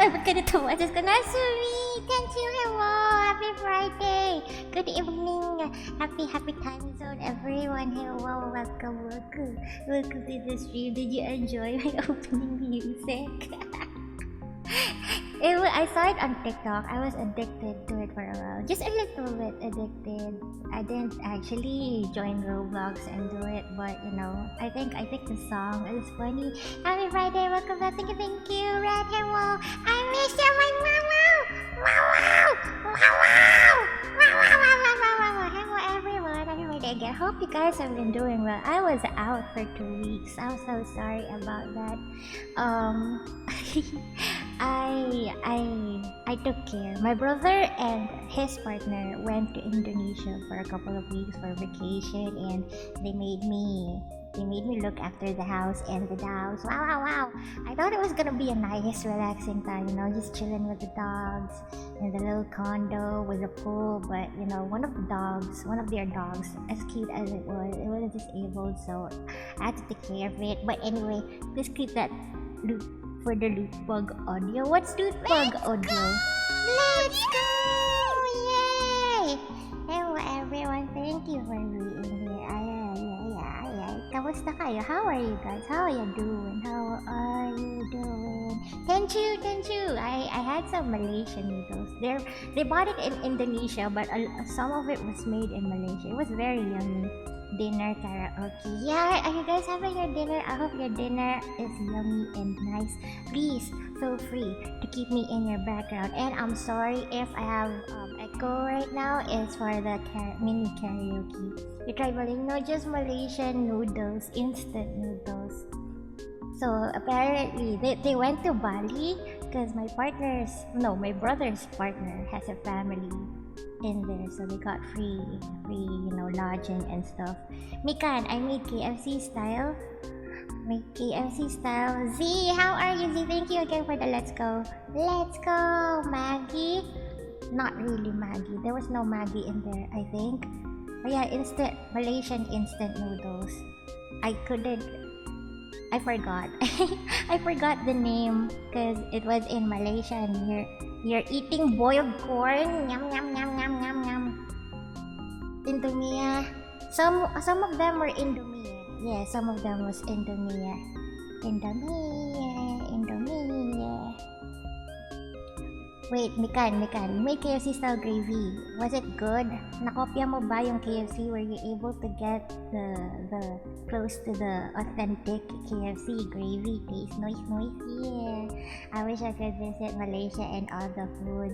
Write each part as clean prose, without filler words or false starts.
ba't ganito boses ko? Nasuri! Thank you, hello! Happy Friday! Good evening! Happy time zone, everyone! Hello! Welcome to the stream. Did you enjoy my opening music? I saw it on TikTok. I was addicted to it for a while. Just a little bit addicted. I didn't actually join Roblox and do it, but you know, I think the song is funny. Happy Friday, welcome back. Thank you, Red. Hello. I miss you, my mama. Hello, everyone. Happy Friday again. Hope you guys have been doing well. I was out for 2 weeks. I'm so sorry about that. I took care. My brother and his partner went to Indonesia for a couple of weeks for vacation, and they made me look after the house and the dogs. Wow. I thought it was gonna be a nice relaxing time, you know, just chilling with the dogs in the little condo with a pool, but you know, one of their dogs, as cute as it was disabled, so I had to take care of it. But anyway, please keep that loop for the loot bug audio. What's loot bug audio? Let's go! Yay! Hello everyone, thank you for being here. Kamusta kayo? How are you guys? How are you doing? Thank you. I had some Malaysian noodles. They bought it in Indonesia, but some of it was made in Malaysia. It was very yummy. Dinner karaoke. Yeah, are you guys having your dinner? I hope your dinner is yummy and nice. Please feel free to keep me in your background. And I'm sorry if I have echo right now. It's for the mini karaoke. You try no, just Malaysian noodles, instant noodles. So apparently they went to Bali because my brother's partner has a family in there, so they got free, you know, lodging and stuff. Mikan, I made KFC style. Z, how are you, Z? Thank you again for the let's go. Maggie. Not really Maggie. There was no Maggie in there, I think. But yeah, Malaysian instant noodles. I forgot. I forgot the name because it was in Malaysia, and you're eating boiled corn. Yum. Indomie. Some of them were Indomie. Yeah, some of them was Indomie. Wait, Mikan, you made KFC style gravy. Was it good? Nakopya mo ba yung KFC? Were you able to get the close to the authentic KFC gravy taste? Noise? Yeah. I wish I could visit Malaysia and all the food.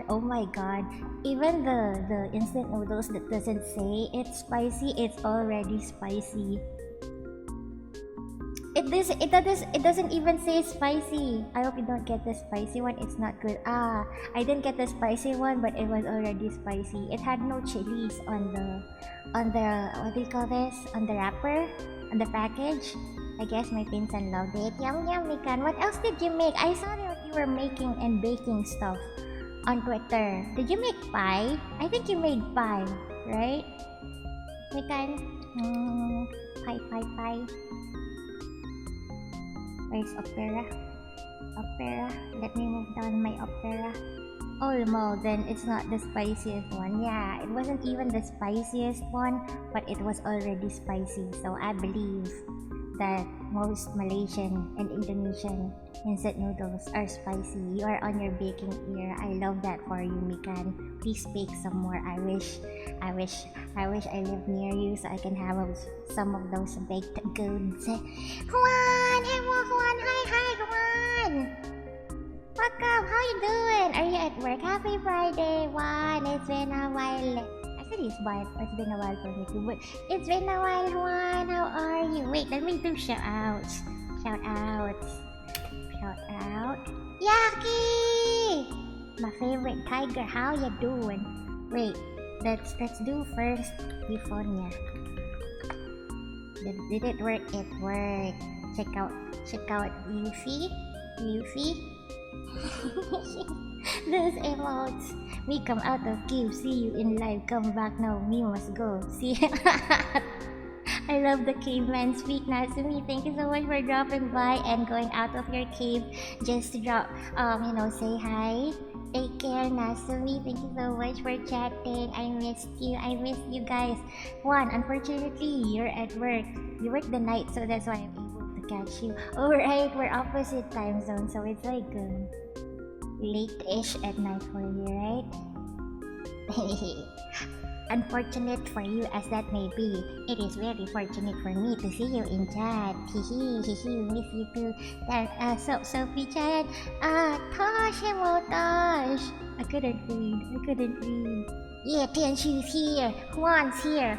Oh my god. Even the instant noodles that doesn't say it's spicy, it's already spicy. It doesn't even say spicy. I hope you don't get the spicy one. It's not good. I didn't get the spicy one, but it was already spicy. It had no chilies on the what do you call this? On the wrapper, on the package. I guess my pinsan loved it. Yum, Mikan. What else did you make? I saw that you were making and baking stuff on Twitter. Did you make pie? I think you made pie, right? Mikan? Pie. Where's Opera? Let me move down my Opera. Olmo, then it's not the spiciest one. Yeah, it wasn't even the spiciest one, but it was already spicy. So I believe that most Malaysian and Indonesian instant noodles are spicy. You are on your baking ear. I love that for you, Mikan. Please bake some more. I wish I lived near you so I can have some of those baked goods. Juan! Hello, Juan! Hi, Juan! Welcome! How you doing? Are you at work? Happy Friday, Juan! It's been a while. Actually, it's been a while for me too, but it's been a while, Juan. How are you? Wait, let me do shout outs. Yaki! My favorite tiger. How you doing? Wait, let's do first Euphonium. Did it work? It worked. Check out Yuffie. Those emotes. Me come out of cave, see you in live, come back now, me must go. See, I love the caveman speak, Nasumi. Thank you so much for dropping by and going out of your cave just to say hi. Take care, Nasumi. Thank you so much for chatting. I missed you. I missed you guys. One, unfortunately, you're at work. You work the night, so that's why I'm able to catch you. Alright, we're opposite time zone, so it's like late-ish at night for you, right? Unfortunate for you as that may be, it is very fortunate for me to see you in chat. Hehe, hehe, miss you too. Sophie chat. Tosh, hello Tosh. I couldn't read. Yeah, Tianshu's here. Juan's here.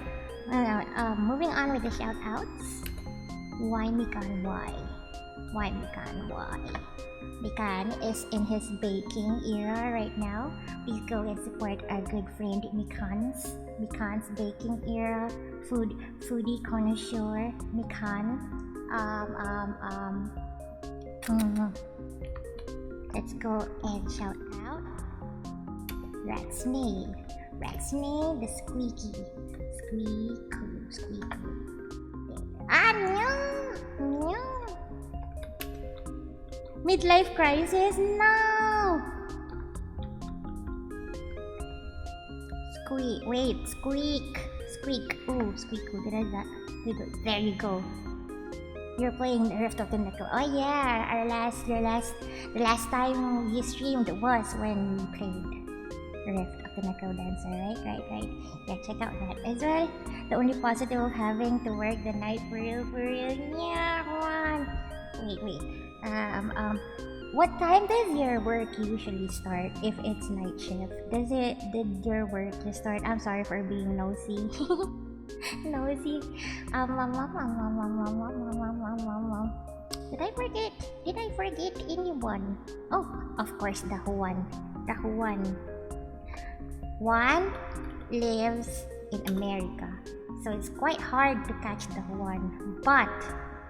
Moving on with the shout outs. Why Mikan? Why? Why Mikan? Why? Mikan is in his baking era right now. Please go and support our good friend Mikan's baking era. Foodie connoisseur Mikan. Let's go and shout out Ratsney, the squeaky. Squeaky. No! Midlife crisis? No! Squeak. Ooh, squeak. There you go. You're playing Rift of the Neko. Oh yeah, the last time you streamed was when we played Rift of the Neko Dancer, right? Yeah, check out that as well. The only positive of having to work the night for real. Yeah, one. Wait. What time does your work usually start if it's night shift? Did your work just start? I'm sorry for being nosy. Nosy. Did I forget anyone? Oh, of course, the Juan. Juan lives in America, so it's quite hard to catch the Juan. But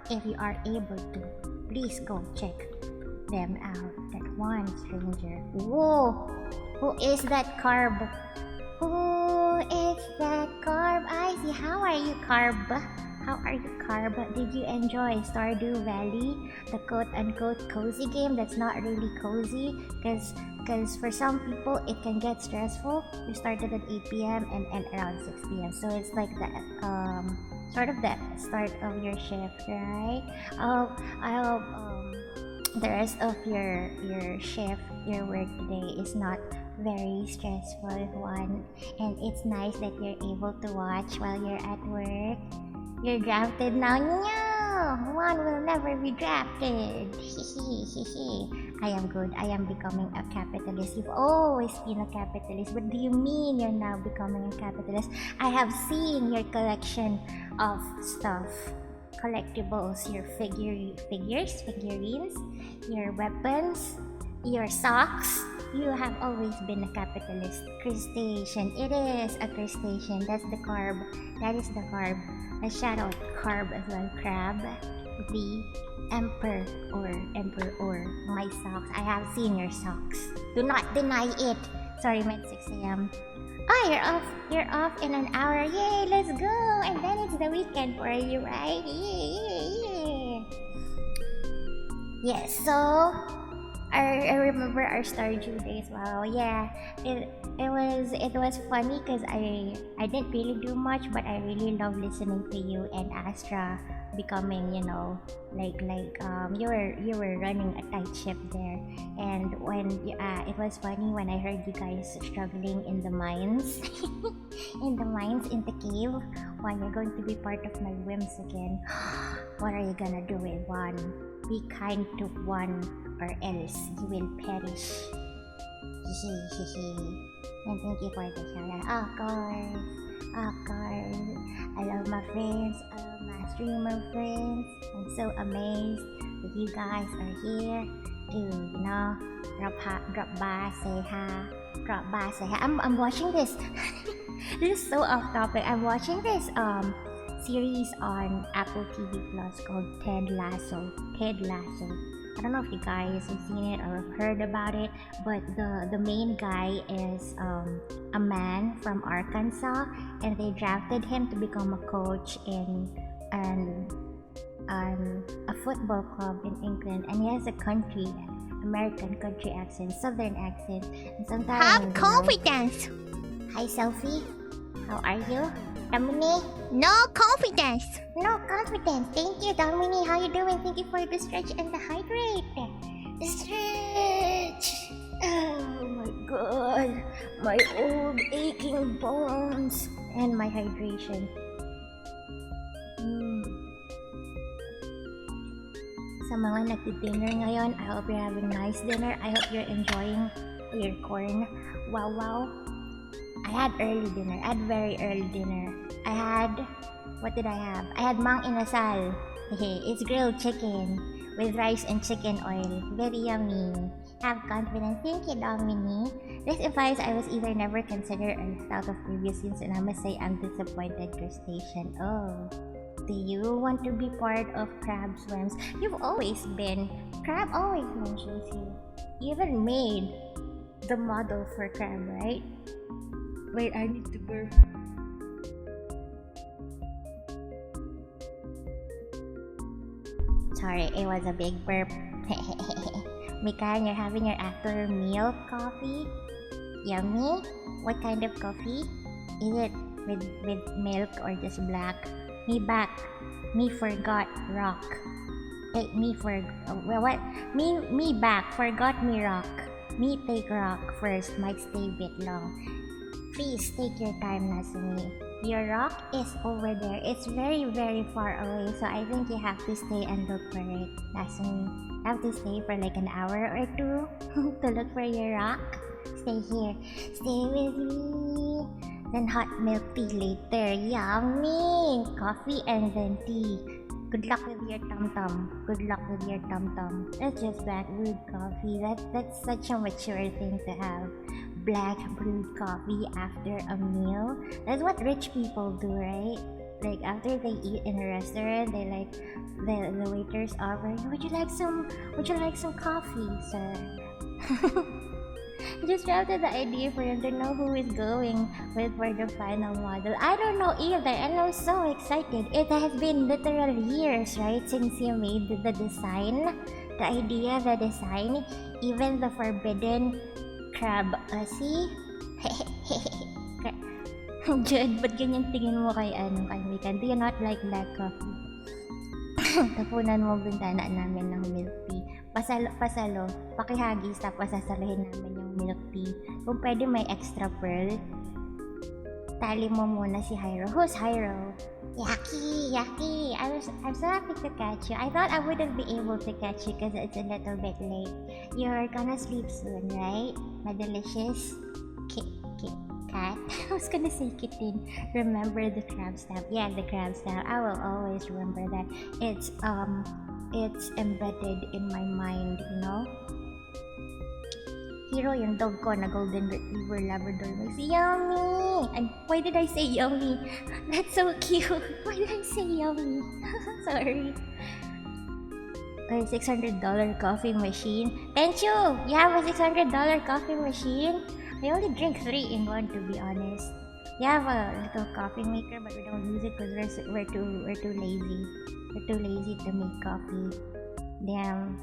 if you are able to, please go check them out. That one stranger. Whoa! Who is that Carb? I see. How are you, Carb? Did you enjoy Stardew Valley? The quote-unquote cozy game that's not really cozy, because for some people it can get stressful. We started at 8 p.m. and end around 6 p.m. So it's like the sort of the start of your shift, right? I hope the rest of your shift, your work today is not very stressful one, and it's nice that you're able to watch while you're at work. You're drafted now. No, one will never be drafted. I am good. I am becoming a capitalist. You've always been a capitalist. What do you mean you're now becoming a capitalist? I have seen your collection of stuff. Collectibles, your figurines, your weapons, your socks. You have always been a capitalist. Crustacean. It is a crustacean. That's the Carb. That is the Carb. A shout out Carb as well. Crab. The Emperor. My socks. I have seen your socks. Do not deny it. Sorry, meant 6 a.m. Oh, you're off in an hour. Yay, let's go. And then it's the weekend for you, right? Yeah. Yes, so I remember our Stardew days. Wow, yeah. It was funny because I didn't really do much, but I really love listening to you and Astra becoming, you were running a tight ship there. And when it was funny when I heard you guys struggling in the mines in the cave. When you're going to be part of my whims again. What are you gonna do with one? Be kind to one, or else you will perish. And thank you for the shout out. Of course. I love my friends. I love my streamer friends. I'm so amazed that you guys are here to, drop by, say hi. I'm watching this. This is so off topic. I'm watching this series on Apple TV Plus called Ted Lasso. I don't know if you guys have seen it or heard about it, but the main guy is a man from Arkansas, and they drafted him to become a coach in and a football club in England, and he has a American country accent, southern accent, and sometimes Have confidence. Hi, Sophie. How are you? Dominique? No confidence. No confidence. Thank you, Dominique. How you doing? Thank you for the stretch and the hydrate. Stretch. Oh my god. My old aching bones. And my hydration. Sa mga nagdi-dinner ngayon, I hope you're having a nice dinner. I hope you're enjoying your corn. Wow. I had early dinner. I had very early dinner. What did I have? I had mang inasal. It's grilled chicken with rice and chicken oil. Very yummy. Have confidence. Thank you, Dominique. This implies I was either never considered or left out of previous scenes, and I must say I'm disappointed, Crustacean. Oh. Do you want to be part of Crab Swims? You've always been. Crab always mentions you. You even made the model for Crab, right? Wait, I need to burp. Sorry, it was a big burp. Mikael, you're having your after meal coffee? Yummy? What kind of coffee? Is it with milk or just black? Me back. Me forgot rock. Take me for what? Me back. Forgot me rock. Me take rock first. Might stay a bit long. Please take your time, Nasumi. Your rock is over there. It's very, very far away, so I think you have to stay and look for it, Nasumi. You have to stay for like an hour or two to look for your rock. Stay here. Stay with me. Then hot milk tea later. Yummy! Coffee and then tea. Good luck with your tum-tum. Good luck with your tum-tum. That's just black brewed coffee. That's such a mature thing to have. Black brewed coffee after a meal. That's what rich people do, right? Like after they eat in a restaurant, they like the waiters offer, would you like some coffee, sir? Just drafted the idea for him to know who is going with for the final model. I don't know either, and I'm so excited. It has been literal years, right, since you made the design, the idea, the design, even the forbidden crab. See? Jude, ba't ganyan tingin mo kay Mikan? Do you not like black coffee? Tapunan mo bintana namin ng milk tea. Pasalo, pakihagis tapos sasalahin namin yung milk tea. Kung pwede may extra pearl, tali mo muna si Hyro. Who's Hyro? Yaki! I'm so happy to catch you. I thought I wouldn't be able to catch you because it's a little bit late. You're gonna sleep soon, right? My delicious cat. I was gonna say kitten. Remember the crab stamp? Yeah, the crab stamp. I will always remember that. It's embedded in my mind, you know? Hero, yung dog ko na golden retriever labrador mix. Yummy! And why did I say yummy? That's so cute. Why did I say yummy? Sorry. Okay, $600 coffee machine. Tenchu, you have a $600 coffee machine? I only drink 3 in 1, to be honest. We have a little coffee maker, but we don't use it because we're too lazy. We're too lazy to make coffee. Damn.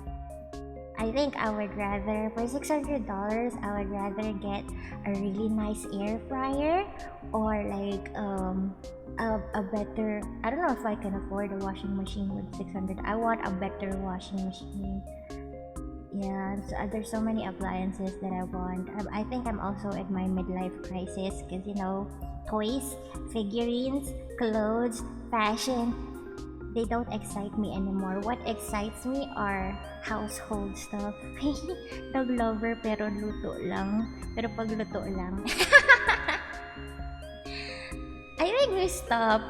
I think I would rather, for $600, I would rather get a really nice air fryer or like a better. I don't know if I can afford a washing machine with $600. I want a better washing machine. Yeah, so there's so many appliances that I want. I think I'm also at my midlife crisis because, you know, toys, figurines, clothes, fashion, they don't excite me anymore. What excites me are household stuff. Dog lover pero luto lang. Pero pag luto lang. I think we stopped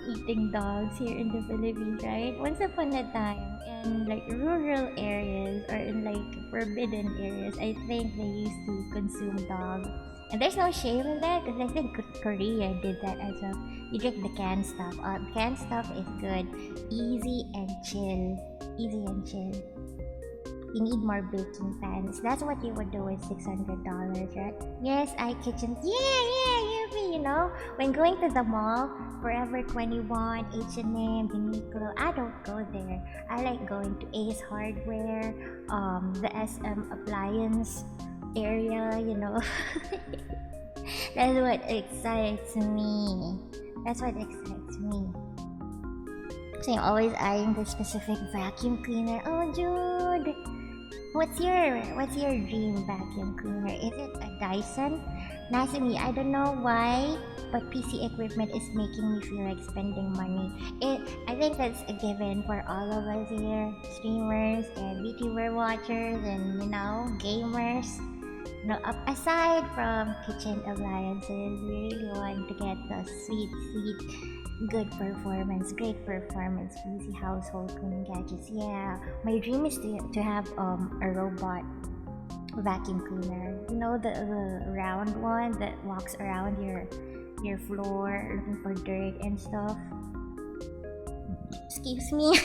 eating dogs here in the Philippines, right? Once upon a time, in like rural areas or in like forbidden areas, I think they used to consume dogs. And there's no shame in that because I think Korea did that as well. You drink the canned stuff. Canned stuff is good. Easy and chill. You need more baking pans. That's what you would do with $600, right? Yes, iKitchen. Yeah, you when going to the mall, Forever 21, H&M, Uniqlo, I don't go there. I like going to Ace Hardware, the SM appliance area. That's what excites me. That's what excites me. So I'm always eyeing the specific vacuum cleaner. Oh, Jude, what's your dream vacuum cleaner? Is it a Dyson? Nasimi, I don't know why, but PC equipment is making me feel like spending money. I think that's a given for all of us here, streamers and VTuber watchers and gamers. Aside from kitchen appliances, we really want to get the sweet, great performance PC household cleaning gadgets. Yeah, my dream is to have a robot vacuum cleaner. The round one that walks around your floor looking for dirt and stuff. Excuse me.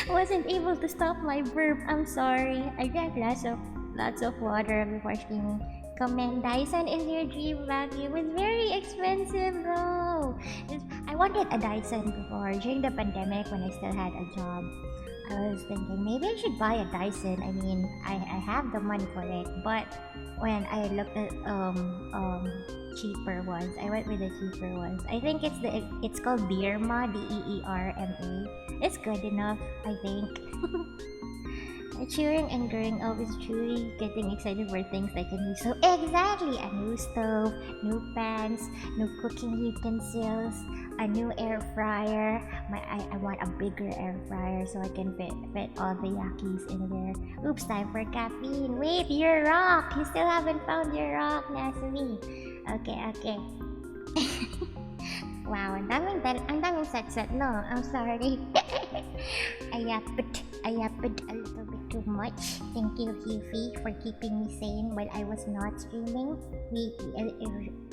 Wasn't able to stop my burp. I'm sorry. I drank lots of water before streaming. Comment, Dyson is your dream vacuum. It's very expensive though. I wanted a Dyson before. During the pandemic when I still had a job, I was thinking maybe I should buy a Dyson. I mean, I have the money for it, but when I looked at cheaper ones, I went with the cheaper ones. I think it's called Deerma, Deerma. It's good enough, I think. Cheering and growing up is truly getting excited for things like a new stove. Exactly! A new stove, new pans, new cooking utensils, a new air fryer. I want a bigger air fryer so I can fit all the yakis in there. Oops, time for caffeine. Wait, your rock! You still haven't found your rock, Nasumi. Okay. Wow, ang daming set. No, I'm sorry. I yapped a little bit too much. Thank you, Hughie, for keeping me sane while I was not streaming.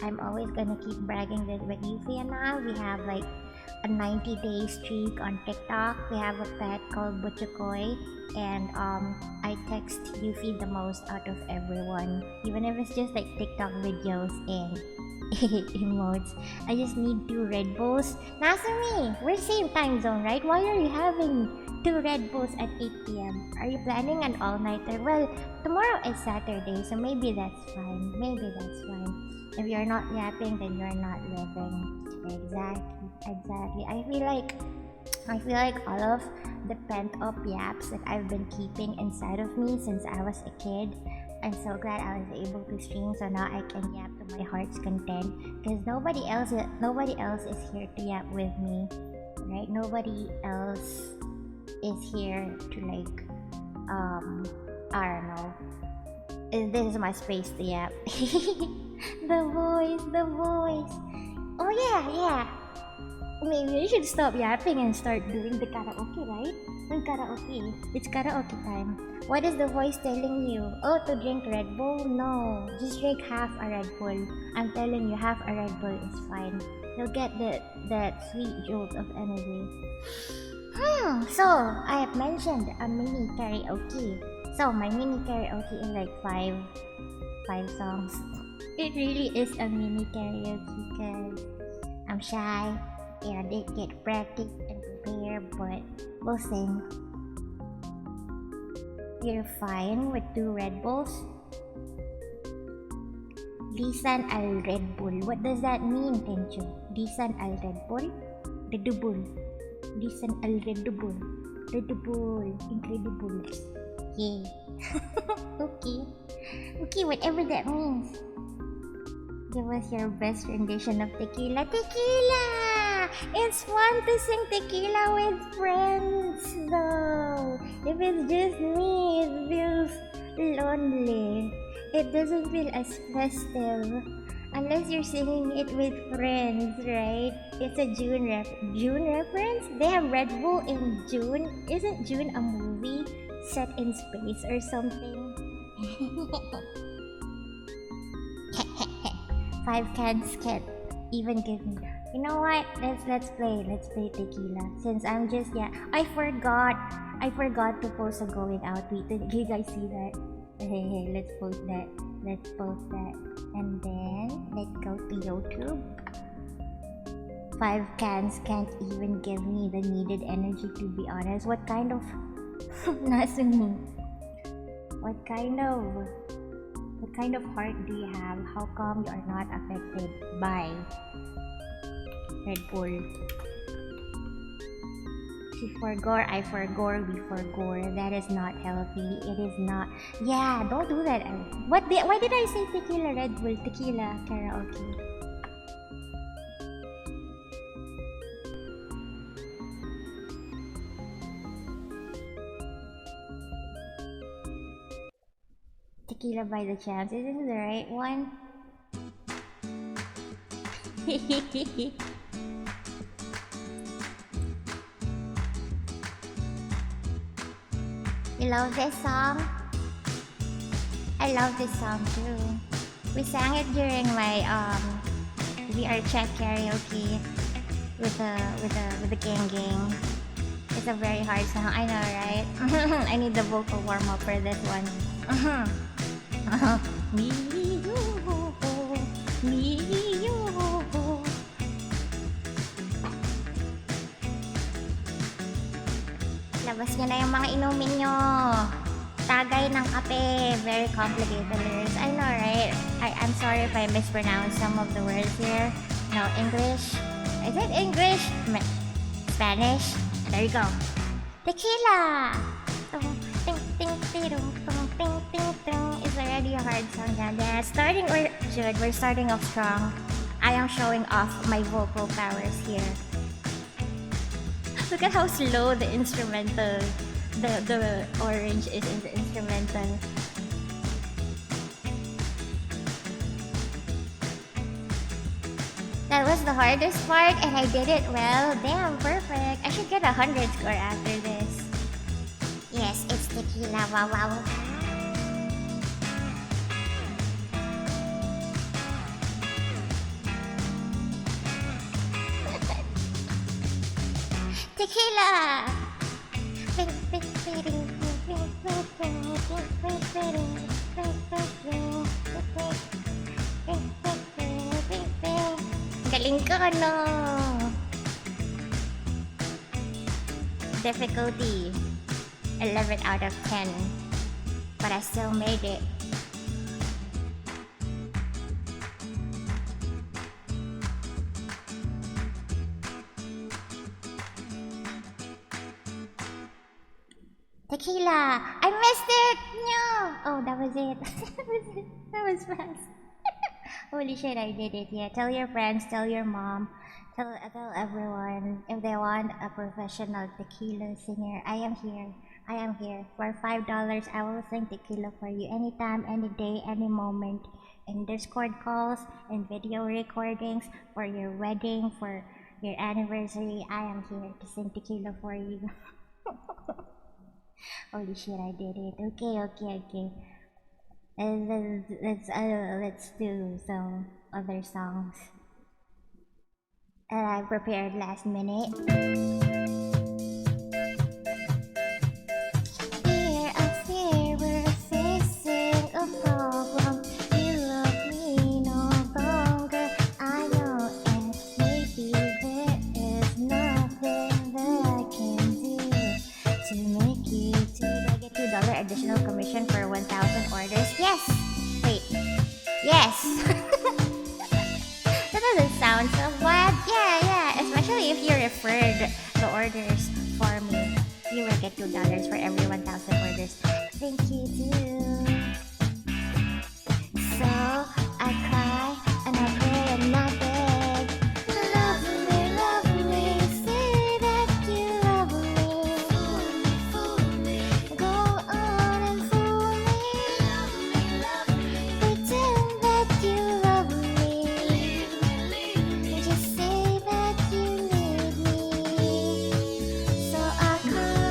I'm always gonna keep bragging this with Yuffie and I. We have like a 90-day streak on TikTok. We have a pet called Butchukoi, and I text Yuffie the most out of everyone, even if it's just like TikTok videos and emotes. I just need 2 Red Bulls. Nasumi, we're same time zone, right? Why are you having 2 Red Bulls at 8 p.m? Are you planning an all-nighter? Well, tomorrow is Saturday, so maybe that's fine. If you're not yapping, then you're not living. Exactly. I feel like all of the pent-up yaps that I've been keeping inside of me since I was a kid, I'm so glad I was able to stream, so now I can yap to my heart's content. Because nobody else is here to yap with me, right? Nobody else is here to I don't know. This is my space to yap. The voice. Oh yeah. Maybe you should stop yapping and start doing the karaoke, right? It's karaoke time. What is the voice telling you? Oh, to drink Red Bull? No, just drink half a Red Bull. I'm telling you, half a Red Bull is fine. You'll get that sweet jolt of energy. So I have mentioned a mini karaoke. So my mini karaoke is like five songs. It really is a mini karaoke because I'm shy and I didn't get practice and prepare, but we'll sing. You're fine with 2 Red Bulls? Lisan al Red Bull. What does that mean, Tenchu? Lisan al Red Bull? Red Bull. Lisan al Red Bull. Red Bull. Incredibles. Yay. Okay, whatever that means. Give us your best rendition of Tequila. Tequila! It's fun to sing Tequila with friends, though. If it's just me, it feels lonely. It doesn't feel as festive. Unless you're singing it with friends, right? It's a June reference? They have Red Bull in June? Isn't June a movie set in space or something? 5 cans can't even give me. You know what? Let's play Tequila. Since I'm just I forgot to post a going out tweet. Did you guys see that? Hey, let's post that. Let's post that. And then let's go to YouTube. 5 cans can't even give me the needed energy, to be honest. What kind of Nasuni? What kind of heart do you have? How come you are not affected by Red Bull? She forgore, I forgore, we forgore. That is not healthy. It is not. Yeah, don't do that. Why did I say tequila Red Bull? Tequila karaoke. Tequila by the Champs. Is this the right one? You love this song? I love this song too. We sang it during my VR chat karaoke with the gang. It's a very hard song. I know, right? I need the vocal warm up for this one. Me, you. Labas nyo na yung mga inumin nyo. Tagay ng kape. Very complicated lyrics. I know, right? I'm sorry if I mispronounce some of the words here. No, English. Is it English? Spanish? There you go. Tequila! It's already a hard song. Yeah, we're starting off strong. I am showing off my vocal powers here. Look at how slow the instrumental, the orange is in the instrumental. That was the hardest part and I did it well. Damn, perfect. I should get 100 score after this. Yes, it's tequila. Wow. Tequila! Galing ko, no? Difficulty 11 out of 10. But I still made it. Tequila! I missed it! No! Oh, that was it. That was fast. Holy shit, I did it. Yeah, tell your friends, tell your mom, tell everyone if they want a professional tequila singer. I am here. For $5, I will sing tequila for you anytime, any day, any moment. In Discord calls, in video recordings, for your wedding, for your anniversary, I am here to sing tequila for you. Holy shit, I did it. Okay. Let's do some other songs that I prepared last minute. Here we're facing a problem. You love me no longer. I know, and maybe there is nothing that I can do to make you do. I get $2 additional commission for 1,000 orders. Yes! Wait. Yes! That doesn't sound so bad. Yeah. Especially if you referred the orders for me. You will get $2 for every 1,000 orders. Thank you too. So I cry and I pray and I beg. Love me, say that you love me. Go on and fool me. Pretend that you love me. Just say that you need me. So I cry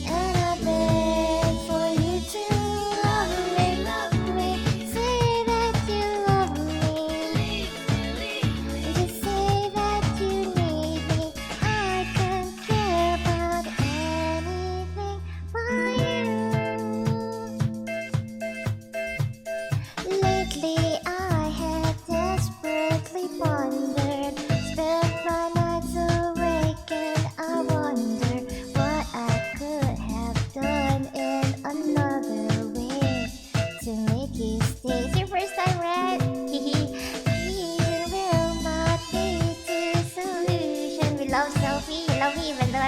and I beg for you to love me. Say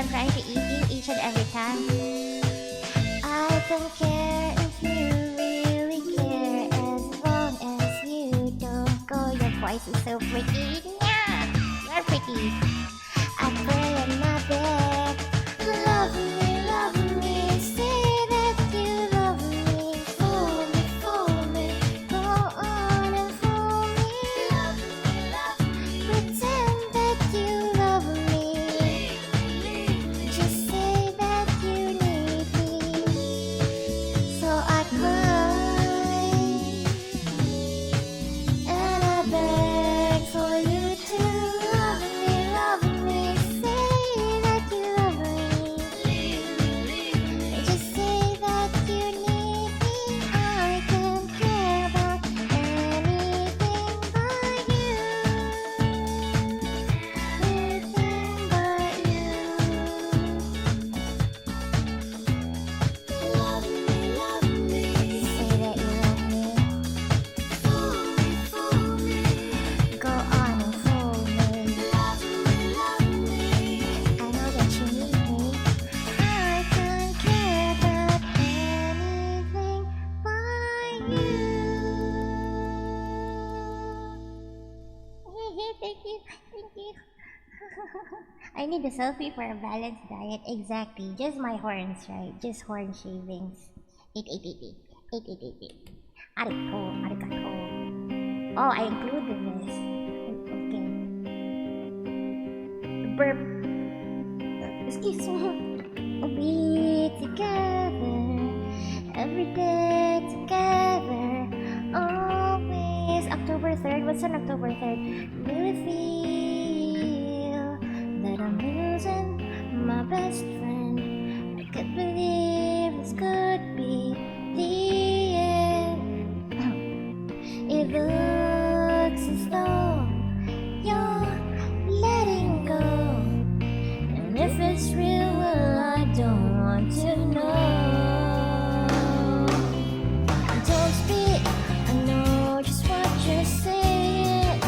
on trying to eat you each and every time. I don't care if you really care as long as you don't go. Your voice is so pretty. Yeah, you're pretty. I pray and I beg. Love me, say that you love me. Fool me, go on and fool me. Pretend that you love me. Just say that you need me. So I cry and I beg for you to love me, say that you love me. Just say that you need me. I can't care about anything but you. Anything but you. Love me. Say that you love me. Go on and fool me. I know that you need me. I can't care about anything but you. Thank you. I need a selfie for a balanced diet. Exactly. Just my horns, right? Just horn shavings. 8. Arigato. Oh, I included this. Okay. Burp. Excuse me. We'll be together every day together. Always. October 3rd. What's on October 3rd? Really feel that I'm losing my best friend. I can't believe this could be the end. It looks as though you're letting go. And if it's real, well, I don't want to know. Don't speak, I know just what you're saying.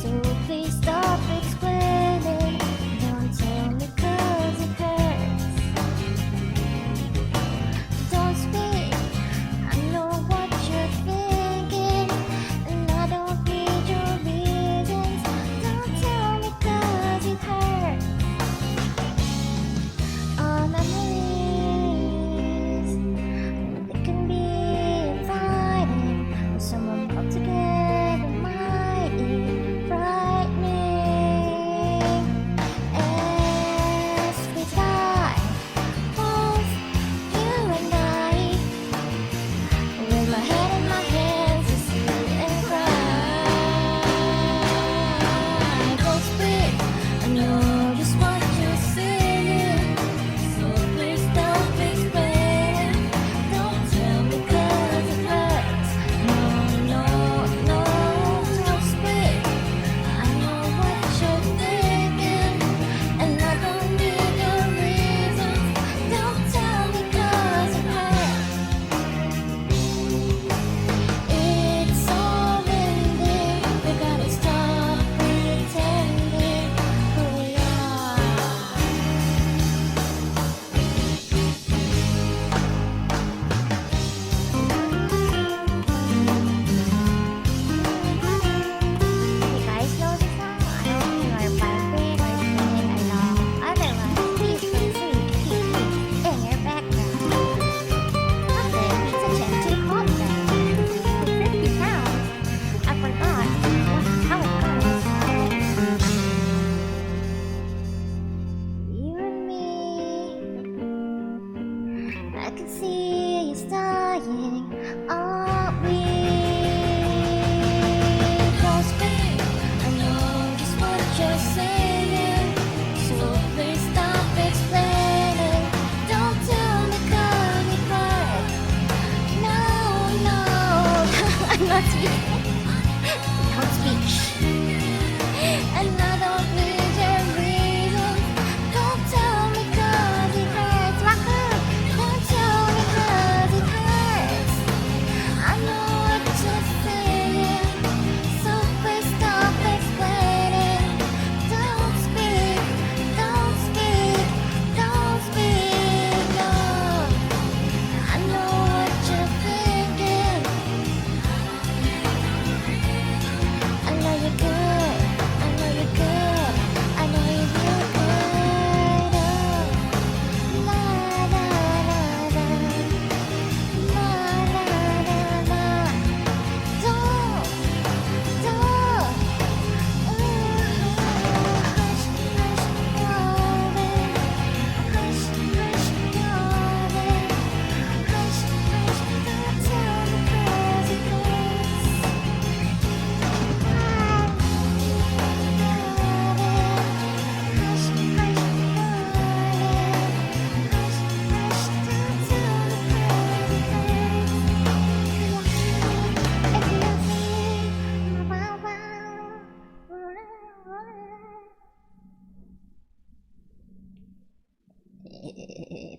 So please stop it.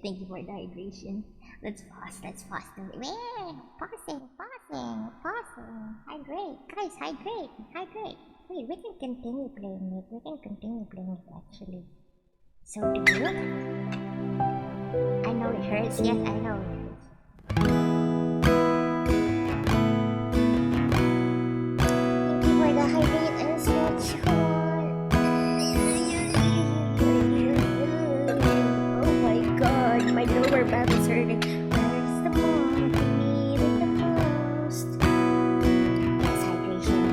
Thank you for the hydration. Let's pause. Pausing. Hydrate. Guys, hydrate. Wait, we can continue playing it actually. So do you? I know it hurts. Yes, I know it hurts. Thank you for the hydrate and stretch hold. Oh my god, my lower back is hurting. Where's the one who needed the most? Yes, hydration.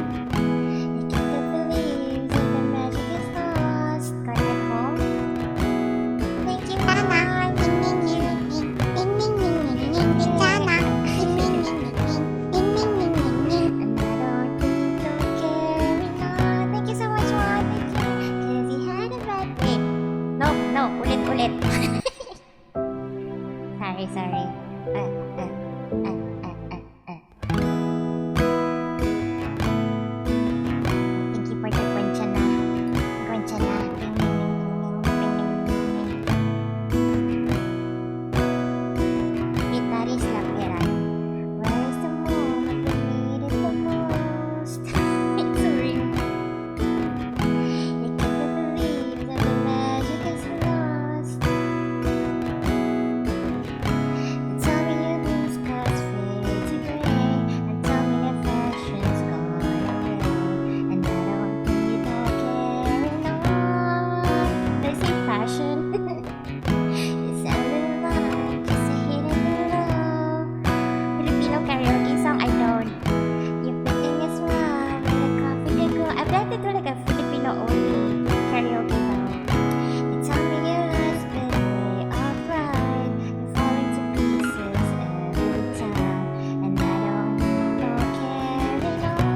You can't believe that the magic is lost. Got it home? Thank you, Mama. Thank you so much, Mom. Thank you. 'Cause he had a bad day. No, ulit. Sorry. Thank you for the Gwenchana. Guitarist La Pera. Where's the moment we needed the most? It's so real. You can't believe that the magic is lost. Tell me you lose cause fade to gray. And tell me your fashion's gone away. And I don't need no carrying on. They say fashion. It sounded like just a hidden below. Filipino karaoke song I don't. You're fitting as well with a coffee to go. I'd like to do like a Filipino only karaoke though. You tell me your life's been way off right. You're falling to pieces every time. And I don't need no carrying on.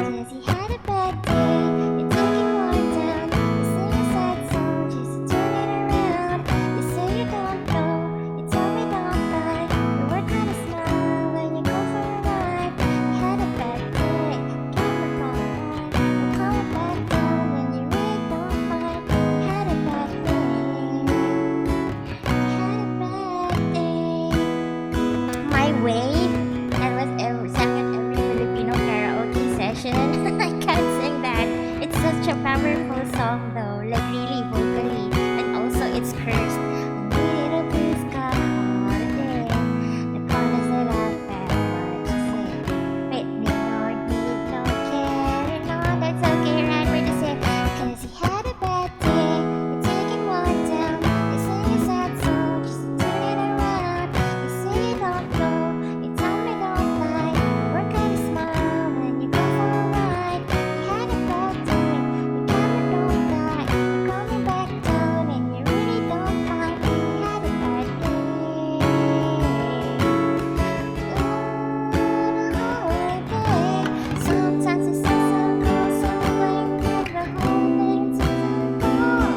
'Cause he had a bad day. You're taking one down. You sing a sad song just to turn it around. You say you don't know. You tell me don't lie. You work kinda smile when you go for a ride. You had a bad day. Can't recall why. You call it back down when you really don't mind. You had a bad day. My way. That was sang at every Filipino karaoke session. I can't sing that. It's such a powerful song though, like really vocally, and also it's cursed. I needed a blue sky holiday. The promise that I felt what you say. Wait, no need, no caring on. That's okay, right? We're just saying, 'cause he had a bad day. You're taking one down. You sing a sad song just to turn it around. You say you don't know. You tell me don't lie. Work kinda smile when you go for a ride. You had a bad day. You never don't die. You call me back down and you really don't mind. You had a bad day. Sometimes it seems so close, so late, but the whole thing seems wrong.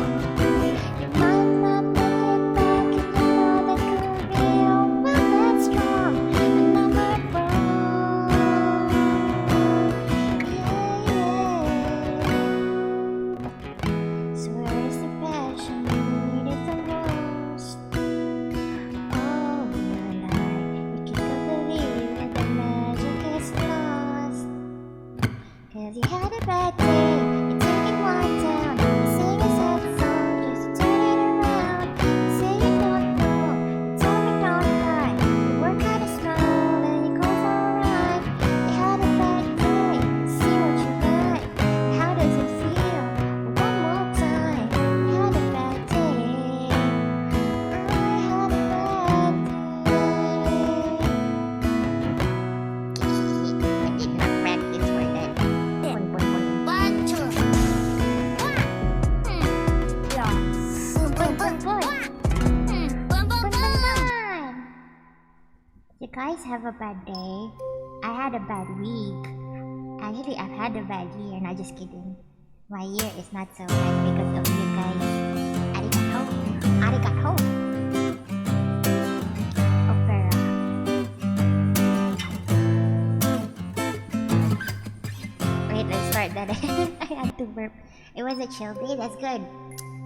You might not make it back, and you know that could be all well that strong, and I'm not wrong. So where's the passion you needed the most? Oh, you're lying. You can't believe that the magic is lost. 'Cause you had a bad day. You're taking one down. You sing a sad song just to turn it around. You say you don't know. You tell me don't lie. You work kinda smile and you go for a ride. You had a bad day. See what you like. How does it feel? One more time. You had a bad day. I had a bad day. I did not practice for that. One, two. You guys have a bad day? I had a bad week. Actually, I've had a bad year, not just kidding. My year is not so bad because of you guys. Arigato. Opera. Wait, let's start that. I had to burp. It was a chill day, that's good.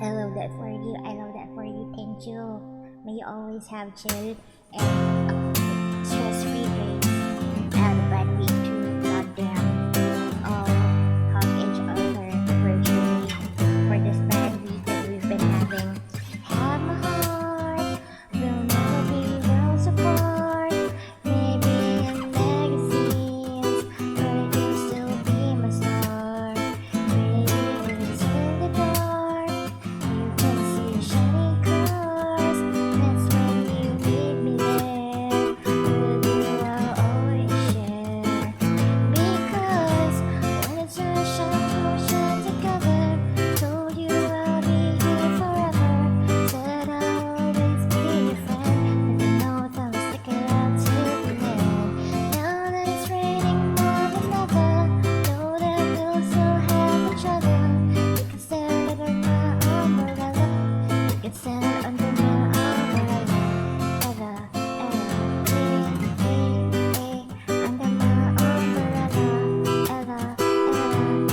I love that for you. I love that for you. Thank you. May you always have chill and stress-free days. Have a bad week too. Goddamn. All hug each other virtually for this bad week that we've been having. Have my heart. We'll never be worlds apart. Maybe in magazines, but you'll still be my star. Maybe it's in the dark. You can see shiny cars. That's when you need me there. With you I'll always share. Because when the sun shines, we'll shine together. Told you I'll be here forever. Said I'll always be your friend. But you know if I was sticking out till the end. Now that it's raining more than ever, know that we'll still have each other. You can stand under my umbrella. You can stand under my umbrella. Ella, Ella, under my umbrella. Ella, Ella,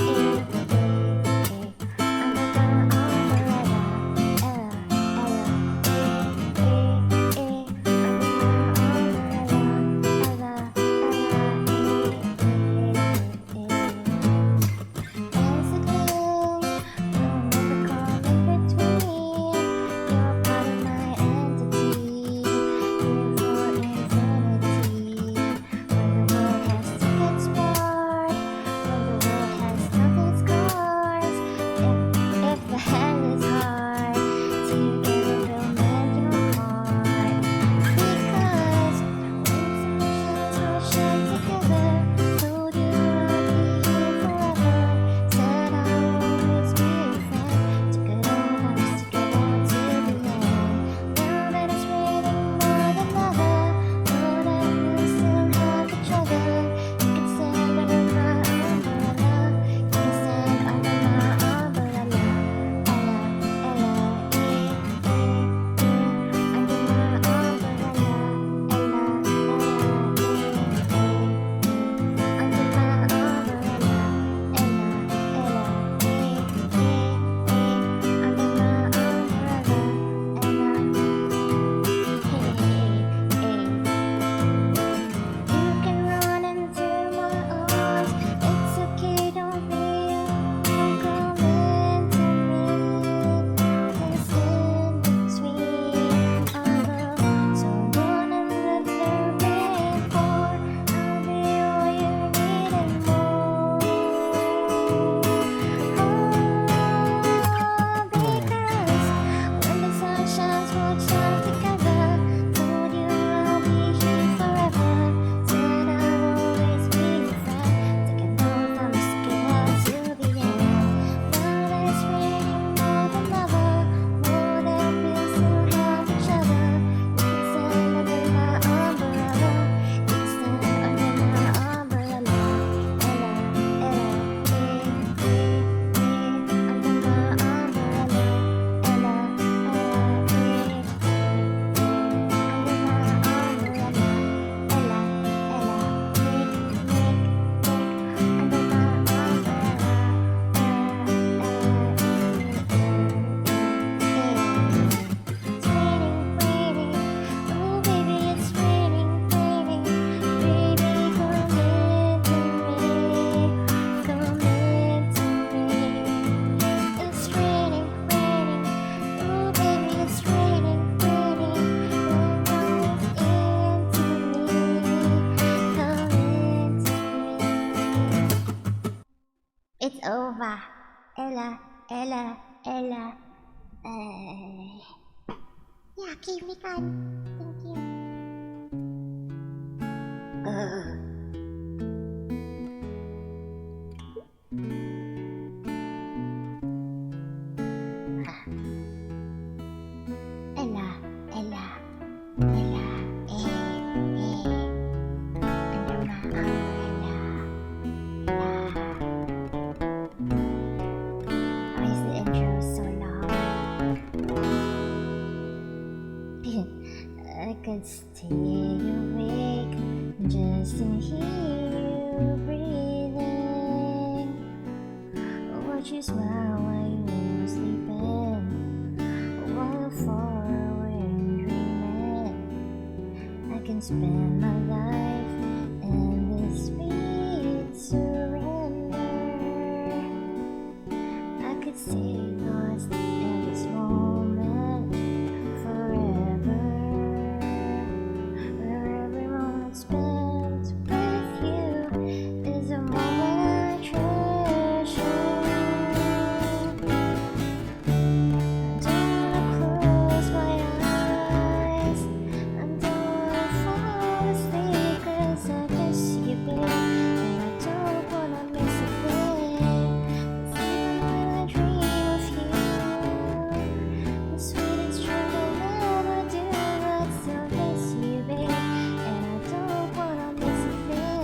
if the hell is hard, together we'll mend your heart. Because when the sun shines, we'll shine together. Told you I'll be here forever. Said I'll always be your friend. Took it all nice to get out to the end. Now that it's raining more than ever, know that we'll still have each other. You can stand under my umbrella. You can stand under my umbrella. Ella, Ella, under my umbrella. Ella, under my umbrella. Ella, under my umbrella. You can run into my arms. It's okay, don't be afraid. Come into me. This in between our love. So run and let the rain pour. I'll be all you need and more. Because when the sun shines, we'll shine together. Told you I'll be here forever. Said I'll always be your friend. Taking oath I'm sticking out till the end. Now that it's raining more than ever, know that we'll still have each other. You can stand under my umbrella. You can stand under my umbrella. Ella, Ella, under my umbrella. Ella, it's raining, ooh baby, it's raining, come into me. It's over. Ella, Ella, Ella. Yeah, keep me calm. Thank you. Ella, Ella, Ella, under my umbrella. Why is the intro so long? I could stay awake just to hear you breathing. Watch you smile while you were sleeping. spend my life in this sweet surrender. I could stay lost in this moment forever, where every moment spent with you is a moment I treasure. I don't wanna close my eyes, I don't wanna fall asleep 'cause I miss you, babe, and I don't wanna miss a thing. 'Cause even when I dream of you, the sweetest dreams I'll never do, I still miss you, babe, and I don't wanna miss a thing.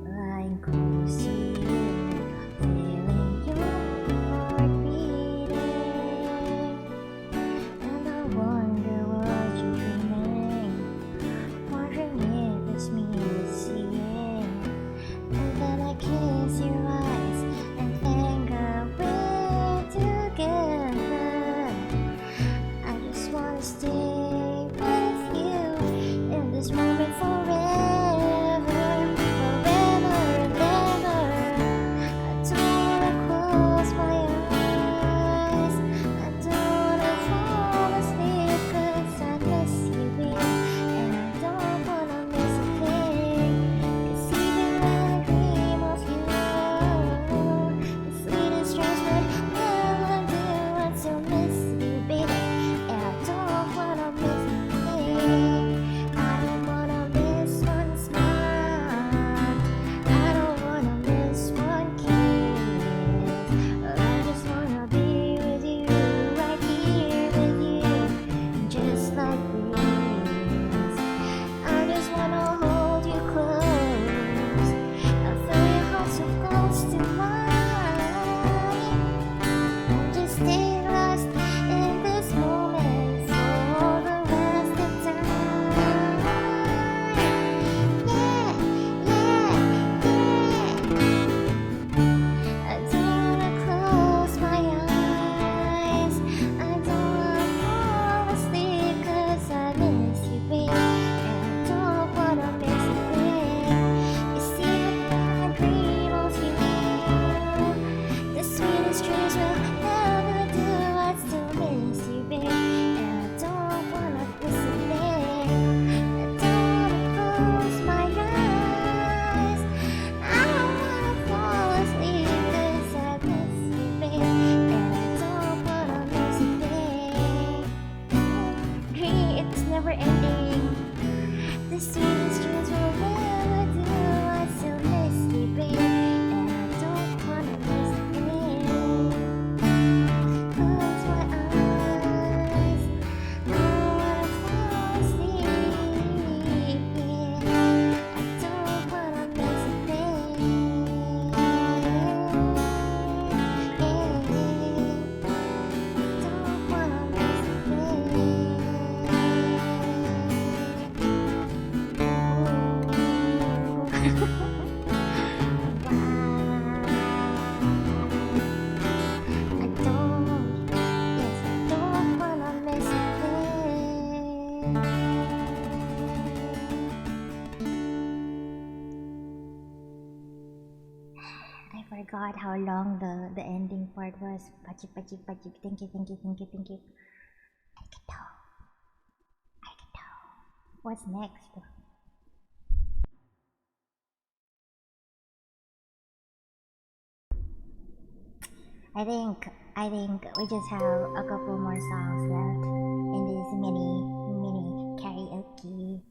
Lying close to you, feeling your heart beating, and I wonder what you're dreaming, wondering if it's me you're seeing. And then I kiss your eyes and thank God we're together. I just wanna stay with you in this moment forever, forever and ever. I don't wanna close my eyes, I don't wanna fall asleep 'cause I miss you, babe, and I don't wanna miss a thing. 'Cause even when I dream of you, the sweetest dreams would never do, I still miss you, baby, and I don't wanna miss a thing. I don't wanna miss one smile, I don't wanna miss one kiss. I just wanna be with you, right here with you, just like this. I just wanna hold you close, I feel your heart so close to mine, and just stay lost in this moment for the rest of time. Yeah, yeah, yeah. I don't wanna close my eyes, I don't wanna fall asleep 'cause I miss you, babe, and I don't wanna miss a thing. You see, when I dream of you, the sweetest dreams will never do, I still miss you, babe, and I don't wanna miss a thing. I don't wanna close my eyes, I don't wanna fall asleep 'cause I miss you, babe, and I don't wanna miss a thing. Dream, it's never ending. The sweetest dreams will never do, I still miss you, babe, and I don't wanna miss a thing. Close my eyes, I don't wanna fall asleep, yeah. I don't wanna miss a thing, yeah. Don't wanna miss a I forgot how long the ending part was. Pachik, pachik, pachik. Thank you, thank you, thank you, thank you. Arigato. Arigato. What's next? I think we just have a couple more songs left in this mini karaoke.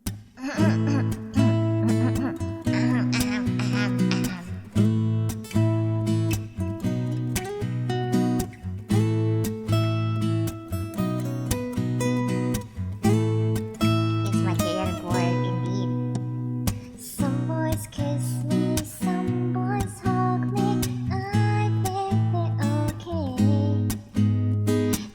It's my favorite word indeed. Some boys kiss me, some boys hug me. I think they're okay.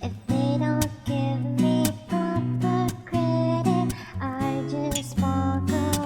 If they don't give me proper credit, I just walk away.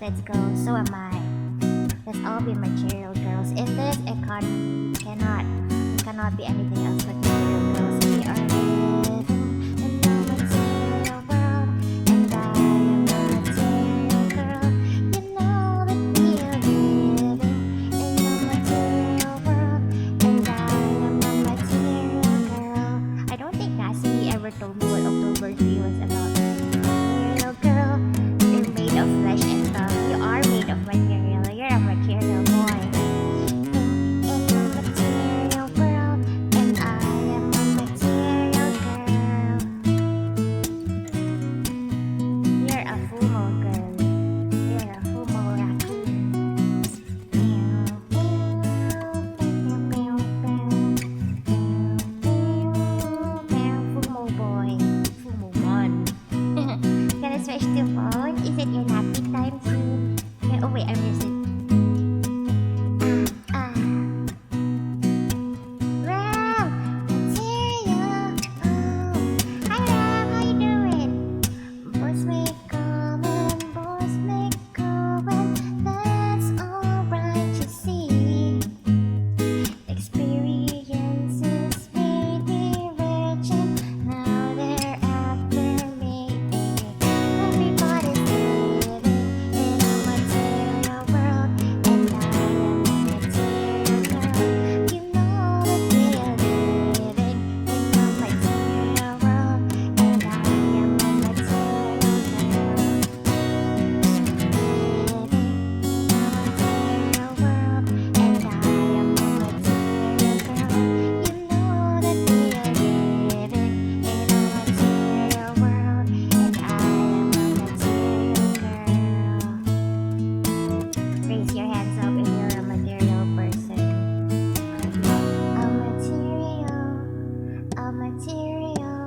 let's go. So am I. Let's all be material girls. In this, we cannot be anything else but material girls. We are living in the material world, and I am a material girl. You know that we are living in the material world, and I am a material girl. I don't think Cassidy ever told me what October 3 was about. Material girl, you're made of flesh and stuff. You are made of material. You're a material boy. In the material world, and I am a material girl. You're a fumo girl. You're a fumo raccoon. Fumo boy. Fumo one. Can I switch to phone? Is it your nappy time soon? Yeah, oh wait, I missed it. Ram! Material! Oh. Hi Ram, how you doing? Boys may come and boys may go, and that's alright, you see. Experiences made me rich, and now they're after me. Everybody's living in a material world, and I am a material girl. You know that we are living in a material world, and I am a material girl. Living in a material world, and I am a material girl. You know that we are living in a material world, and I am a material girl. Raise your hands up if you're a material person. A material, a material,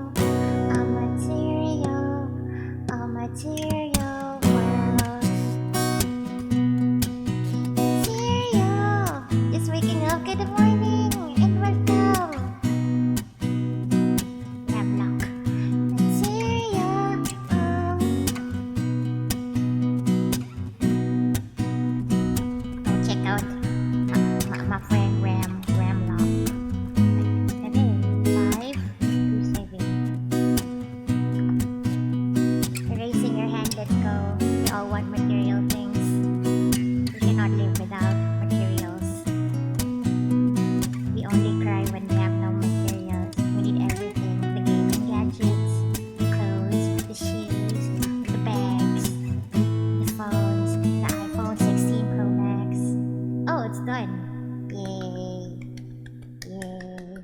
a material, a material world. Material, just waking up. Good morning and welcome. Ramlock. Material. Go check out my friend Ramlock. 527. Raising your hand, let's go. We all want material things. We cannot live without materials. We only cry when we have no materials. We need everything. The gaming gadgets, the clothes, the shoes, the bags, the phones, the iPhone 16 Pro Max. Oh, it's done. Yay. Yay.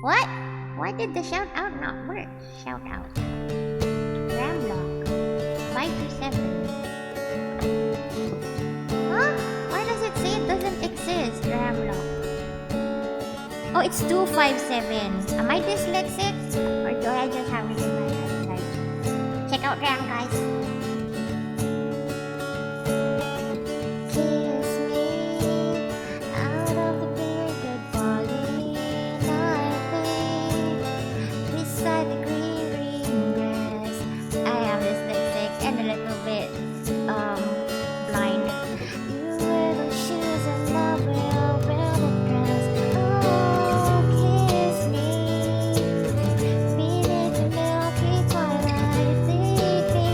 What? Why did the shout out not work? Shout out. Ramlock. 527. Huh? Why does it say it doesn't exist? Ramlock. Oh, it's 257. Am I dyslexic? Or do I just have it in my eyesight? Check out Ram, guys. Kiss me out of the bearded valley, beside the green grass. I am dyslexic and a little bit blind. You wear the shoes and I wear velvet dress. Oh, kiss me beneath the milky twilight, baby.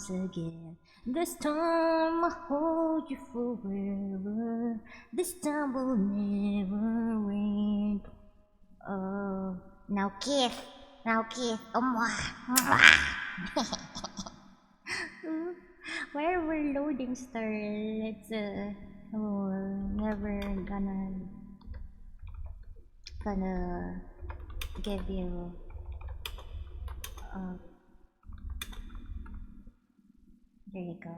once again. This time I'll hold you forever. This time will never end. Oh, now kiss. Now kiss. Why are we loading star? It's never gonna give you there you go.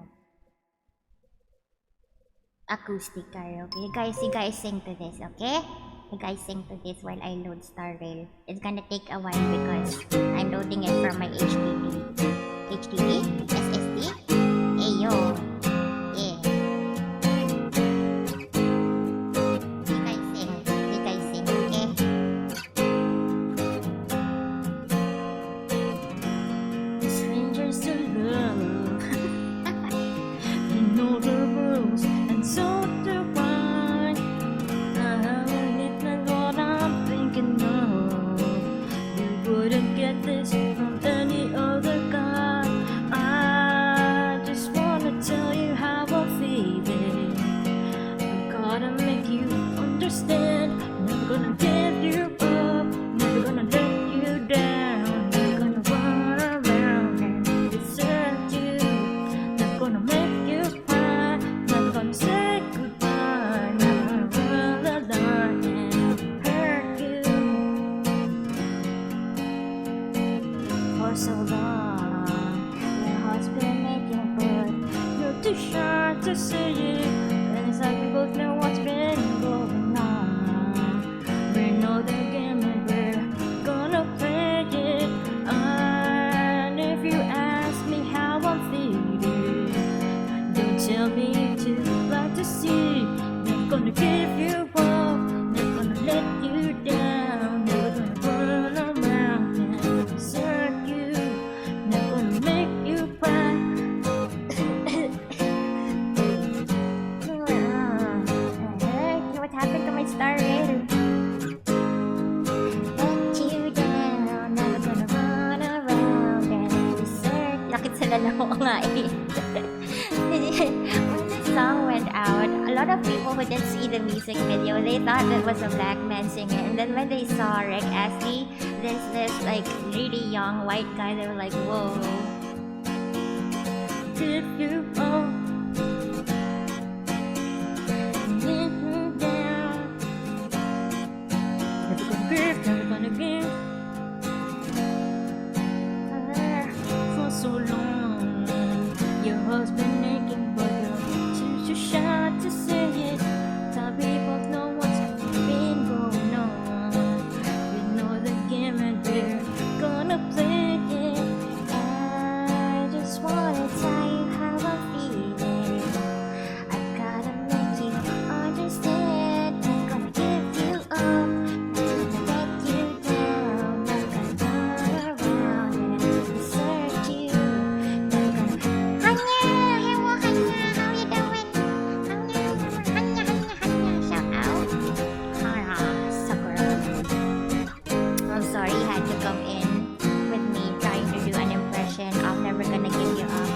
Acoustic karaoke. You guys sing to this, okay? You guys sing to this while I load Star Rail. It's gonna take a while because I'm loading it from my HDD? SSD? Ayo. Yeah. You guys sing, okay? Strangers to love. You know the rules, and so do I. It's not what I'm thinking of. You wouldn't get this from any other guy. I just wanna tell you how I'm feeling. I gotta make you understand. Never gonna give you up. Never gonna let you down. Never gonna run around and desert you. Never gonna make you cry. Never gonna say goodbye. Never gonna run the line and hurt you. For so long, your heart's been making good. You're too shy to say it. And it's like we both know what's been going on. We know the game and we're gonna play it. And if you ask me how I'm feeling, don't tell me to like to see. Never gonna give you up. Never gonna let you down. Never gonna run around and desert you. Never gonna make you cry. What happened to my Star Rail? Let you down. Never gonna run around and desert. Lakit sa lalawa nga eh. When this song went out, a lot of people who didn't see the music video, they thought it was a black man singing. And then when they saw Rick Astley, this like really young white guy, they were like, whoa. If you all let me down, never gonna give, never gonna give. For so long, your husband naked, but you're too shy to say it. Tell people know what's been going on. We know the game and we're gonna play it. I just wanna tell you how I'm feeling. I gotta make you understand. I'm gonna give you up. I'm gonna let you down. I'm gonna run around and desert you. I'm gonna Hanya, hello Hanya, how you doing? Hanya, shout out. Sakura. I'm sorry you had to come in with me trying to do an impression of Never Gonna Give You Up.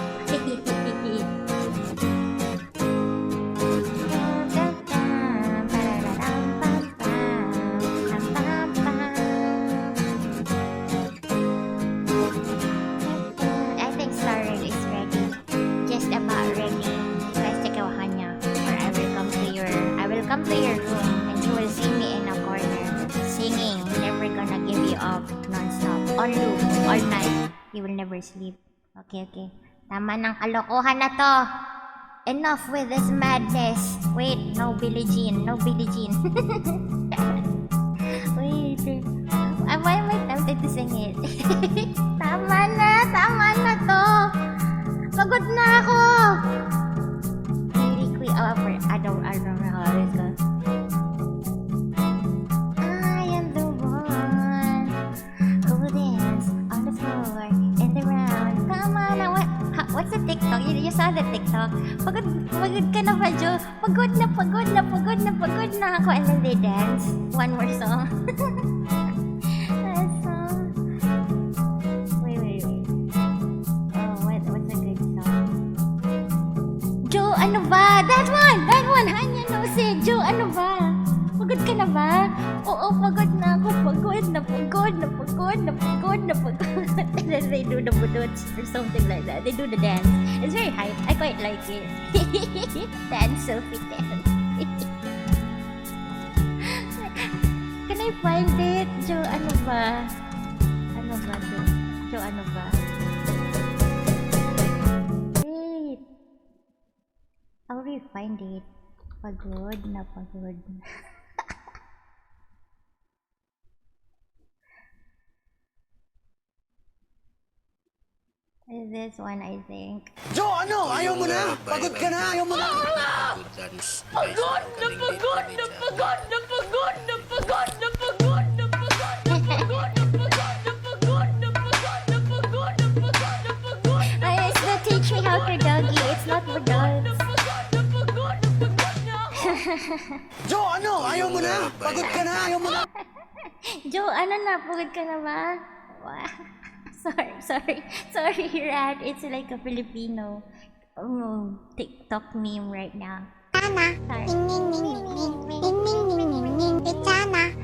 I think Star Rail is ready. Just about ready. You guys check out Hanya, or I will come to your room and you will see me in a corner singing Never Gonna Give You Up non-stop, on loop, all night. You will never sleep. Okay. Tama ng kalokohan na to. Enough with this madness. Wait, no Billie Jean. Wait. Why am I tempted to sing it? Tama na to. Pagod na ako. Really quick. I don't know how this goes. I am the one who dance on the floor in the round. Come on, what's the TikTok? You saw the TikTok? Pagod ka na ba, Jo? Pagod na ako. And then they dance. One more song. That song. Wait. Oh, what's a good song? Oo, pagod na ako. Pagod. And then they do the budots or something like that. They do the dance. It's very hype. I quite like it. Dance, Sophie dance. Can I find it? Jo, ano ba? Ano ba, Jo? Jo, ano ba? Wait. How do you find it? Pagod na pagod. Is this one, I think. Jo, ano? Ayaw mo na? Pagod ka na? Ayaw mo na? Pagod na pagod na pagod na pagod na pagod na pagod na pagod na pagod na pagod na pagod na pagod na pagod na pagod na pagod. It's the teach me how to doggy. It's not for dogs. Jo, ano? Ayaw mo na? Pagod ka na? Ayaw mo na? Jo, ano na? Pagod ka na ba? Sorry, Rat. It's like a Filipino TikTok meme right now. Sana. Sorry. Sana.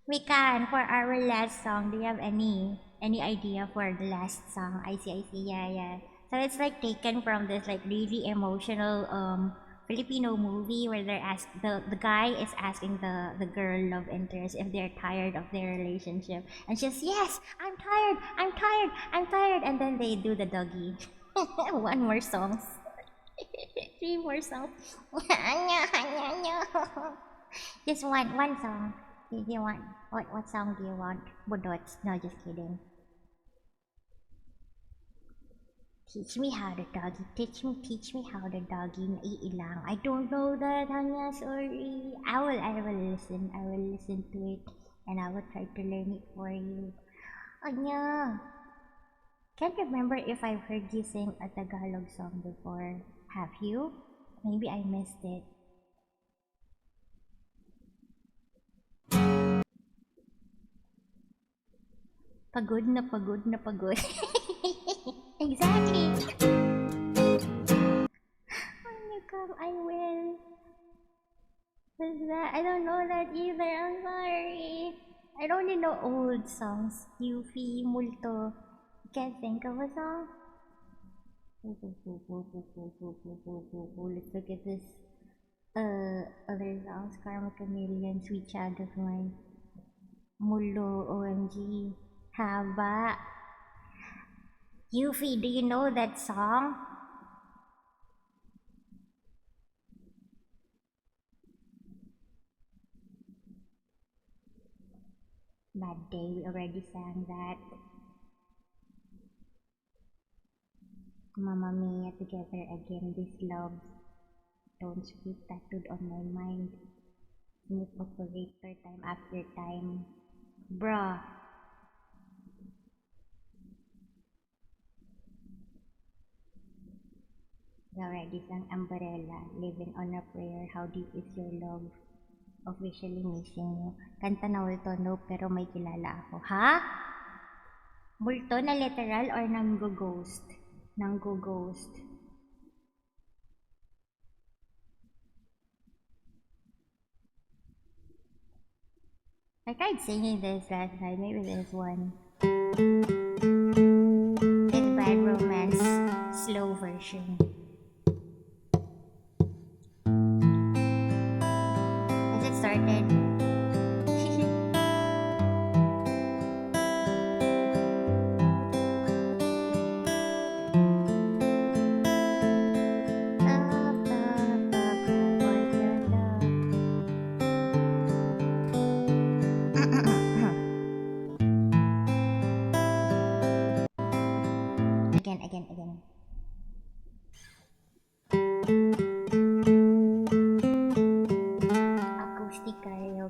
We can, for our last song, do you have any idea for the last song? I see, yeah. So it's like taken from this like really emotional Filipino movie where the guy is asking the girl love interest if they're tired of their relationship, and she's yes, I'm tired, and then they do the doggy. One more song. 3 more songs. Just one song. Do you want what song do you want? Budots? No, just kidding. Teach me how to doggy. Teach me how to doggy. Naiilang. I don't know that, Hanya. Sorry. I will listen. I will listen to it, and I will try to learn it for you. Anya. Can't remember if I've heard you sing a Tagalog song before. Have you? Maybe I missed it. Pagod na pagod. Exactly. When you come, I will. What's that? I don't know that either. I'm sorry. I only know old songs. Yuffie, Multo. Can't think of a song. Let's look at this. Other songs. Karma Chameleon, Sweet Child of Mine. Mulo, OMG. Haba. Yuffie, do you know that song? Bad Day, we already sang that. Mamma Mia, Together Again, This Love. Don't Speak, tattooed on my mind. Smooth Operator, Time After Time. Bruh. We already sang Umbrella, Living on a Prayer, How Deep Is Your Love, Officially Missing You. Kanta na Multo, no, pero may kilala ako. Ha? Multo na literal or nanggo-ghost? Nanggo-ghost. I tried singing this last night, maybe this one. It's Bad Romance, slow version. Has it started? Again. Acoustic karaoke.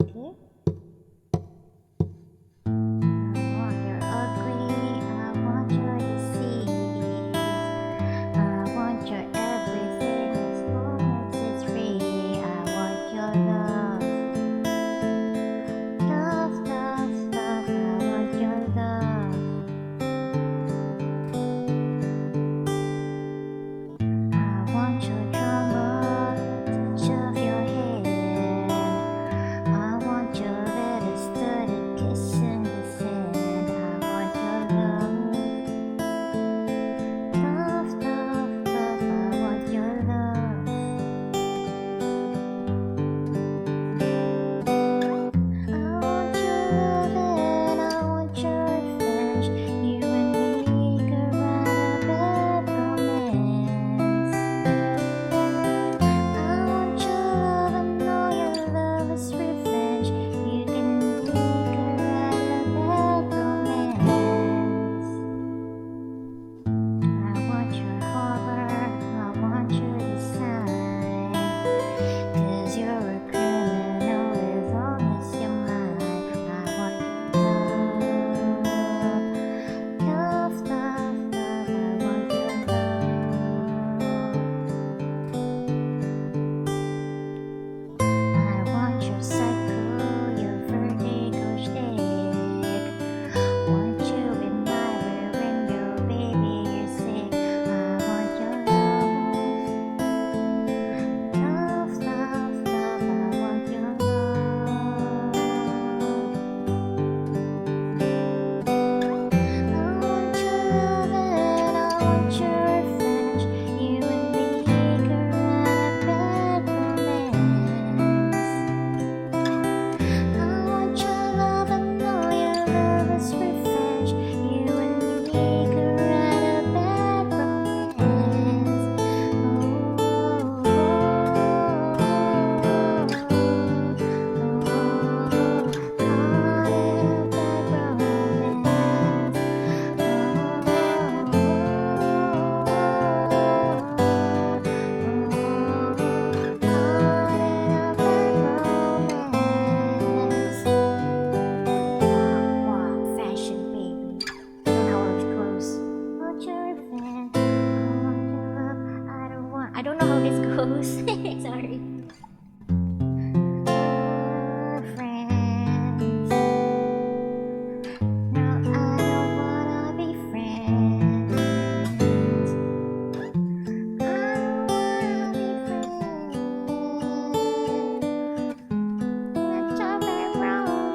gross. Sorry. Friends. No, I don't wanna be friends. I don't wanna be friends. That's a bad romance.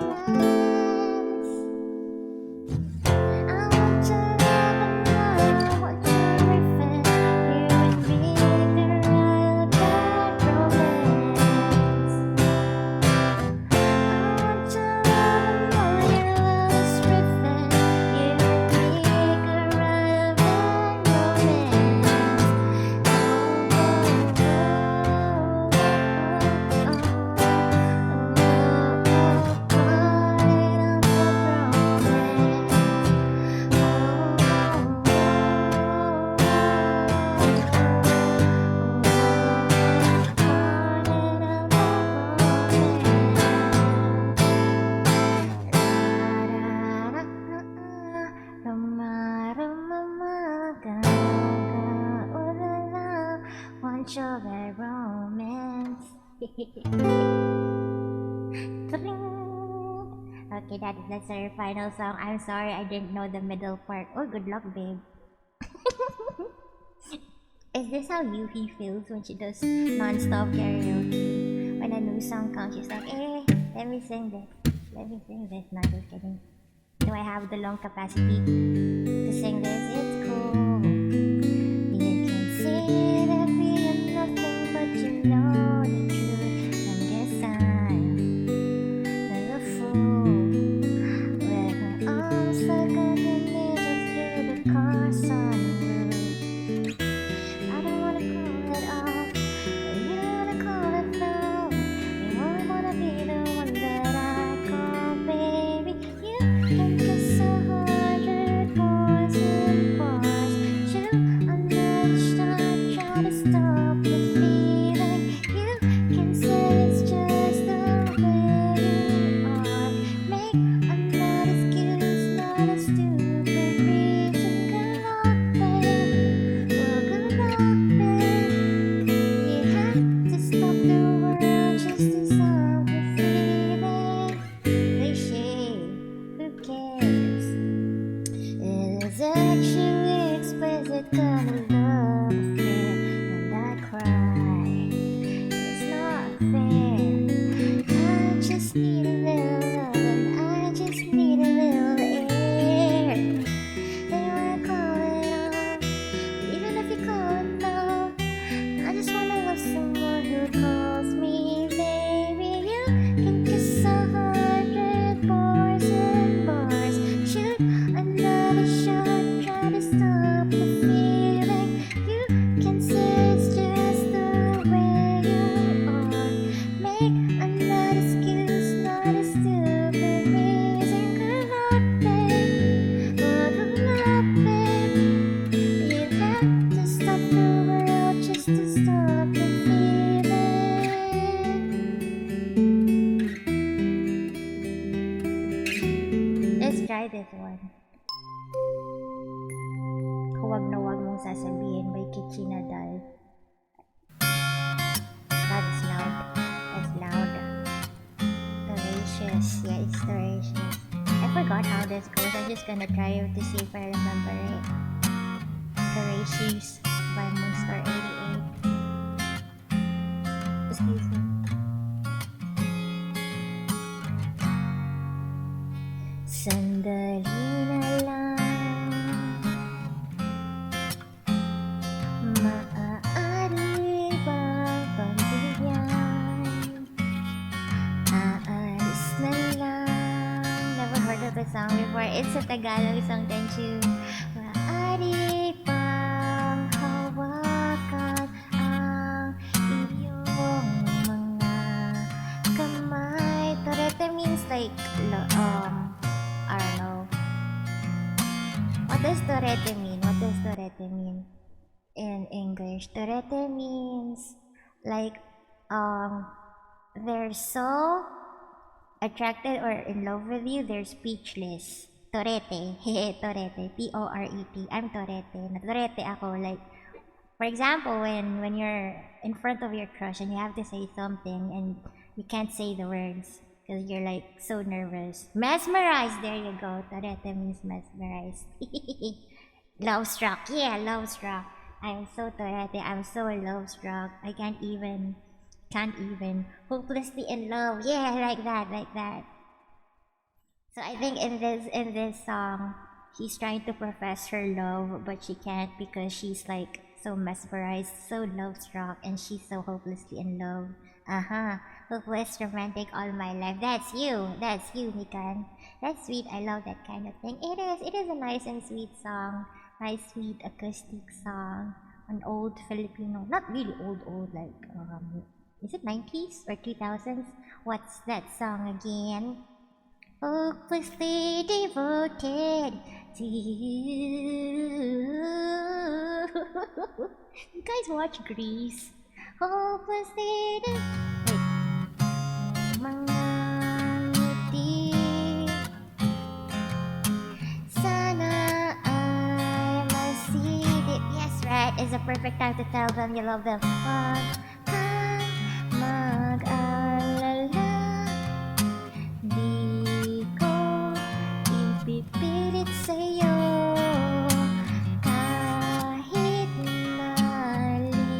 I want to love and love, want to be friends. You and me, girl, bad romance. I want to love and love, your love is riffing. You and me, girl, bad Want your bad romance. Okay, that's our final song. I'm sorry I didn't know the middle part. Oh, good luck, babe. Is this how Yuhi feels when she does non-stop karaoke? When a new song comes, she's like, let me sing this. Let me sing this. Not just kidding. Do I have the lung capacity to sing this? It's cool. You can say that we are nothing, but you know the truth. And guess I'm a fool. With my arms like a ninja through the car sunroof. I don't wanna call it off, but you don't wanna call it love. You only wanna be the one that I call baby. You can kiss 100 boys and bars. Shoot another shot, try to stop the feeling. You can say it's just the way you are. Make another excuse, not a stupid reason. Good luck, babe. Well, good luck, babe. You have to stop the world just to stop the feeling. Cliche, who cares? It is actually explicit kind of love affair, and I cry. It's not fair. I just need a little love, and I just need a little air. They wanna call it off, even if you call it love. I just wanna love someone who calls me baby. You can kiss 100 boys and bars. Shoot another shot, try to stop the feeling. You can say it's just the way you are. Make another excuse, not a stupid reason. Good luck, babe. Well, good luck, babe. You have to stop the world just to stop the feeling. Let's try this one. Huwag na huwag mong sasabihin may kitchina dal. That is loud. That's loud. Voracious. Yeah, it's voracious. I forgot how this goes. I'm just gonna try to see if I remember it. Voracious by Moonstar 88. Excuse me. Sandali na lang, maaari bang pagbigyan? Aalis na lang. Never heard of the song before. It's a Tagalog song, don't you? Maaari bang hawakan ang iyong mga kamay? Torete means like, I don't know. What does torete mean? What does torete mean in English? Torete means like they're so attracted or in love with you, they're speechless. Torete. Torete. Torete. I'm torete. Torete ako. Like, For example, when you're in front of your crush and you have to say something and you can't say the words because you're like so nervous. Mesmerized. There you go. Torete means mesmerized. Love struck. Yeah, love struck. I'm so torete. I'm so love struck. I can't even. Hopelessly in love. Yeah, like that, like that. So I think in this song, she's trying to profess her love, but she can't because she's like so mesmerized, so love struck, and she's so hopelessly in love. Uh-huh. Hopeless romantic all my life. That's you. That's you, Mikan. That's sweet. I love that kind of thing. It is. It is a nice and sweet song. Nice, sweet acoustic song. An old Filipino, not really old, like is it 90s or 2000s? What's that song again? Hopelessly devoted to you. You guys watch Grease? Hopelessly wait. Mga ngiti, sana ay masilip. Yes, right. It's a perfect time to tell them you love them. Wag kang mag-alala. Di ko ipipilit sa'yo kahit malilipat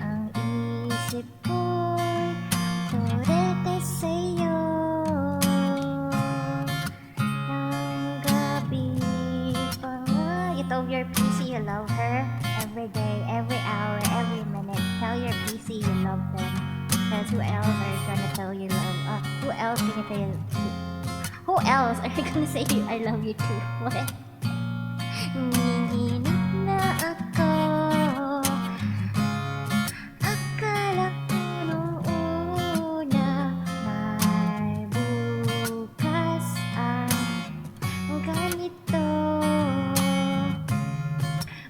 ang isip ko'y torete sa'yo ng gabi pa nga. You told your PC you love her every day, every hour, every minute. Tell your PC you love them. Because who else are you gonna tell you love? Who else can you say? Who else are you gonna say I love you too? What? Nanginginig na ako. Akala ko nung una may bukas ang ganito.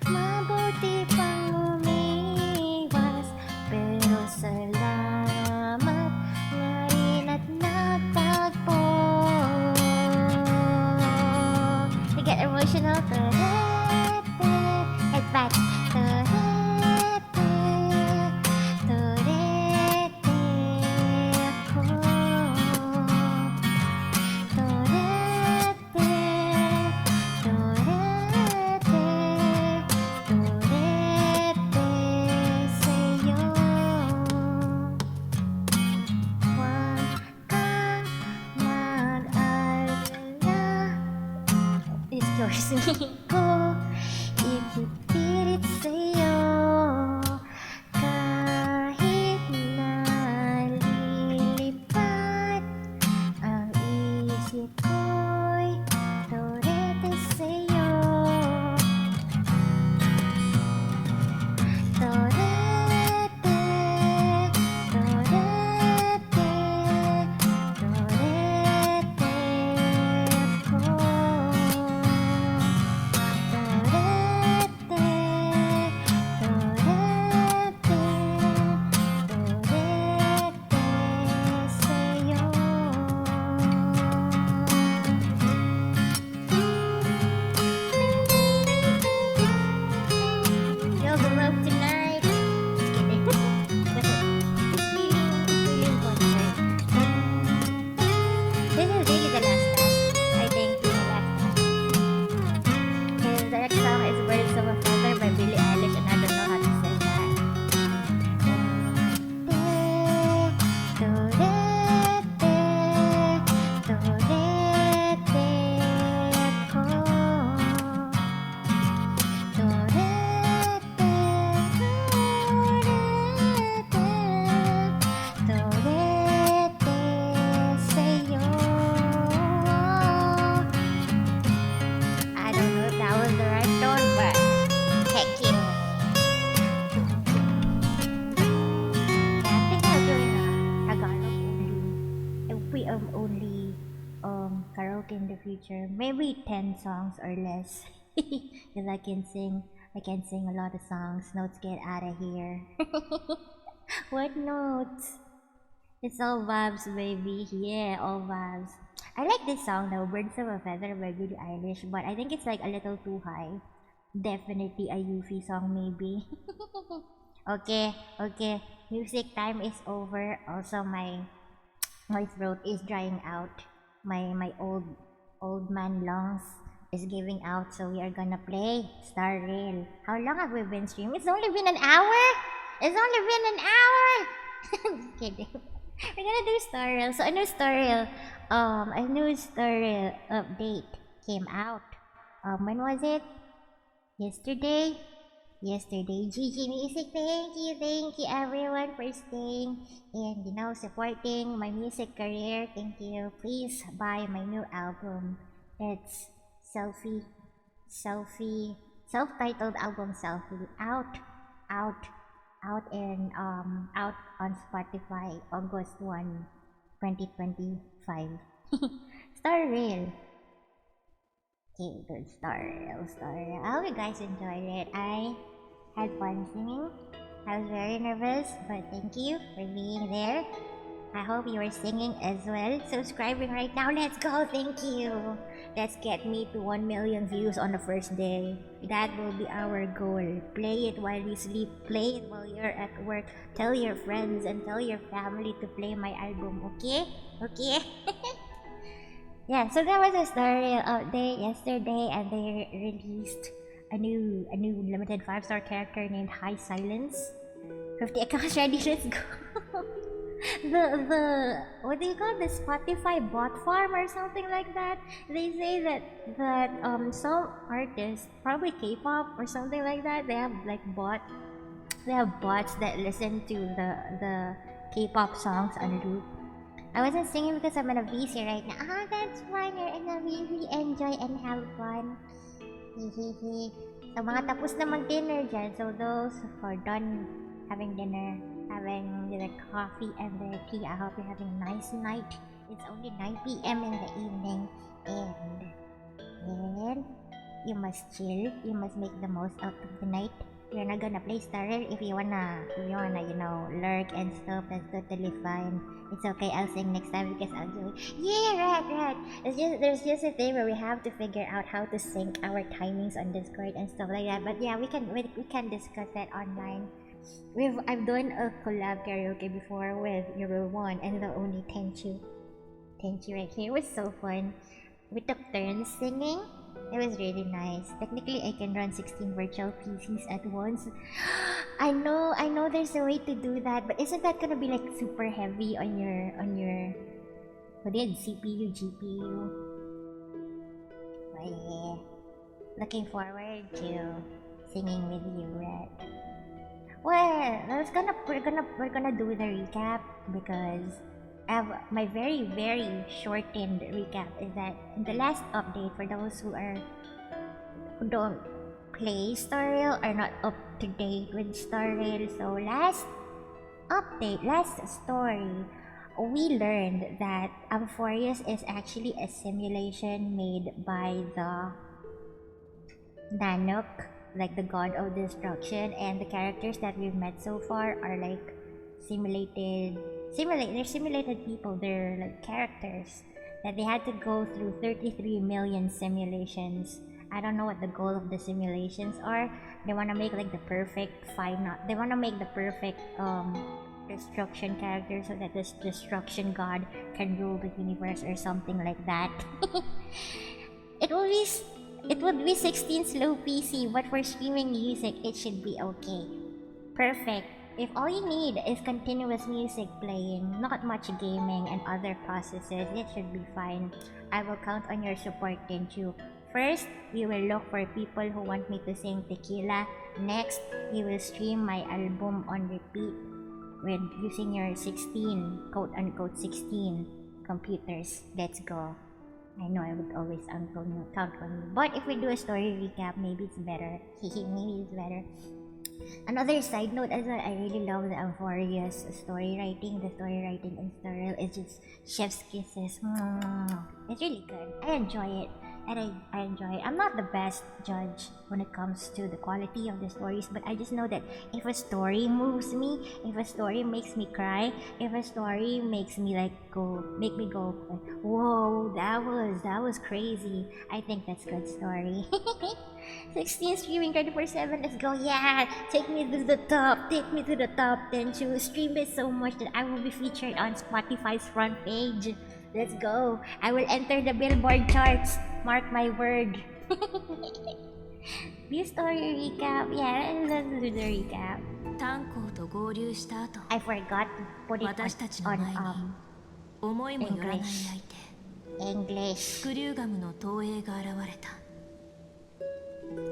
Mabuti pang umiwas, pero salamat na rin at nagtagpo. I get emotional. Torete, headback. Torete, torete ako. Torete, torete, torete sa'yo. Huwag kang mag-alala. It's yours. Ko ipipilit sa'yo kahit nalilipat ang isip ko'y torete sa'yo. Torete, torete, torete ako. Torete, torete, torete sa'yo. Feel the love tonight. Just kidding. Feeling concert. This is really the last time. I think the last time. Because the next song is Birds of a Feather by Billie Eilish, and I don't know how to say that. Torete, torete ako. Torete, torete sa'yo. I don't know if that was the right tone, but heck yeah. I think I'm doing a Tagalog only. If we only karaoke in the future, maybe 10 songs or less. Because I can sing a lot of songs. Notes get out of here. What notes? It's all vibes, baby. Yeah, all vibes. I like this song though, Birds of a Feather by Billie Eilish, but I think it's like a little too high. Definitely a Yuffie song, maybe. Okay, okay. Music time is over. Also, my throat is drying out. My old man lungs is giving out. So we are gonna play Star Rail. How long have we been streaming? It's only been an hour. It's only been an hour. Just kidding. We're gonna do Star Rail. So a new Star Rail update came out. When was it? Yesterday. Yesterday. GG Music, thank you everyone for staying and supporting my music career. Thank you. Please buy my new album. It's self-titled album Selfie out on Spotify August 1, 2025. Star Rail. Okay, good. Star Rail. I hope you guys enjoyed it. I had fun singing. I was very nervous, but thank you for being there. I hope you are singing as well. Subscribing right now. Let's go. Thank you. Let's get me to 1 million views on the first day. That will be our goal. Play it while you sleep. Play it while you're at work. Tell your friends and tell your family to play my album. Okay? Okay? Yeah, so there was a story update yesterday, and they released a new limited 5-star character named High Silence. 50 accounts ready, let's go. the what do you call it? The Spotify bot farm or something like that. They say that some artists, probably K-pop or something like that, they have bots that listen to the K-pop songs on loop. I wasn't singing because I'm in a VC right now. Ah, that's fine. You're in a VC. Enjoy and have fun. Hehehe. So, mga tapos na mag-dinner dyan. So, those who are done having dinner, having their coffee and their tea, I hope you're having a nice night. It's only 9 p.m. in the evening. And you must chill. You must make the most out of the night. We're not gonna play Star Rail. If you wanna, lurk and stuff, that's totally fine. It's okay, I'll sing next time because I'll do it. Yeah, right. There's just a thing where we have to figure out how to sync our timings on Discord and stuff like that. But yeah, we can discuss that online. I've done a collab karaoke before with Euro One and the only Tenchu right here. It was so fun. We took turns singing. It was really nice. Technically, I can run 16 virtual PCs at once. I know there's a way to do that, but isn't that gonna be like super heavy on your CPU, GPU? But yeah, looking forward to singing with you, Red. Well, we're gonna do the recap because my very, very shortened recap is that in the last update, for those who don't play Star Rail, are not up to date with Star Rail, so last story, we learned that Amphorius is actually a simulation made by the Nanook, like the god of destruction, and the characters that we've met so far are like they're simulated people. They're like characters that they had to go through 33 million simulations. I don't know what the goal of the simulations are. They want to make like the perfect they want to make the perfect destruction character so that this destruction god can rule the universe or something like that. It would be 16 slow PC, but for streaming music, it should be okay. Perfect. If all you need is continuous music playing, not much gaming and other processes, it should be fine. I will count on your support, Tenchu. First, we will look for people who want me to sing Tequila. Next, we will stream my album on repeat with using your 16, quote-unquote 16 computers. Let's go. I know I would always count on you. But if we do a story recap, maybe it's better. Maybe it's better. Another side note as well, I really love the Amphorius story writing. The story writing in Star Rail is just chef's kisses. It's really good. I enjoy it. and I enjoy it. I'm not the best judge when it comes to the quality of the stories, but I just know that if a story moves me, if a story makes me cry, if a story makes me make me go like, whoa, that was crazy. I think that's good story. 16 streaming 24/7. Let's go. Yeah, take me to the top. Take me to the top. Then to stream it so much that I will be featured on Spotify's front page. Let's go. I will enter the Billboard charts. Mark my word. View story recap. Yeah, let's do the recap. 炭鉱と合流した後、 I forgot to put it 私たちの on 前に思いもよらない English. 相手、 English. スクリューガムの東映が現れた。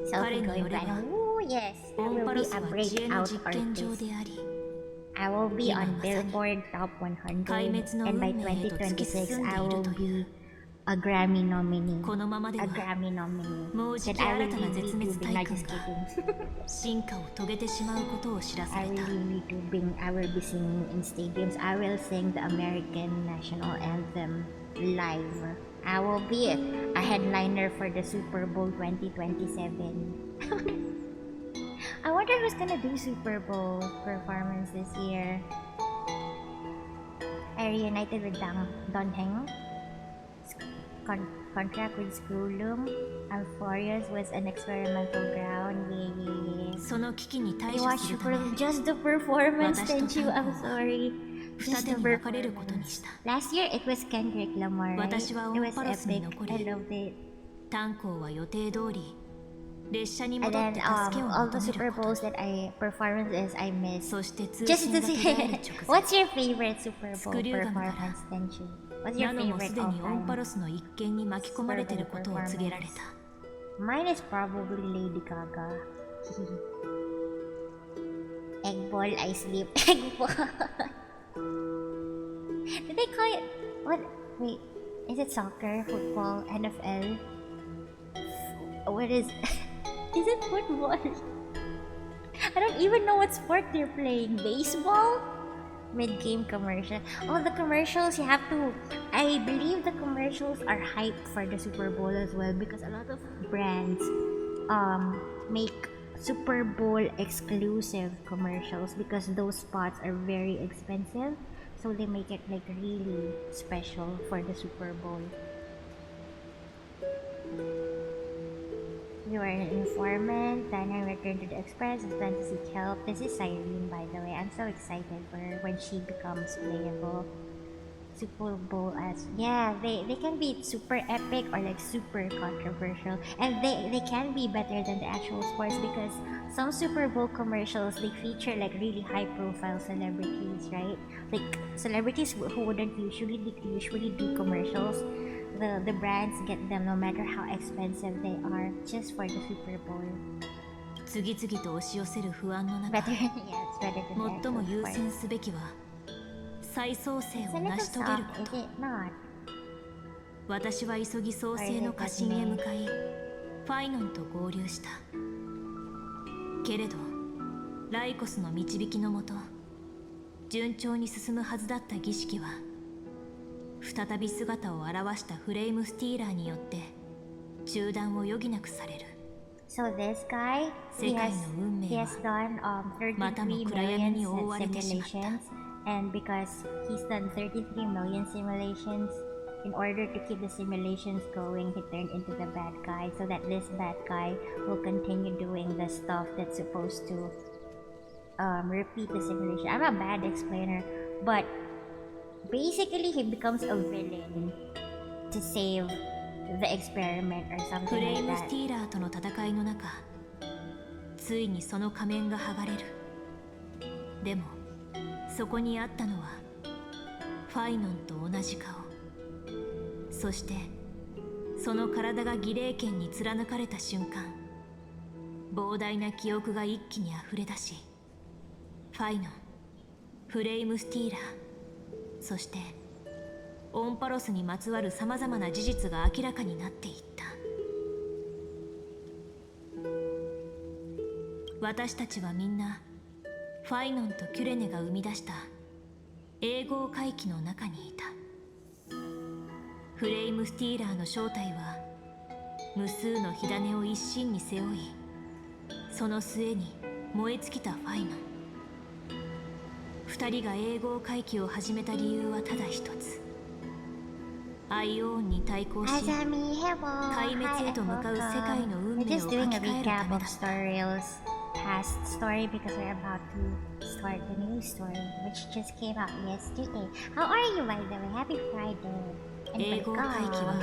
So Karen we're going back. Yoreba. Ooh, yes. I オン will パ be ロス a は自衛の breakout 実験場 artist. であり、 I will be on 今まさに Billboard Top 100, 壊滅の and by 運命へと突き進 2026, んで I いる will という。 be a Grammy nominee. このままで A は Grammy nominee. もうじ That き I 新 will たな be 絶滅 YouTubing, 大 not 艦 just が kidding. 進化を遂げてしまうことを知らさ I れ will た。 be YouTubing, I will be singing in stadiums, I will sing the American national anthem live. I will be a headliner for the Super Bowl 2027. I wonder who's gonna do Super Bowl performance this year. I reunited with Don Heng. Contract with Screwloom. Alphorius was an experimental ground. Yeah. その危機に対 I 処 watched するため、 just the performance, 私と thank you, I'm タンコは sorry. 二 Just 手 the に分かれることに performance. した。 Last year it was Kendrick Lamar, right? 私は It was オンパロスに epic. 残り、 I loved it. 炭鉱は予定通り列車に And 戻っ then て助けを all the 求め Super ること。 Bowls that I performances I missed. そして通 Just 信 to が途絶 say, える直前、 what's your favorite Super Bowl Screwgumから performance, Tenchu? What's your ナノも favorite すで all にオンパ time? ロスの一件に巻き込まれていることを告げられた。 Mine is probably Lady Gaga. Egg ball, I sleep. Egg ball. Did they call it? What? Wait, is it soccer, football, NFL? What is? Is it football? I don't even know what sport they're playing. Baseball? Mid-game commercial. Oh, the commercials, you have to... I believe the commercials are hyped for the Super Bowl as well because a lot of brands make Super Bowl exclusive commercials because those spots are very expensive. So they make it like really special for the Super Bowl. You are an informant, Dana returned to the Express, and plan to seek help. This is Cyrene, by the way. I'm so excited for her when she becomes playable. Super Bowl as yeah, they can be super epic or like super controversial, and they can be better than the actual sports because some Super Bowl commercials they feature like really high profile celebrities, right? Like celebrities who wouldn't usually do commercials. The brands get them no matter how expensive they are just for the Super Bowl. 次々と押し寄せる不安の中、 Better, yeah, it's better than the 最も actual 優 sports. 先すべきは再創生 It's を a 成 little し遂げる soft, こ is と。 it not? 私は急ぎ創生の過信へ向かい、ファイノンと合流した。けれどライコスの導きのもと順調に進むはずだった儀式は再び姿を現したフレイムスティーラーによって中断を余儀なくされる。 So this guy, he has done 33 million simulations, and because he's done 33 million simulations, in order to keep the simulations going, he turned into the bad guy, so that this bad guy will continue doing the stuff that's supposed to repeat the simulation. I'm a bad explainer, but basically he becomes a villain to save the experiment or フ something レイ like ムス that. ティーラーとの戦いの中、ついにその仮面が剥がれる。でもそこにあったのはファイノンと同じ顔、そしてその体が儀礼剣に貫かれた瞬間、膨大な記憶が一気にあふれ出し、ファイノン、フレイムスティーラー、そしてオンパロスにまつわるさまざまな事実が明らかになっていった。私たちはみんなファイノンとキュレネが生み出した永劫回帰の中にいた。フレイムスティーラーの正体は無数の火種を一身に背負い、その末に燃え尽きたファイノン。二人が永劫回帰を始めた理由はただ一つ。アイオーンに対抗し、 Azami, hello. 壊滅へと向かう世界の運 We're 命を just 書 doing き a 換えるた recap め of だ。 Story's past story because we're about to start the new story, which just came out yesterday. How are you, by the way? Happy Friday. 永 And 劫回帰は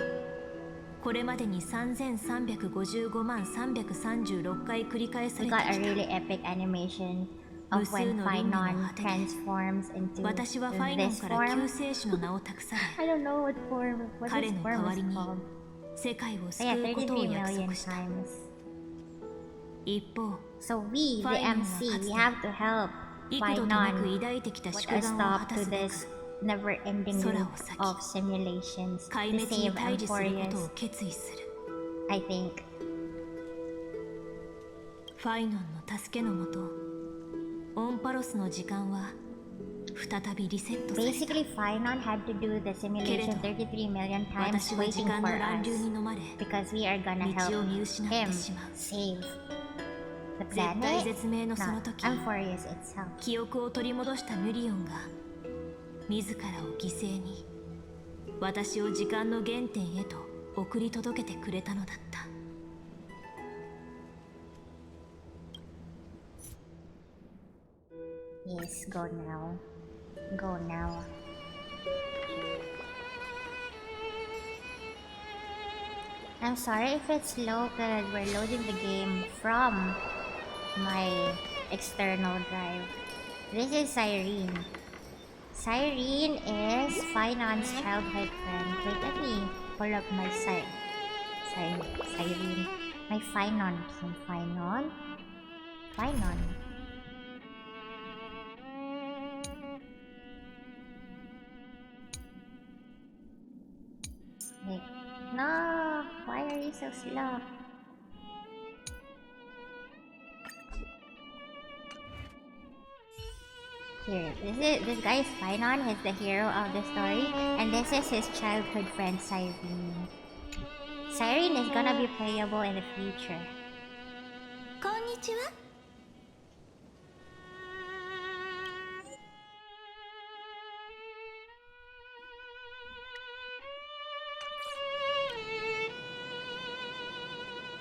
これまでに3355万336回繰り返さ we れて got a き really epic animation of when 無数の輪廻の Phainon 果てで transforms into 私はファイノン this から救 form. 世主の名を託さ I れ、 don't know what form, what 彼 this の代 form わ is りに called. 世界を But 救 yeah, うことを 33約 million 束した。 times. 一方、 So we, the Phainon MC, we は have to help 幾度となく Phainon 抱いてきた put 宿 a 願を stop 果た to すべ this く、 never-ending 空を loop 裂き of simulations 壊 to 滅に save 対峙することを Emphorius, 決意する。 I think. ファイノンの助けのもと、オンパロスの時間は再びリセットされた。 Basically, Phainon had to do the simulation 33 million times 私は時 waiting 間の for 乱 us 流に飲まれ、 because we are gonna 道を help 見失って him しまう。 save the 絶体 planet. 絶命のその No, 時、 Emphorius itself. 記憶を取り戻したミュリオンが自らを犠牲に私を時間の原点へと送り届けてくれたのだった。 Yes, go now. Go now. I'm sorry if it's slow because we're loading the game from my external drive. This is Cyrene. Cyrene is Phainon's childhood friend. Wait, let me pull up my Cyrene. My Phainon. Phainon? Phainon. Wait. No! Why are you so slow? Here, this guy is Phainon, he's the hero of the story, and this is his childhood friend Cyrene. Cyrene is gonna be playable in the future. こんにちは。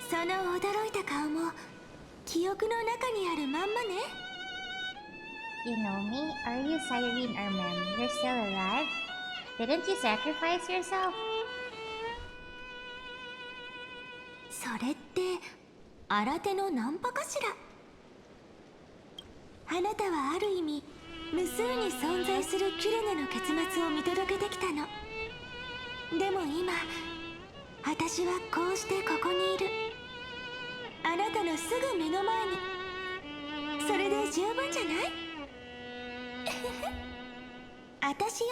その驚いた顔も記憶の中にあるまんまね。 You know me? Are you Cyrene or Mem? You're still alive? Didn't you sacrifice yourself? それって新手のナンパかしら。あなたはある意味無数に存在するキュレネの結末を見届けてきたの。でも今私はこうしてここにいる。あなたのすぐ目の前に。それで十分じゃない？私よ。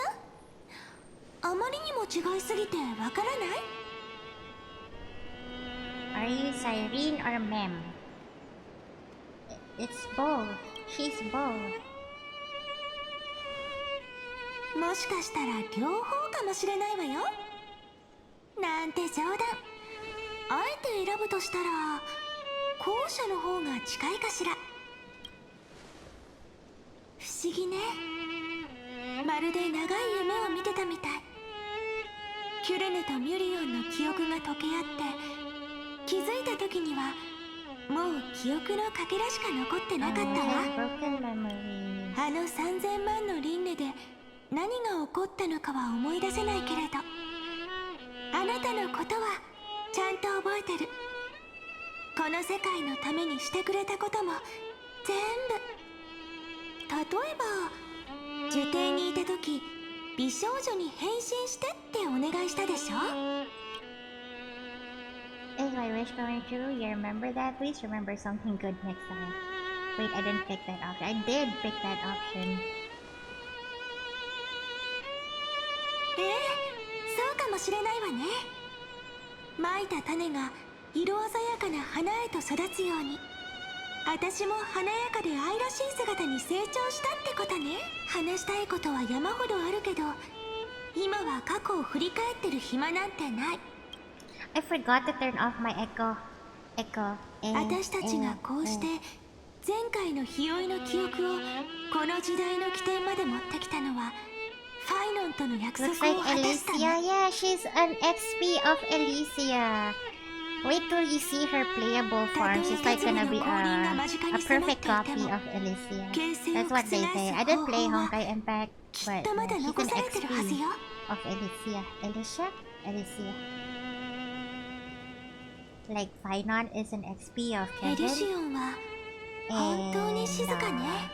あまりにも違いすぎてわからない？ Are you Cyrene or Mem? It's both. She's both. もしかしたら両方かもしれないわよ。なんて冗談。あえて選ぶとしたら後者の方が近いかしら。不思議ね。まるで長い夢を見てたみたい。キュレネとミュリオンの記憶が溶け合って気づいた時にはもう記憶のかけらしか残ってなかったわ。 Broken memories. あの3000万の輪廻で何が起こったのかは思い出せないけれど、あなたのことはちゃんと覚えてる。この世界のためにしてくれたことも全部。例えば呪帝にいた時美少女に変身してってお願いしたでしょ。 Is my wish coming true? You remember that? Please remember something good next time. Wait, I didn't pick that option. I did pick that option. そうかもしれないわね。まいた種が色鮮やかな花へと育つように、私も華やかで愛らしい姿に成長したってことね。話したいことは山ほどあるけど、今は過去を振り返ってる暇なんてない。I forgot to turn off my echo. Echo. 私たちがこうして前回の日追いの記憶をこの時代の起点まで持ってきたのはファイノンとの約 Looks 束 like を果たした Elysia. ね。 Yeah, she's an XP of Elysia. Wait till you see her playable form. She's like gonna be a perfect copy of Elysia. That's what they say. I didn't play Honkai Impact, き but っとまだ she's 残 an されてるはず XP よ。 of Elysia. Elysia? Elysia. Like Finon is an XP of エリ Kevin. シオンは本当に静かね。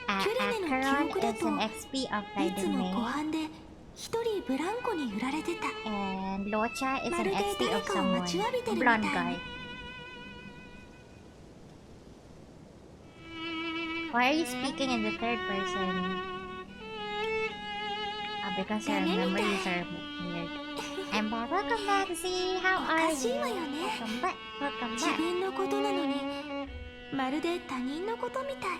Kirine の記 Acheron 憶だ is と an XP of いつも湖 Daideme. 畔で一人ブランコに揺られてた。 And Locha is ま an るで XP 誰 of かを someone. 待ちわびてるみ Blonde たい guy. に。 Why are you speaking in the third person? Because your memories are weird. I'm back. Welcome back, Z. How お are かしい you? わよね。 Welcome back. Welcome 自 back. 分のことなのにまるで他人のことみたい。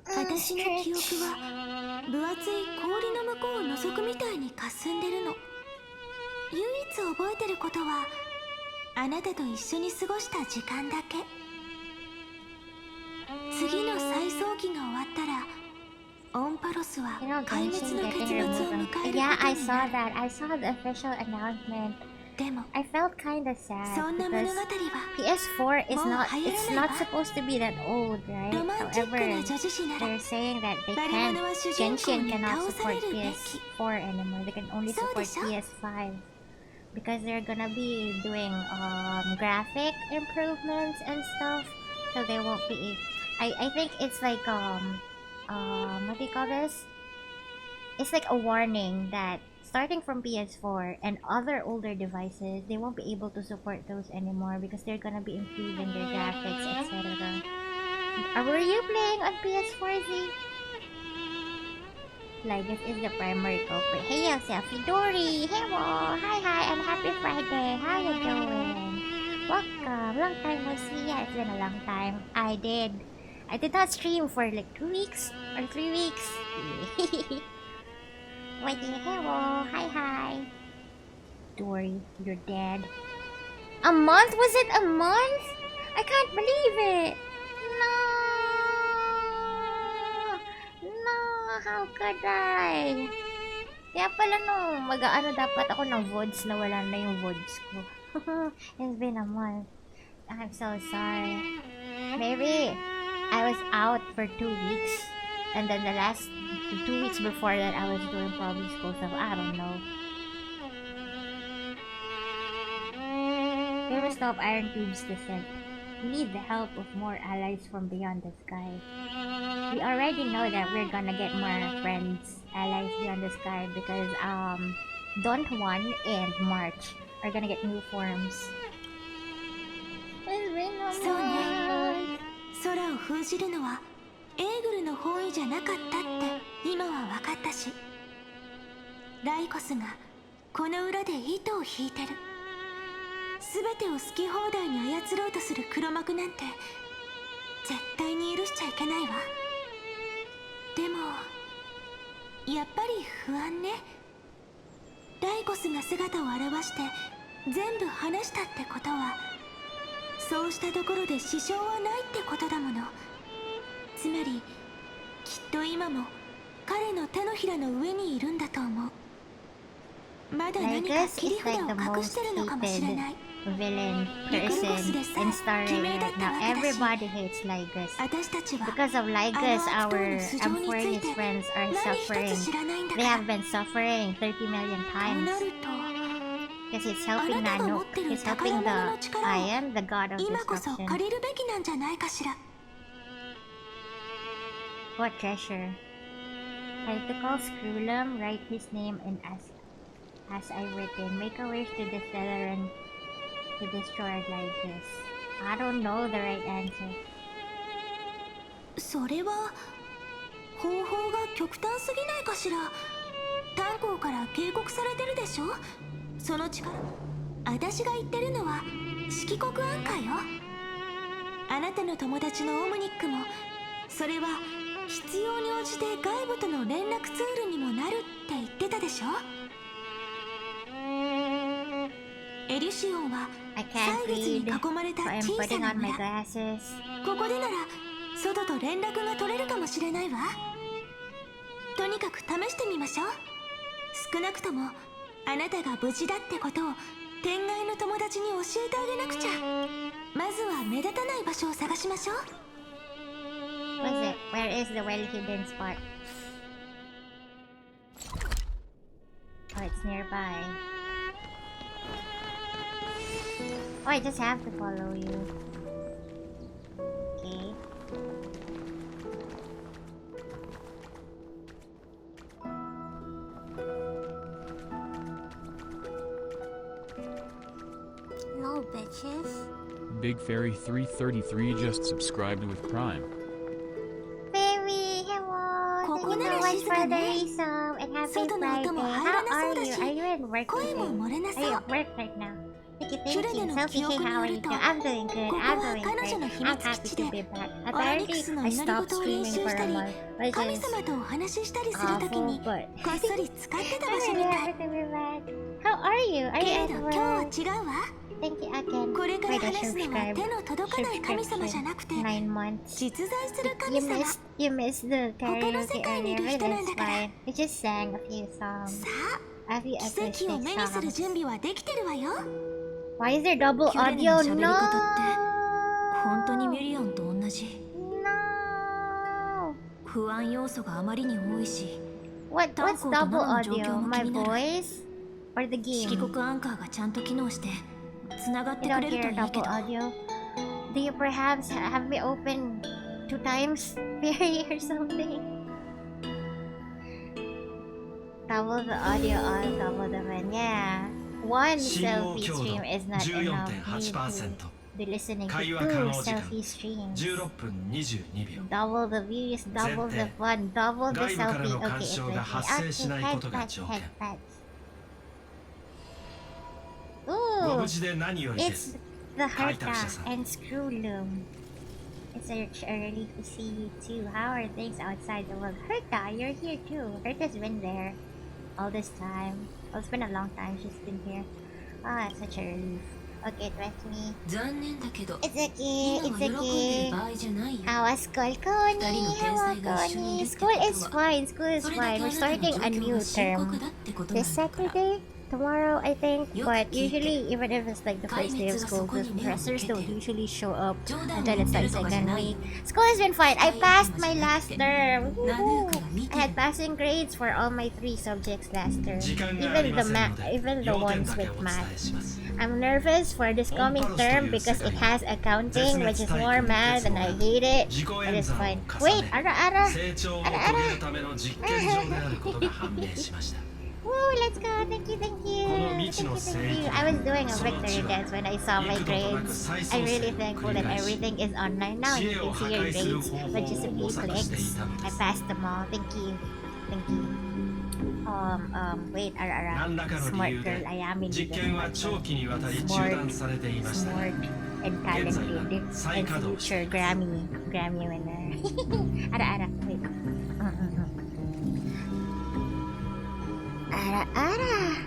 私の記憶は分厚い氷の向こうを覗くみたいに霞んでるの。唯一覚えてることはあなたと一緒に過ごした時間だけ。次の再葬儀が終わったらオンパロスは You know, 壊滅 Genshin の結 getting 末を removed. 迎える Yeah, こと I に saw なる。 that. I saw the official announcement. でも I felt kind of sad そんな物語 because は PS4 is not. It's not もう流行らないわ。 supposed to be that old, right? ロマンチックな However, 女子誌なら they're saying that they 悪 can't. 者は主人公 Genshin に cannot 倒され support るべき。 PS4 anymore. They can only So support でしょ？ PS5 because they're gonna be doing graphic improvements and stuff. So they won't be. I think it's like what do you call this? It's like a warning that starting from PS4 and other older devices, they won't be able to support those anymore because they're gonna be improving their graphics, etc. Were you playing on PS4, Z? Like, this is the primary culprit. Hey, yourself, Dory! Hey, whoa! Hi, and happy Friday! How you doing? Welcome! Long time no see. Yeah, it's been a long time. I did not stream for like 2 weeks or 3 weeks. Wait, hello! Hi! Dory, you're dead. A month? Was it a month? I can't believe it! No, how could I? Kaya pala no, mag-aano dapat ako ng VODs na wala na yung VODs ko. It's been a month. I'm so sorry. Maybe I was out for 2 weeks. And then the last 2 weeks before that, I was doing probably school stuff. I don't know. We will stop Iron Tube's descent. We need the help of more allies from beyond the sky. We already know that we're gonna get more friends, allies beyond the sky because Don Juan and March are gonna get new forms. It's been a そうね。 month. 空を封じるのはエーグルの本意じゃなかったって今は分かったし、ライコスがこの裏で糸を引いてる。全てを好き放題に操ろうとする黒幕なんて絶対に許しちゃいけないわ。でもやっぱり不安ね。ライコスが姿を現して全部話したってことは、そうしたところで支障はないってことだもの。つまりきっと今も彼の手のひらの上にいるんだと思う。まだ何か Lygus 切り is 札 like を the 隠 most してるのかもしれない。 villain person in Star Rail right now. Everybody hates Lygus. 私たちは Because of Lygus, あの悪党 our の素性につ for い his て friends are 何一 suffering. つ知らないんだ They から。 have been suffering 30 million と times なると because he's あ helping なたが持 Nanook. ってる He's 宝 helping 物の the 力 I を am the god of 今こそ destruction. 借りるべきなんじゃないかしら。 What treasure? I have to call Screwlum, write his name, and as I written, make a wish to the Stellaron to destroy Lygus. I don't know the right answer. それは方法が極端すぎないかしら。炭鉱から警告されてるでしょ。その力。私が言ってるのは色黒暗海よ。あなたの友達のオムニックもそれは必要に応じて外部との連絡ツールにもなるって言ってたでしょ。リシオンは I 歳 can't 月に read. 囲まれ So た I'm 小さ putting な on my 村。 glasses. ここでならソドと連絡が取れるかもしれないわ。とにかく試してみましょう。少なくともあなたが無事だってことを天外の友達に教えてあげなくちゃ。まずは目立たない場所を探しましょう。 What's it? Where is the well-hidden spot? Oh, it's nearby. Oh, I just have to follow you. Okay. Hello, bitches. Big Fairy 333 just subscribed with Prime. Baby, hello. Thank you so much for the resub and happy Friday. How are you? Are you at work 声も today? 漏れな Are そ you う。 at work right now? Thank you, thank キュレ you. ネの Sophie, 記 hey, 憶に how よ are る you と doing? I'm doing good. ここ I'm は doing 彼女の good. 秘 I'm 密 happy 基地 to で be back. オラニク Apparently, スの I 祈り stopped 事を練 streaming 習 for し a たり month. Which 神 is 様とお話ししたりするとき awful, に but こっそり使ってた場 I'm 所み really たい。 happy to be back. How are you? Are け you れ at ど今日は work? 違うわ。 Thank you again これか for ら the 話すのは手の届かない神様じゃなくて 9 months. 実在する You 神様。 you missed the 他の世 karaoke 界にい earlier, る but 人なん it's だから。 fine. We just sang a few songs. さ A few あ、奇 acoustic 跡を目にする songs. 準備はできてるわよ。 Why is there double キュレネ audio? の喋り方って No! 本当にミリオンと同じ。 No! 不安要素があまりに多いし、 What's double どの状 audio? 況も My 気になる。 voice? Or the 色 game? 国アンカーがちゃんと機能してつながって You く don't れると hear いいけ double ど。 audio? Do you perhaps have me open 2 times Fairy or something? Double the audio on double the man, yeah. One 信号 selfie 強度 stream is not enough. You need 14.8%、 to be listening to 会話 2 可能時間 selfie streams. 16分22秒。 Double the views, double the 前提 fun, double the 外部から selfie. の Okay, 干 it's 渉 okay. が発生しないことが Headbutt, 条件。 headbutt. ご Ooh, 無事で何よりで it's す。 the 開拓者 Herta さん。 and Screw Loom. It's early to see you too. How are things outside the world? Herta, you're here too. Herta's been there all this time. Well, it's been a long time she's been here. Ah, it's such a relief. Okay, trust me. 残念だけど It's okay, 今は it's 喜んで okay. る場合じゃないよ。 How was school, Connie? 二人の天 How 才 was が一緒にい Connie? るって School ことは is fine, school is それだ fine. け We're あなたの starting 状 a 況 new が深刻 term. だってことなん This だから Saturday? Tomorrow, I think. Yo, But keep usually, even if it's like the first day of school, the professors don't usually show up until it's like second week. School has been fine. I passed my last term. Woohoo! I had passing grades for all my 3 subjects last term. 時間があり Even ま the せんの math, で even the 要点 ones だけ with お伝 math. えします。 I'm nervous for this coming term because it has accounting, which is more math, and I hate it. 自己 But 演 it's 算を fine. 重 Wait, ね ara. 成長を遂げるための実験場であることが判明しました。 Woo, let's go. Thank you, thank you. この Thank 未知 you, の thank 聖域 you. I was doing a その victory 地は dance when I saw my 幾度となく grades. 再 I'm 創 really 生を thankful 繰り that 返し everything is online now and 知 you 恵を can 破 see your 壊する grades 方法 with just a を few 模索してい clicks. たので I す。 passed them all. Thank you. Thank you. Wait, ara. 何らかの理 Smart 由 girl, で I am indeed 実験は a 長期にわたり中断されていました。 smart and talented and future Grammy winner. Ara. Wait. Ara.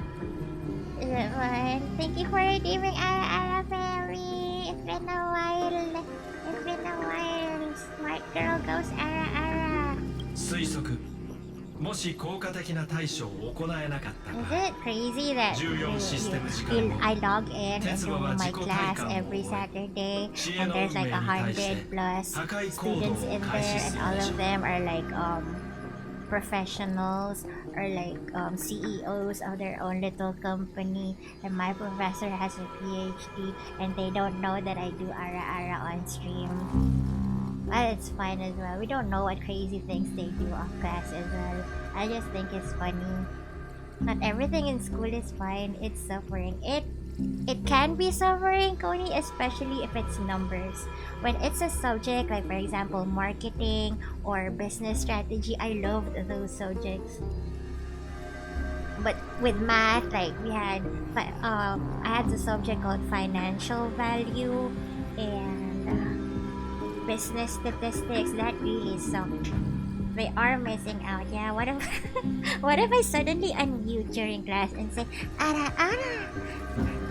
Is it fun? Thank you for redeeming Ara Fairy. It's been a while. Smart girl goes Ara. 推測。もし効果的な対処を行えなかった場 Is 合、 it crazy that 14システム時間後 I log in 鉄 into 馬は my 自己 class 体感を every 終え Saturday 知恵 and の there's 運 like 命に対して 100 plus 破壊行動 students を in 開 there 始す and る all でし of ょう。 them are like professionals or like CEOs of their own little company and my professor has a PhD and they don't know that I do ara on stream. But it's fine as well. We don't know what crazy things they do off class as well. I just think it's funny. Not everything in school is fine. It's suffering. It can be suffering, Coney, especially if it's numbers. When it's a subject like, for example, marketing or business strategy, I loved those subjects. But with math, like I had the subject called financial value and business statistics. That really sucked. They are missing out. Yeah, what if what if I suddenly unmute during class and say Ara Ara?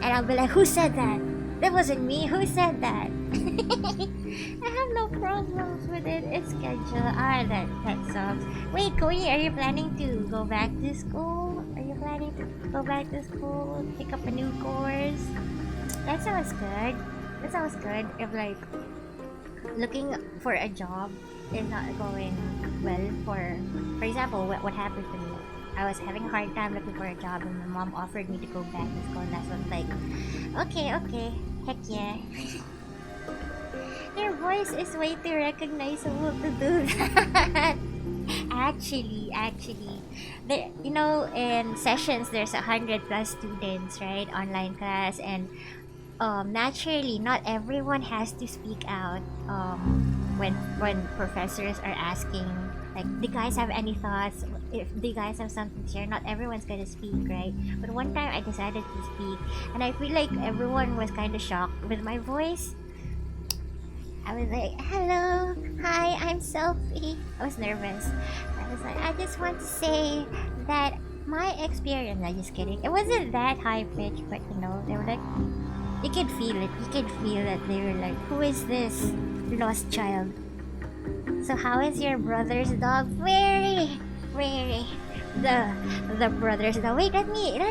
And I'll be like, who said that? That wasn't me. Who said that? I have no problems with it. It's schedule. That sucks. Wait, Cody, are you planning to go back to school? Are you planning to go back to school? Pick up a new course? That sounds good. That sounds good. If like looking for a job is not going well for example, what happened to me? I was having a hard time looking for a job and my mom offered me to go back to school and that's what like, okay, heck yeah. Your voice is way too recognizable to do that. Actually, there, you know, in sessions there's 100+ students, right? Online class, and naturally, not everyone has to speak out when professors are asking, like, do you guys have any thoughts? If do you guys have something to share? Not everyone's gonna speak, right? But one time I decided to speak, and I feel like everyone was kind of shocked with my voice. I was like, hello, hi, I'm Sophie. I was nervous. I was like, I just want to say that my experience, I'm just kidding. It wasn't that high pitched, but you know, they were like, you could feel it. You could feel that they were like, who is this lost child? So how is your brother's dog? Very. The brother's dog. Wait, let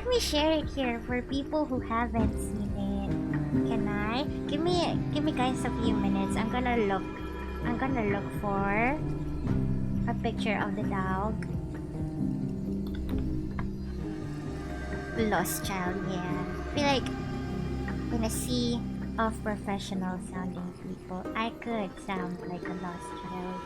me share it here for people who haven't seen it. Can I? Give me guys a few minutes. I'm gonna look for a picture of the dog. Lost child, yeah. I feel like in a sea of professional sounding people, I could sound like a lost child.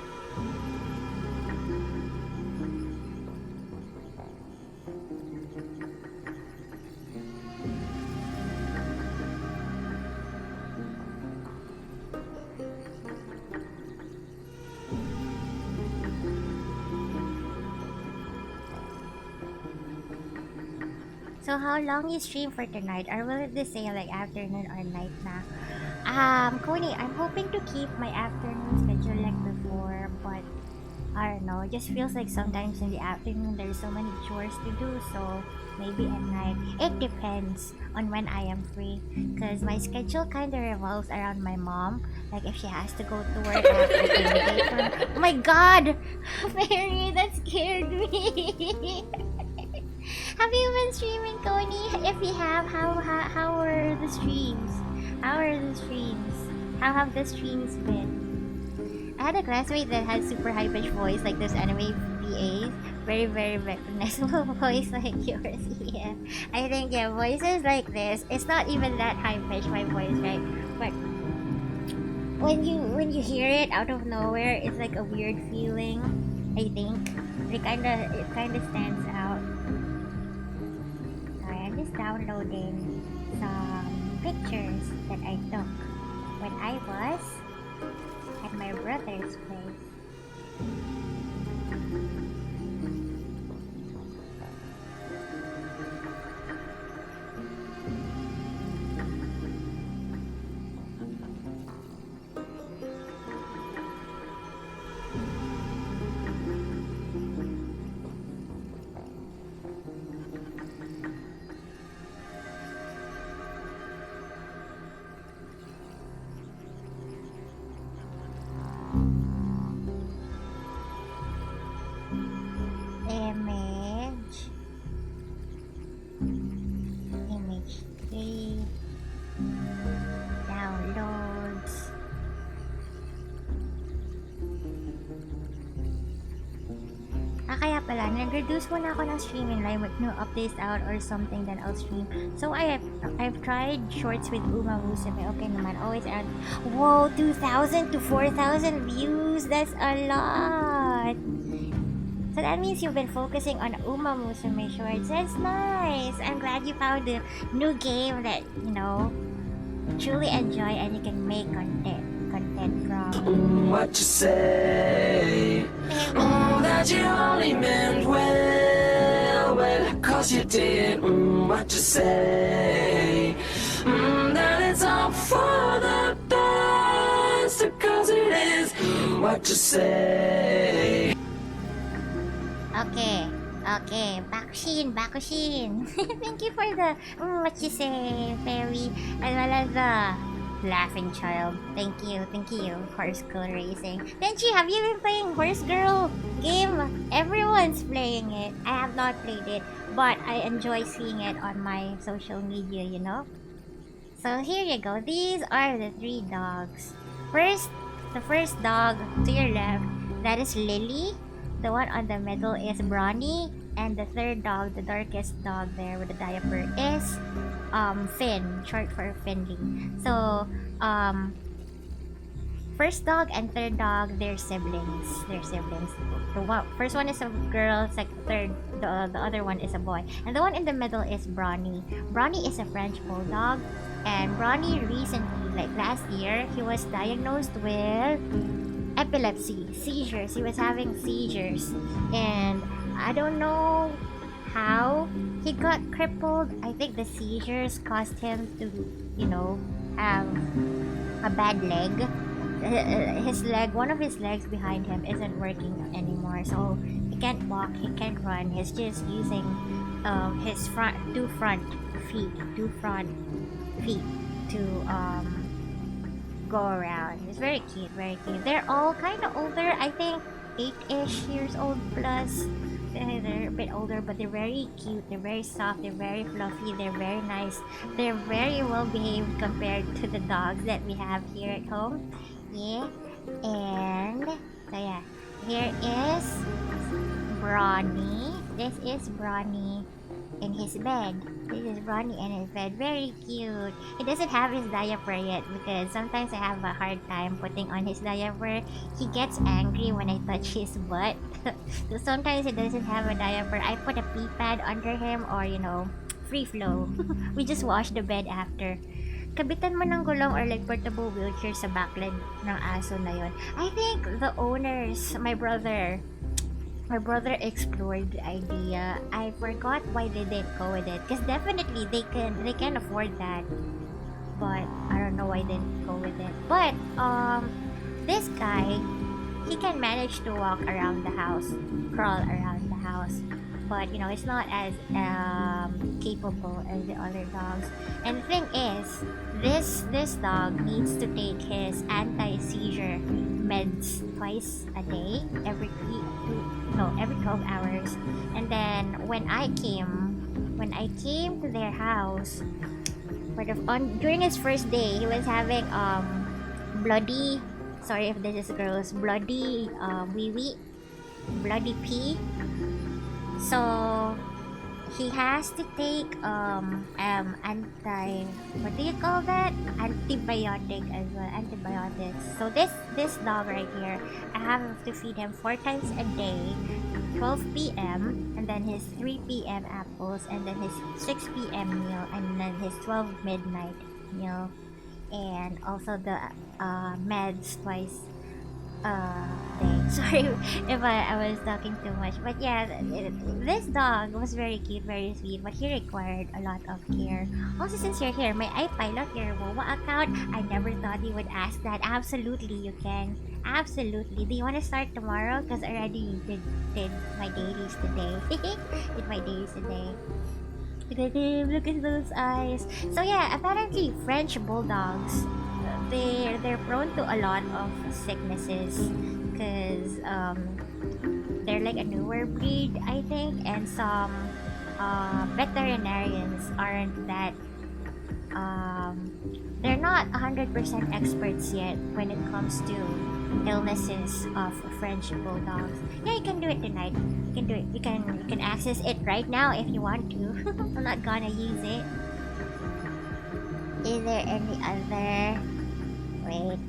So how long you stream for tonight? Or will it say like afternoon or night na? Coney, I'm hoping to keep my afternoon schedule like before, but I don't know, it just feels like sometimes in the afternoon there's so many chores to do, so maybe at night. It depends on when I am free, because my schedule kind of revolves around my mom. Like if she has to go to work after the oh my god! Mary, that scared me! Have you been streaming, Coney? If you have, how are the streams? How are the streams? How have the streams been? I had a classmate that had super high pitched voice like those anime VAs. Very, very recognizable voice like yours. Yeah. I think yeah, voices like this, it's not even that high pitched my voice, right? But when you hear it out of nowhere, it's like a weird feeling, I think. It kinda stands out. Just downloading some pictures that I took when I was at my brother's place. Image 3 downloads. Kaya pala, nag-reduce muna ako ng streaming live with new updates out or something, then I'll stream. So I've tried shorts with Uma Musume. Okay naman, always add. Whoa, 2,000 to 4,000 views. That's a lot. So that means you've been focusing on Uma Musume shorts. That's nice. I'm glad you found a new game that, you know, truly enjoy and you can make content from. What you say? That you only meant well, cause you did. What you say? That it's all for the best, cause it is. What you say? Okay. Okay. Bakushin. Thank you for the what you say, fairy, as well as the laughing child. Thank you. Horse Girl Racing. Benji, have you been playing Horse Girl game? Everyone's playing it. I have not played it, but I enjoy seeing it on my social media, you know? So here you go. These are the 3 dogs. The first dog to your left, that is Lily. The one on the middle is Bronny. And the third dog, the darkest dog there with the diaper, is Finn, short for Finley. So, first dog and third dog, they're siblings. First one is a girl, the other one is a boy. And the one in the middle is Bronny. Bronny is a French bulldog. And Bronny recently, like last year, he was diagnosed with epilepsy, seizures. He was having seizures. And I don't know how he got crippled. I think the seizures caused him to, have a bad leg. One of his legs behind him isn't working anymore, so he can't walk, he can't run. He's just using his two front feet to go around. It's very cute. They're all kind of older. I think 8-ish years old plus. They're a bit older, but they're very cute. They're very soft. They're very fluffy. They're very nice. They're very well behaved compared to the dogs that we have here at home. Yeah. And so yeah, here is Bronny. This is Bronny in his bed. Very cute. He doesn't have his diaper yet because sometimes I have a hard time putting on his diaper. He gets angry when I touch his butt. So sometimes he doesn't have a diaper. I put a pee pad under him or, free flow. We just wash the bed after. Kabitan mo ng gulong or like portable wheelchair sa backleg ng aso na yon. I think the owners, my brother explored the idea. I forgot why they didn't go with it. Because definitely they can afford that. But I don't know why they didn't go with it. But this guy, he can manage to walk around the house, crawl around the house. But it's not as capable as the other dogs. And the thing is, this dog needs to take his anti-seizure meds twice a day, every 12 hours. And then when I came to their house, during his first day, he was having bloody. Sorry if this is girls, bloody wee-wee, bloody pee. So he has to take antibiotic as well, antibiotics. So this dog right here, I have to feed him 4 times a day, 12 p.m. and then his 3 p.m. apples, and then his 6 p.m. meal, and then his 12 midnight meal, and also the meds twice day. Sorry if I was talking too much, but yeah, this dog was very cute, very sweet, but he required a lot of care. Also, since you're here, may I pilot your WoWa account? I never thought you would ask that. Absolutely, you can. Absolutely. Do you want to start tomorrow? Because already did my dailies today. Did my dailies today. Look at those eyes. So yeah, apparently French bulldogs, they're prone to a lot of sicknesses because they're like a newer breed, I think, and some veterinarians aren't that they're not 100% experts yet when it comes to illnesses of French bulldogs. Yeah, you can do it tonight. You can do it. You can access it right now if you want to. I'm not gonna use it. Is there any other? Wait.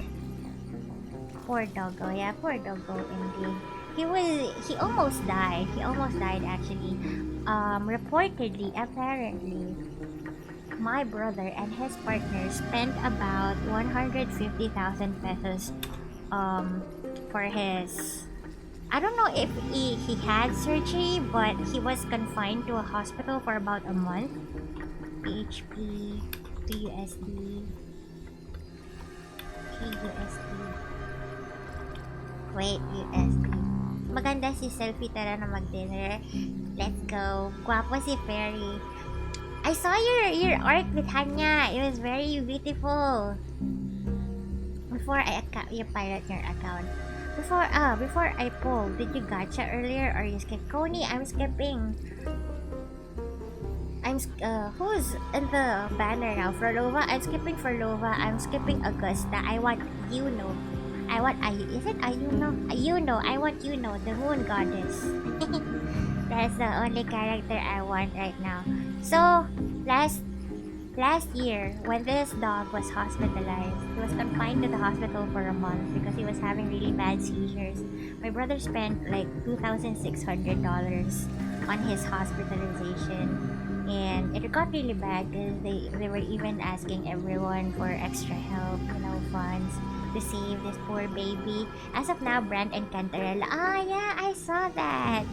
Poor doggo. Yeah, poor doggo indeed. He almost died. He almost died actually. Reportedly, apparently, my brother and his partner spent about 150,000 pesos for his, I don't know if he had surgery, but he was confined to a hospital for about a month. PHP to USD. USD. Wait, USD. Maganda si Selfie, tara na mag-dinner. Let's go. Guwapo si Fairy. I saw your art with Hanya. It was very beautiful. Before you pirate your account. Before I pulled, did you gacha earlier or you skip? Coney, I'm skipping. Who's in the banner now? Frolova? I'm skipping Frolova. I'm skipping Augusta. I want Yuno. I want is it Ayuno? Ayuno. I want Yuno, the moon goddess. That's the only character I want right now. So, last year, when this dog was hospitalized, he was confined to the hospital for a month because he was having really bad seizures. My brother spent like $2,600 on his hospitalization. And it got really bad because they were even asking everyone for extra help, funds to save this poor baby. As of now, Brand and Cantarella. Ah, yeah, I saw that.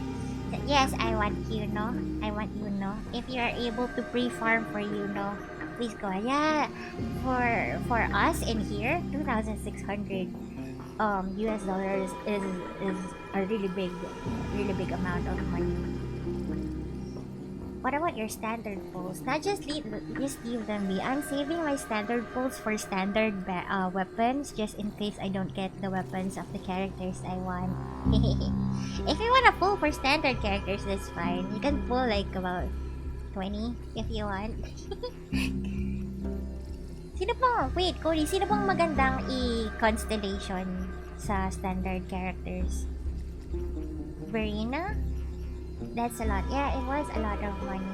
Yes, I want Yuno. I want Yuno. If you are able to pre-farm for Yuno, please go. Yeah, for us in here, 2,600 US dollars is a really big amount of money. What about your standard pulls? Not just leave them be. I'm saving my standard pulls for standard weapons, just in case I don't get the weapons of the characters I want. If you want to pull for standard characters, that's fine. You can pull like about 20 if you want. Wait, Cody, sino bang magandang i-constellation sa standard characters? Verena? That's a lot. Yeah, it was a lot of money.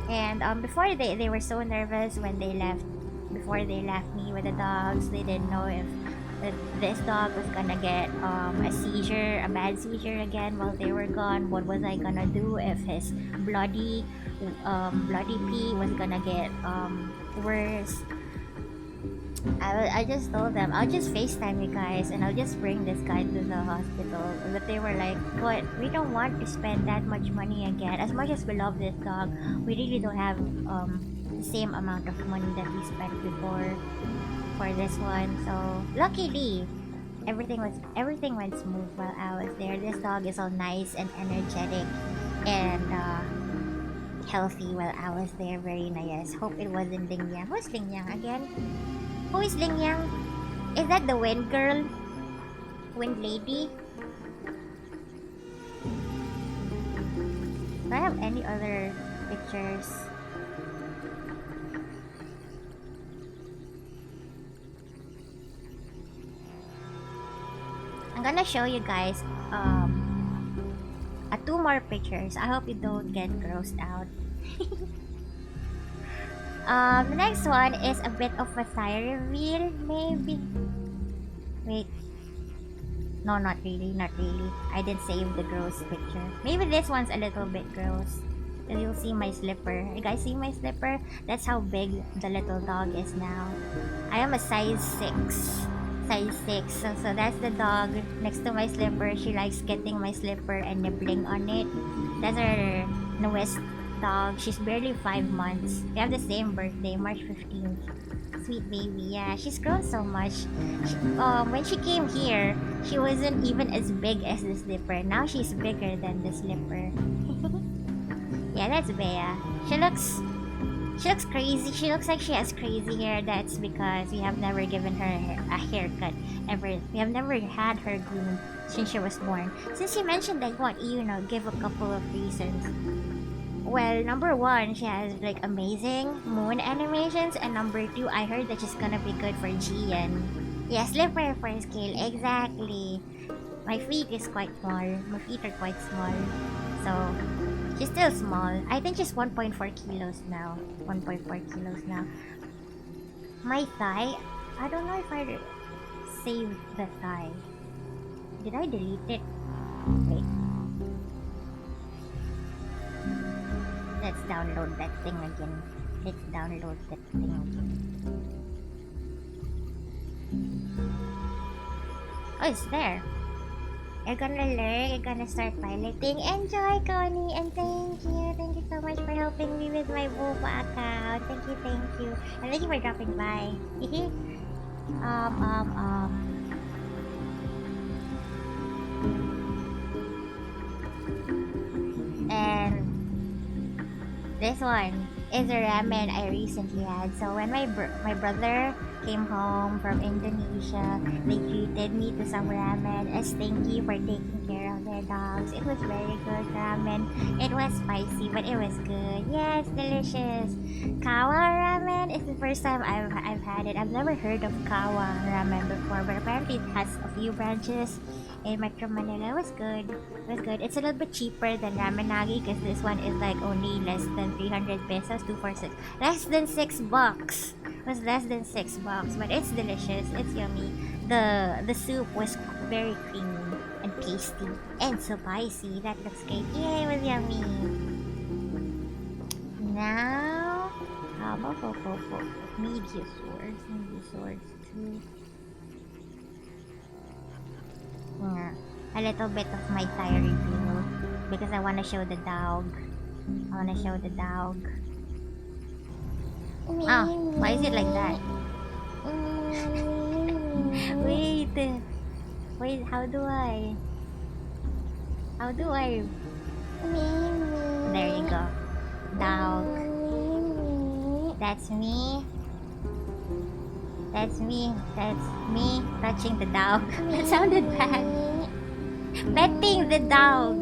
And before they were so nervous when they left. Before they left me with the dogs, they didn't know if this dog was gonna get a bad seizure again while they were gone. What was I gonna do if his bloody pee was gonna get worse? I just told them, I'll just FaceTime you guys and I'll just bring this guy to the hospital. But they were like, but we don't want to spend that much money again. As much as we love this dog, we really don't have the same amount of money that we spent before for this one. So luckily, everything went smooth while I was there. This dog is all nice and energetic and healthy while I was there. Very nice. Hope it wasn't Ling Yang. Who's Ling Yang again? Who is Ling Yang? Is that the wind girl? Wind lady? Do I have any other pictures? I'm gonna show you guys 2 more pictures. I hope you don't get grossed out. The next one is a bit of a thigh reveal, maybe. Wait. No, not really. I didn't save the gross picture. Maybe this one's a little bit gross. Because you'll see my slipper. You guys see my slipper? That's how big the little dog is now. I am a size 6. So that's the dog next to my slipper. She likes getting my slipper and nibbling on it. That's her newest dog. She's barely 5 months. We have the same birthday, March 15th. Sweet baby, yeah. She's grown so much. When she came here, she wasn't even as big as the slipper. Now she's bigger than the slipper. Yeah, that's Bea. She looks crazy. She looks like she has crazy hair. That's because we have never given her a haircut ever. We have never had her groomed since she was born. Since you mentioned that, give a couple of reasons. Well, number 1, she has like amazing moon animations, and number 2, I heard that she's gonna be good for Gian. Yeah, slipper for scale, exactly. My feet is quite small. My feet are quite small, so she's still small. I think she's 1.4 kilos now. 1.4 kilos now. My thigh, I don't know if I saved the thigh. Did I delete it? Wait. Let's download that thing again. Oh, it's there. You're gonna learn, you're gonna start piloting. Enjoy, Connie, and thank you. Thank you so much for helping me with my Boba account. Thank you. And thank you for dropping by. This one is a ramen I recently had. So when my brother came home from Indonesia, they treated me to some ramen as thank you for taking care of their dogs. It was very good ramen. It was spicy, but it was good. Yes, delicious. Kawa ramen is the first time I've had it. I've never heard of Kawa ramen before, but apparently it has a few branches in Metro Manila. It was good. It was good. It's a little bit cheaper than Ramenagi because this one is like only less than 300 pesos, 246. Less than $6. It was less than $6, but it's delicious. It's yummy. The soup was very creamy and tasty and spicy. That looks great. Yay, it was yummy. Now, how about Mediosaurs too. Yeah, a little bit of my thigh review because I want to show the dog. Ah, why is it like that? Wait, how do I? There you go. Dog. That's me. That's me touching the dog. That sounded bad. Petting the dog.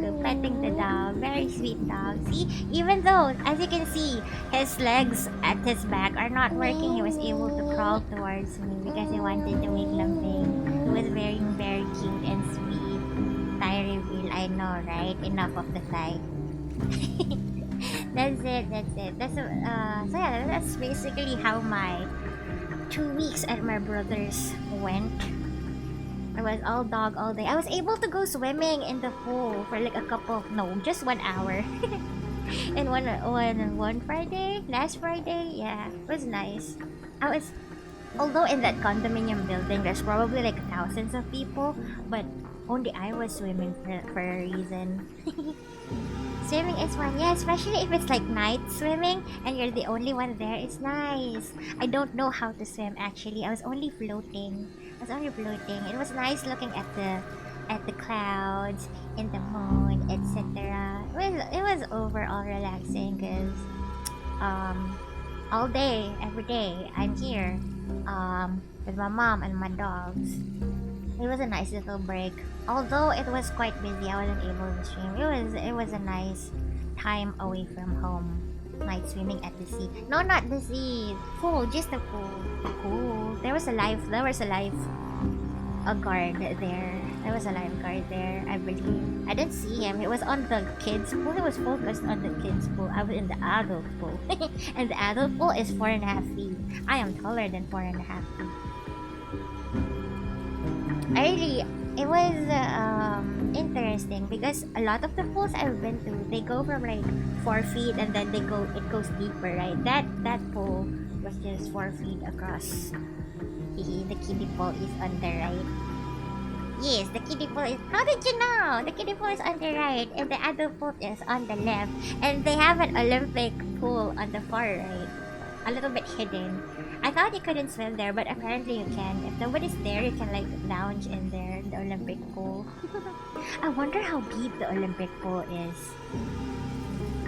Very sweet dog. See, even though, as you can see, his legs at his back are not working, he was able to crawl towards me because he wanted to make lambing. He was very, very cute and sweet. Thigh reveal, I know, right? Enough of the thigh. That's it. So yeah, that's basically how my 2 weeks at my brother's went. I was all dog all day. I was able to go swimming in the pool for like just 1 hour. And one Friday, last Friday, yeah, it was nice. Although in that condominium building, there's probably like thousands of people, but only I was swimming for a reason. Swimming is fun, yeah, especially if it's like night swimming and you're the only one there. It's nice. I don't know how to swim actually. I was only floating. It was nice looking at the clouds, in the moon, etc. It was overall relaxing because all day, every day, I'm here with my mom and my dogs. It was a nice little break. Although it was quite busy, I wasn't able to stream. It was a nice time away from home. Night swimming at the sea. No, not the sea. Pool, just the pool. Pool. There was a lifeguard there. There was a lifeguard there, I believe. I didn't see him. It was on the kids pool. It was focused on the kids pool. I was in the adult pool. And the adult pool is 4.5 feet. I am taller than 4.5 feet. It was interesting because a lot of the pools I've been to, they go from like 4 feet and then it goes deeper, right? That pool was just 4 feet across. The kiddie pool is on the right. Yes, the kiddie pool is. How did you know? The kiddie pool is on the right and the adult pool is on the left. And they have an Olympic pool on the far right, a little bit hidden. I thought you couldn't swim there, but apparently you can. If nobody's there, you can like lounge in there, the Olympic pool. I wonder how deep the Olympic pool is.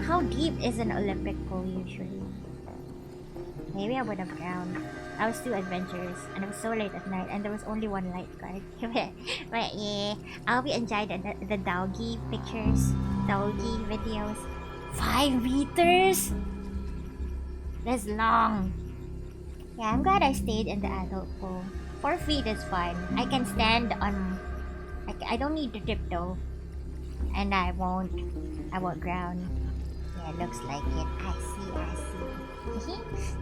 How deep is an Olympic pool usually? Maybe I would have drowned. I was too adventurous, and it was so late at night, and there was only one lifeguard. But yeah, I'll be enjoying the doggy pictures, doggy videos. 5 meters? That's long. Yeah, I'm glad I stayed in the adult pool. 4 feet is fine. I can stand on. I don't need to tiptoe, and I won't drown. Yeah, looks like it. I see.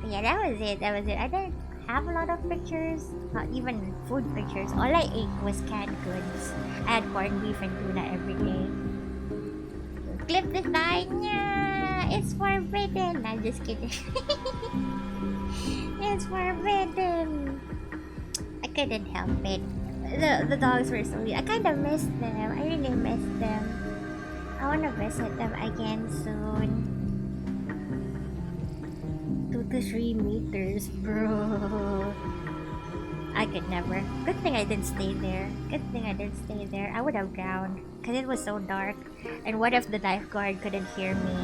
Yeah, that was it. I didn't have a lot of pictures, not even food pictures. All I ate was canned goods. I had corned beef and tuna every day. Clip the thigh. Yeah, it's forbidden. I'm just kidding. It's forbidden. I couldn't help it. The dogs were so weird. I kind of missed them. I really missed them. I want to visit them again soon. 2 to 3 meters, bro. I could never. Good thing I didn't stay there. I would have drowned because it was so dark. And what if the lifeguard couldn't hear me?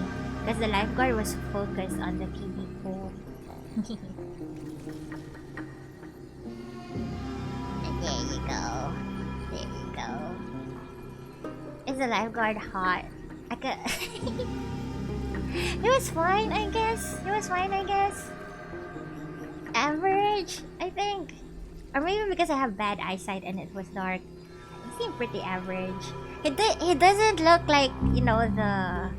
because the lifeguard was focused on the kiddie pool. And there you go. There you go. Is the lifeguard hot? I could. It was fine, I guess. It was fine, I guess. Average, I think. Or maybe because I have bad eyesight and it was dark. It seemed pretty average. He doesn't look like, you know, the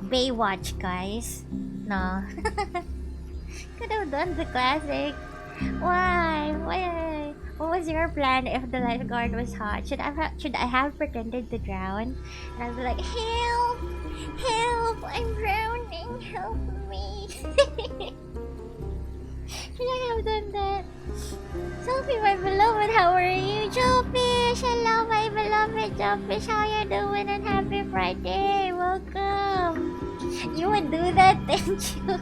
Baywatch guys. No. Could have done the classic. Why? Why? What was your plan if the lifeguard was hot? Should I have pretended to drown? And I'd be like, help! Help! I'm drowning! Help me! Should I have done that? Sophie, my beloved, how are you? Jofish! Hello, my beloved Jofish! How you doing? And happy Friday! Welcome! You would do that, didn't you?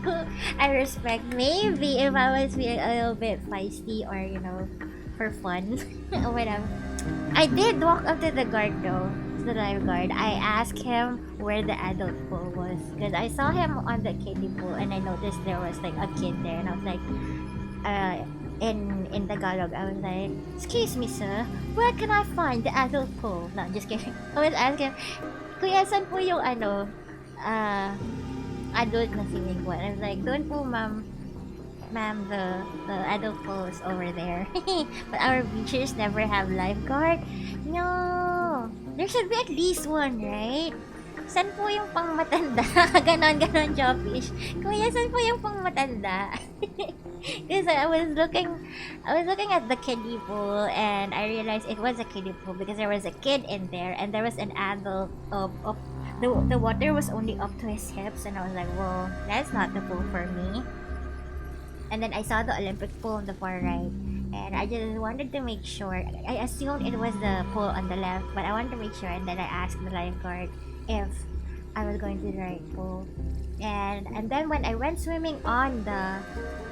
I respect. Maybe if I was being a little bit feisty or, you know, for fun or whatever. I did walk up to the guard though, the lifeguard. I asked him where the adult pool was because I saw him on the kiddie pool and I noticed there was like a kid there and I was like, in Tagalog, I was like, excuse me sir, where can I find the adult pool? No, just kidding. I was asking, kuya, saan po yung adult na swimming pool? I was like, doon po ma'am, the adult pool is over there. But our beaches never have lifeguard. No, there should be at least one, right? San po yung pang matanda? ganon, Jofish. Kuya, san po yung pang matanda? Because I was looking at the kiddie pool and I realized it was a kiddie pool because there was a kid in there and there was an adult of the water was only up to his hips and I was like, whoa, that's not the pool for me. And then I saw the Olympic pool on the far right and I just wanted to make sure. I assumed it was the pool on the left, but I wanted to make sure and then I asked the lifeguard if I was going to the right pool. And then when I went swimming on the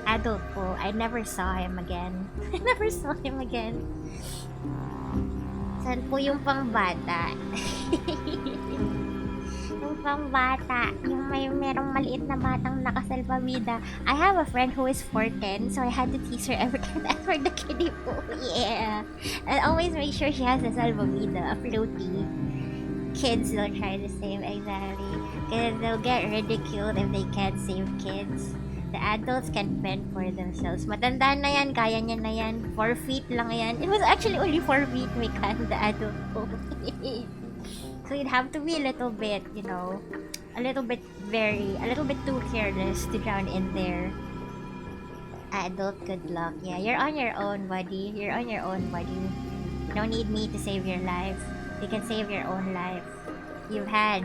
adult pool, I never saw him again. I never saw him again. Saan po yung pangbata? Yung pangbata, yung merong maliit na batang nakasalbabida. I have a friend who is 4'10", so I had to tease her every time I for the kiddie pool. Yeah. And always make sure she has a salbabida, a floaty. Kids will try the same, exactly. Because they'll get ridiculed if they can't save kids. The adults can fend for themselves. Matanda na yan, kaya niya na yan. 4 feet lang yan. It was actually only 4 feet we can, the adult pool. So you'd have to be a little bit, you know, a little bit too careless to drown in there. Adult, good luck. Yeah, you're on your own, buddy. You're on your own, buddy. You don't need me to save your life. You can save your own life. You've had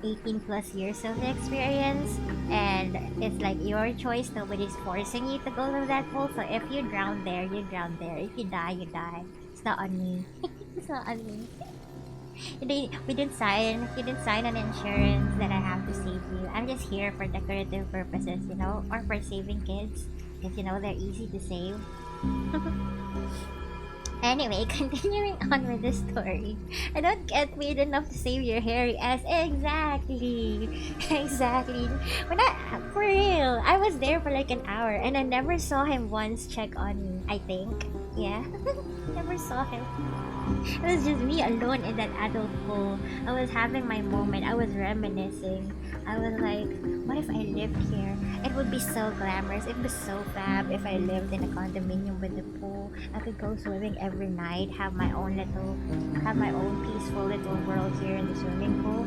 18 plus years of experience and it's like your choice. Nobody's forcing you to go to that pool. So if you drown there, you drown there. If you die, you die. It's not on me. It's not on me. We didn't sign an insurance that I have to save you. I'm just here for decorative purposes, you know, or for saving kids. Because, you know, they're easy to save. Anyway, continuing on with the story. I don't get paid enough to save your hairy ass. Exactly. For real, I was there for like an hour and I never saw him once check on me, I think. Yeah. Never saw him. It was just me alone in that adult pool. I was having my moment. I was reminiscing. I was like, what if I lived here? It would be so glamorous. It would be so fab if I lived in a condominium with a pool. I could go swimming every night, have my own peaceful little world here in the swimming pool.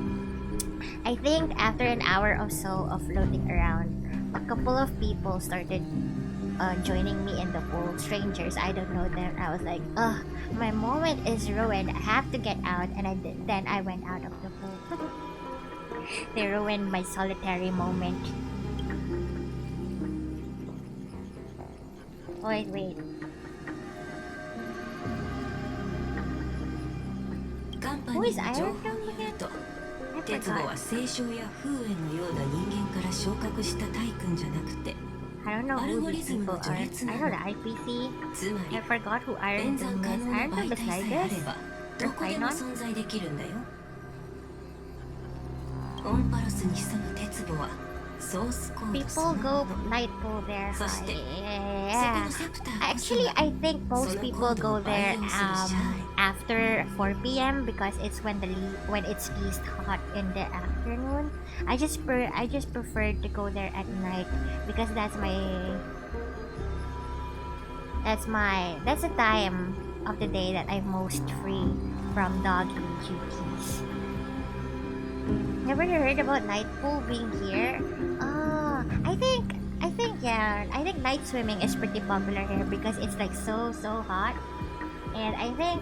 I think after an hour or so of floating around, a couple of people started joining me in the pool. Strangers, I don't know them. I was like, ugh, my moment is ruined. I have to get out. And then I went out of the pool. They ruined my solitary moment. Wait. カンパニ Who is ーの情 Iron 報によると I 鉄子は forgot. 清少や風縁のような人間から昇格した大君じゃなくて I don't know who these people are. I know the IPC. つまり I forgot who 演 Iron 算 Doom 可 is. 能な Iron 媒 Doom 体 is さ like えあれ this? ば Or どこでも Kainon? 存在できるんだよ。オンパロスに潜む鉄母はソースコード People その go もの night pool there. そして Yeah. そこのセプターこそ Actually, が I think most その people コード go を培 there 養するシャーレ after 4 p.m. because it's when it's least hot in the afternoon. I just prefer to go there at night because that's the time of the day that I'm most free from doggy duties. Never heard about night pool being here? I think yeah. I think night swimming is pretty popular here because it's like so hot. And I think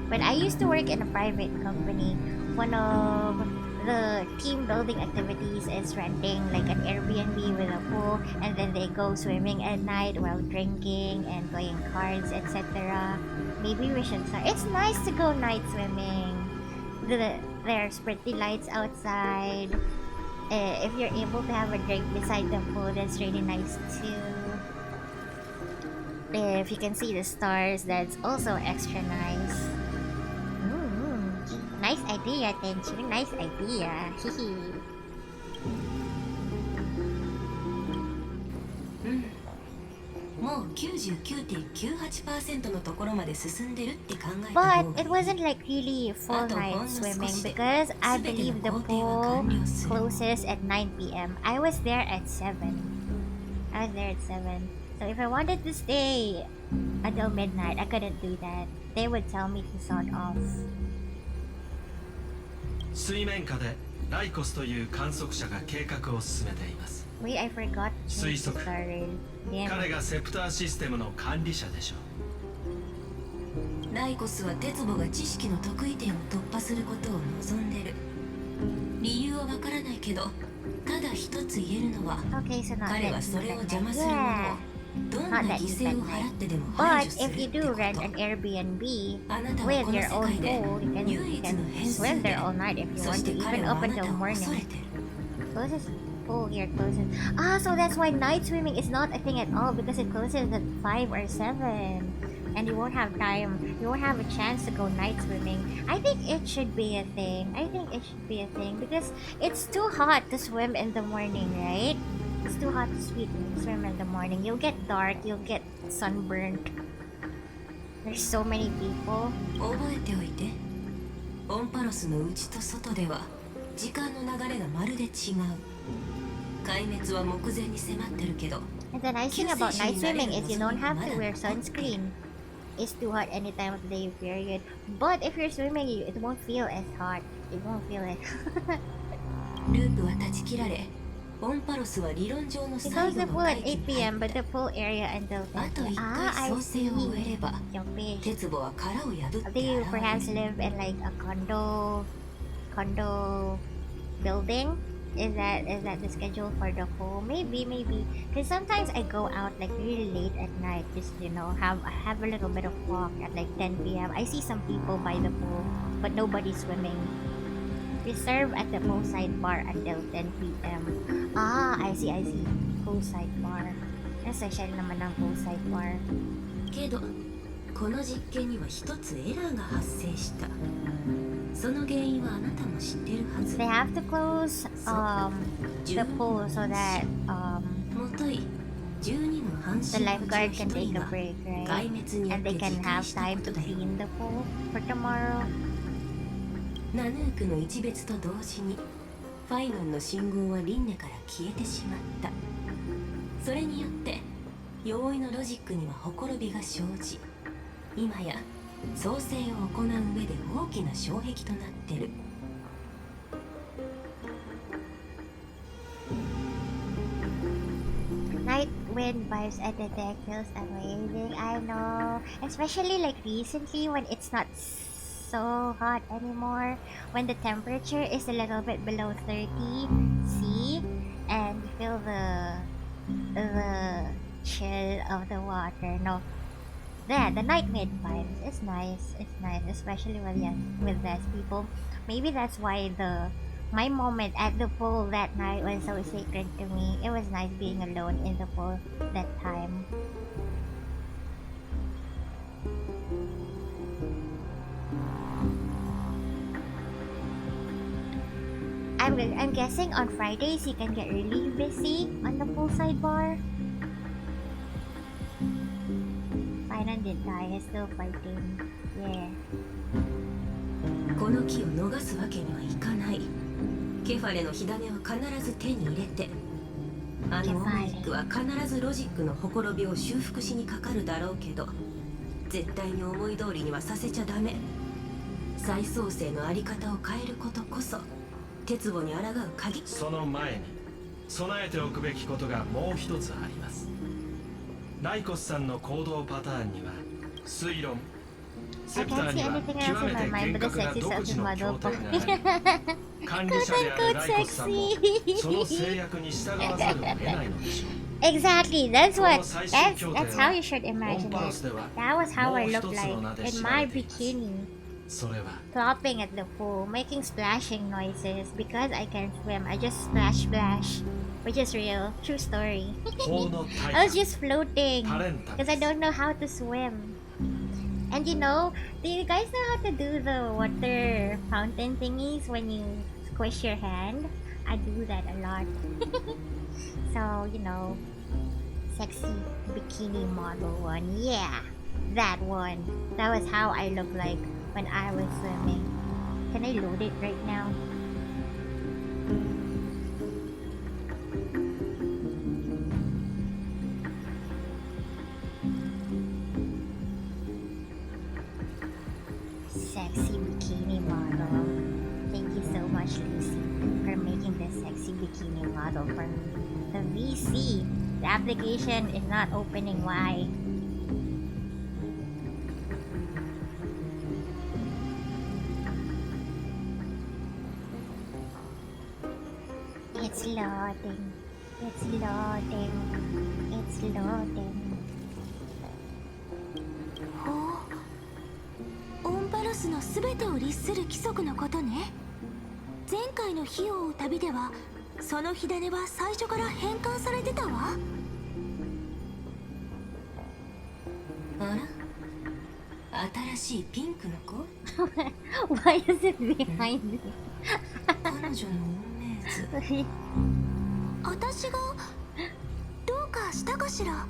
when I used to work in a private company, one of the team building activities is renting like an Airbnb with a pool, and then they go swimming at night while drinking and playing cards, etc. Maybe we should start. It's nice to go night swimming. There's pretty lights outside. If you're able to have a drink beside the pool, that's really nice too. If you can see the stars, that's also extra nice. Nice idea, Tenchu. Nice idea. Hehe. もう 99.98% のところまで進んでるって考えた But 方がい it い wasn't like really full night swimming because I believe the pool closes at 9 p.m. I was there at 7. So if I wanted to stay until midnight, I couldn't do that. They would tell me to sort off. 水面下でライコスという観測者が計画を進めています。 Wait, I forgot. 推測 Sorry. Damn. 彼がセプターシステムの管理者でしょう。ライコスは鉄母が知識の得意点を突破することを望んでる。理由はわからないけど、ただ一つ言えるのは、 Okay, so not 彼 that はそれを deep 邪 at 魔 night. するものを Yeah. どんな Not 犠 that deep 牲 at を払 night. ってでも排 But 除する if って you こ do と。 rent an Airbnb あなたは with この your 世 own 界で pool, you 唯一 can の変数 swim で there all night if you そ want し to, て彼 even は up あな until たを恐 morning. れてる。 Closes pool here closes. So that's why night swimming is not a thing at all because it closes at 5 or 7. And you won't have time, you won't have a chance to go night swimming. I think it should be a thing. Because it's too hot to swim in the morning, right? It's too hot to swim in the morning. You'll get dark, you'll get sunburned. There's so many people. 覚えておいて。オンパロスの内と外では時間の流れがまるで違う。壊滅は目前に迫ってるけど。 And the nice thing about night swimming is you don't have to wear sunscreen. It's too hot any time of the day, period. But if you're swimming, it won't feel as hot. It won't feel it. ループは断ち切られ、オンパロスは理論上の They 最 close 後 the の pool 回 at 帰 8 に p.m. 入 but った the pool area until あと 10 1 p.m. 回 I 創生を see. 終えれば Jumping. 鉄母は殻を破って Do you 現 perhaps れる live in like a condo building? Is that the schedule for the pool? Maybe. Because sometimes I go out like really late at night, just have a little bit of walk at like 10 p.m. I see some people by the pool, but nobody's swimming. We serve at the poolside bar until 10 p.m. I see. Poolside bar. Essential naman ng poolside bar. けどこの実験には一つエラーが発生した。その原因はあなたも知ってるはず。 They have to close the pool so that もとい12の半 the 身 lifeguard can のうち take 1 a は break, right? 壊滅によっ And て they 自 can 壊 have した time こ to とだよ。 clean the pool for tomorrow. ナヌークの一別と同時にファイノンの信号はリンネから消えてしまった。それによって容易のロジックにはほころびが生じ、今や創生を行う上で大きな障壁となってる。Night wind vibes at the deck feels amazing. I know, especially like recently when it's not so hot anymore, when the temperature is a little bit below 30 C, and you feel the chill of the water. No, yeah, the night wind vibes. It's nice, especially with less people. Maybe that's why my moment at the pool that night was so sacred to me. It was nice being alone in the pool that time. I'm guessing on Fridays you can get really busy on the poolside bar. Finan didn't die, he's still fighting. Yeah. この木を逃すわけにはいかない。ケファレの火種は必ず手に入れて、あのオムニックは必ずロジックのほころびを修復しにかかるだろうけど、絶対に思い通りにはさせちゃダメ。再創生のあり方を変えることこそ鉄棒に抗う鍵。その前に備えておくべきことがもう一つあります。ライコスさんの行動パターンには推論、セプターには極めて厳格な独自の協定があり、管理者であるライコスさんもその制約に従わざるを得ないのでしょう。Exactly, that's how you should imagine it. That was how I looked like in my bikini, それは plopping at the pool, making splashing noises because I can swim. I just splash, which is real, true story. 法の I 対 was just floating タレンタ because I don't know how to swim. And you know, do you guys know how to do the water fountain thingies when you squish your hand? I do that a lot. So, you know, sexy bikini model one. Yeah, that one. That was how I looked like when I was swimming. Can I load it right now? Sexy bikini model. Thank you so much, Lucy, for making this sexy bikini model for me. The VC, the application is not opening. Why? It's loading. It's loading. It's loading. オンパロスのすべてを律する規則のことね。前回の火を追う旅ではその火種は最初から変換されてたわ。あら、新しいピンクの子？ Why is it behind me? 彼女の運命図。私がどうかしたかしら。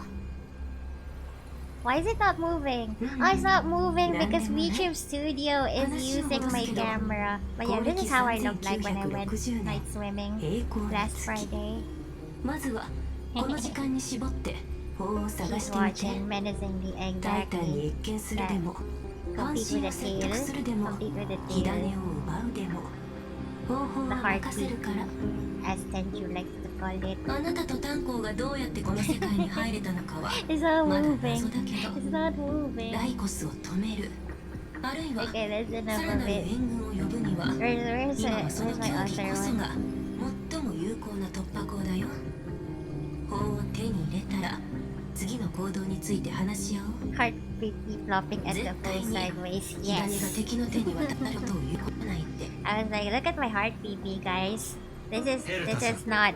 Why is it not moving? Oh, it's not moving because VTube Studio is using my camera. But yeah, this is how I looked like when I went night swimming last Friday. まずはこの時間に絞って法を探 He's してみて。 watching menacingly タイタンに exactly. 越見するでも、ファン Complete シー with を a 説得するで tail. も、 Complete with a 火種を tail. 奪うでも、方法は任せるから。 As Tenju likes to call it. あなたと炭鉱がどうやってこの世界に入れたのかは It's not まだ moving. 謎だけど、 It's not moving. ライコスを止める、あるいは Okay, that's さ enough ら of なる it. 援軍を呼ぶには Where's 今はその my 競技 other こそ one? が最も有効な突破口だよ。法を手に入れたら次の行動について話し合おう。 Heartbeat keep flopping at the 絶対 pool に sideways. 火種が Yes. 敵の手に渡るということないって。 I was like, look at my heartbeat, you guys. This is not.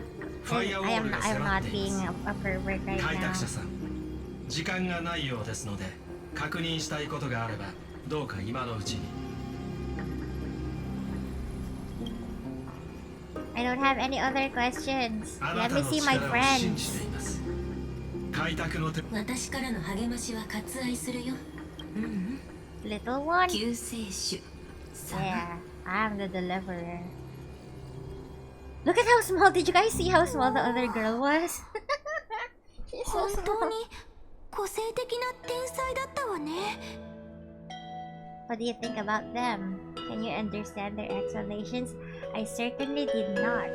I am not being a pervert right 開 now. 拓者さん、時間がないようですので確認したいことがあればどうか今のうちに。 I don't have any other questions. あな Let た me の see my 力を信じ friends. ています。開拓の手私からの励ましは割愛するよ。うんうん。 Little one. 救世主。さ Yeah, I'm the deliverer. Look at how small. Did you guys see how small the other girl was? She's so 本当 small. に個性的な天才だったわね。 What do you think about them? Can you understand their explanations? I certainly did not.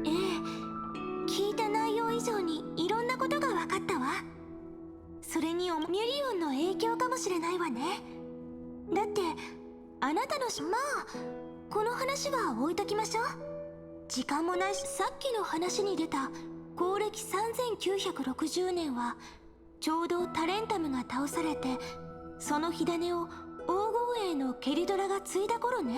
ええ、聞いた内容以上にいろんなことが分かったわ。それにミュリオンの影響かもしれないわね。だってあなたのまあこの話は置いときましょう。時間もないし、さっきの話に出た公暦3960年はちょうどタレンタムが倒されて、その火種を黄金栄のケリドラが継いだ頃ね。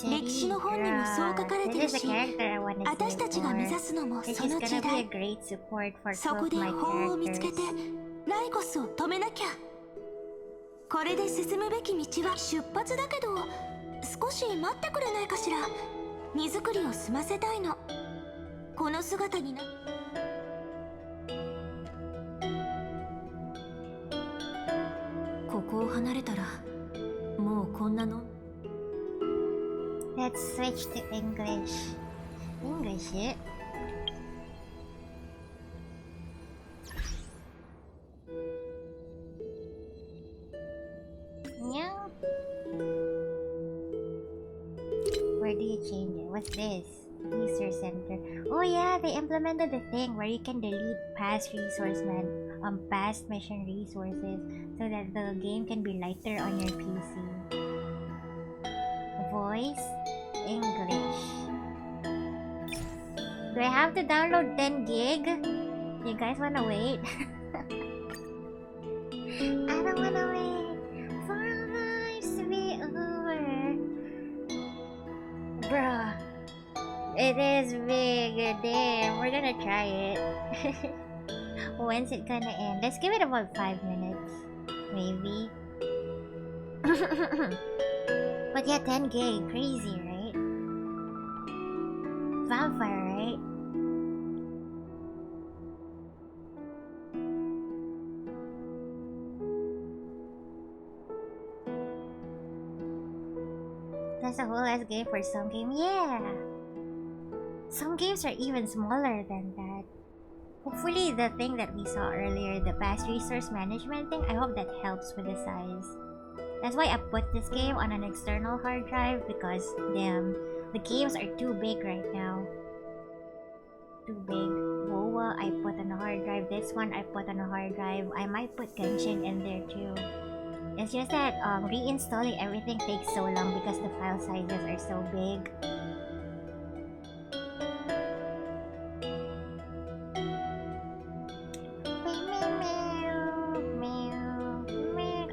歴史の本にもそう書かれてる This is し、 a character I wanted to 私たちが目指 for. すのも This そ is の gonna 時 be a 代。 great support for そ two こ of で my 法を見つけて characters. ライコスを止めなきゃ。これで進むべき道は出発だけど少し待ってくれないかしら。荷造りを済ませたいの。この姿にな。ここを離れたらもうこんなの。 Let's switch to English. English it. Yeah. Where do you change it? What's this? Resource center. Oh yeah, they implemented the thing where you can delete past past mission resources so that the game can be lighter on your PC. Voice English. Do I have to download 10 gig? You guys wanna wait? I don't wanna wait for our lives to be over. Bruh. It is big. Damn, we're gonna try it. When's it gonna end? Let's give it about 5 minutes. Maybe. But yeah, 10 gig. Crazy, right? Vampire, right? That's a whole ass game for some game. Yeah! Some games are even smaller than that. Hopefully the thing that we saw earlier, the past resource management thing, I hope that helps with the size. That's why I put this game on an external hard drive because damn, the games are too big right now. Too big. WoWa I put on a hard drive. This one I put on a hard drive. I might put Genshin in there too. It's just that reinstalling everything takes so long because the file sizes are so big.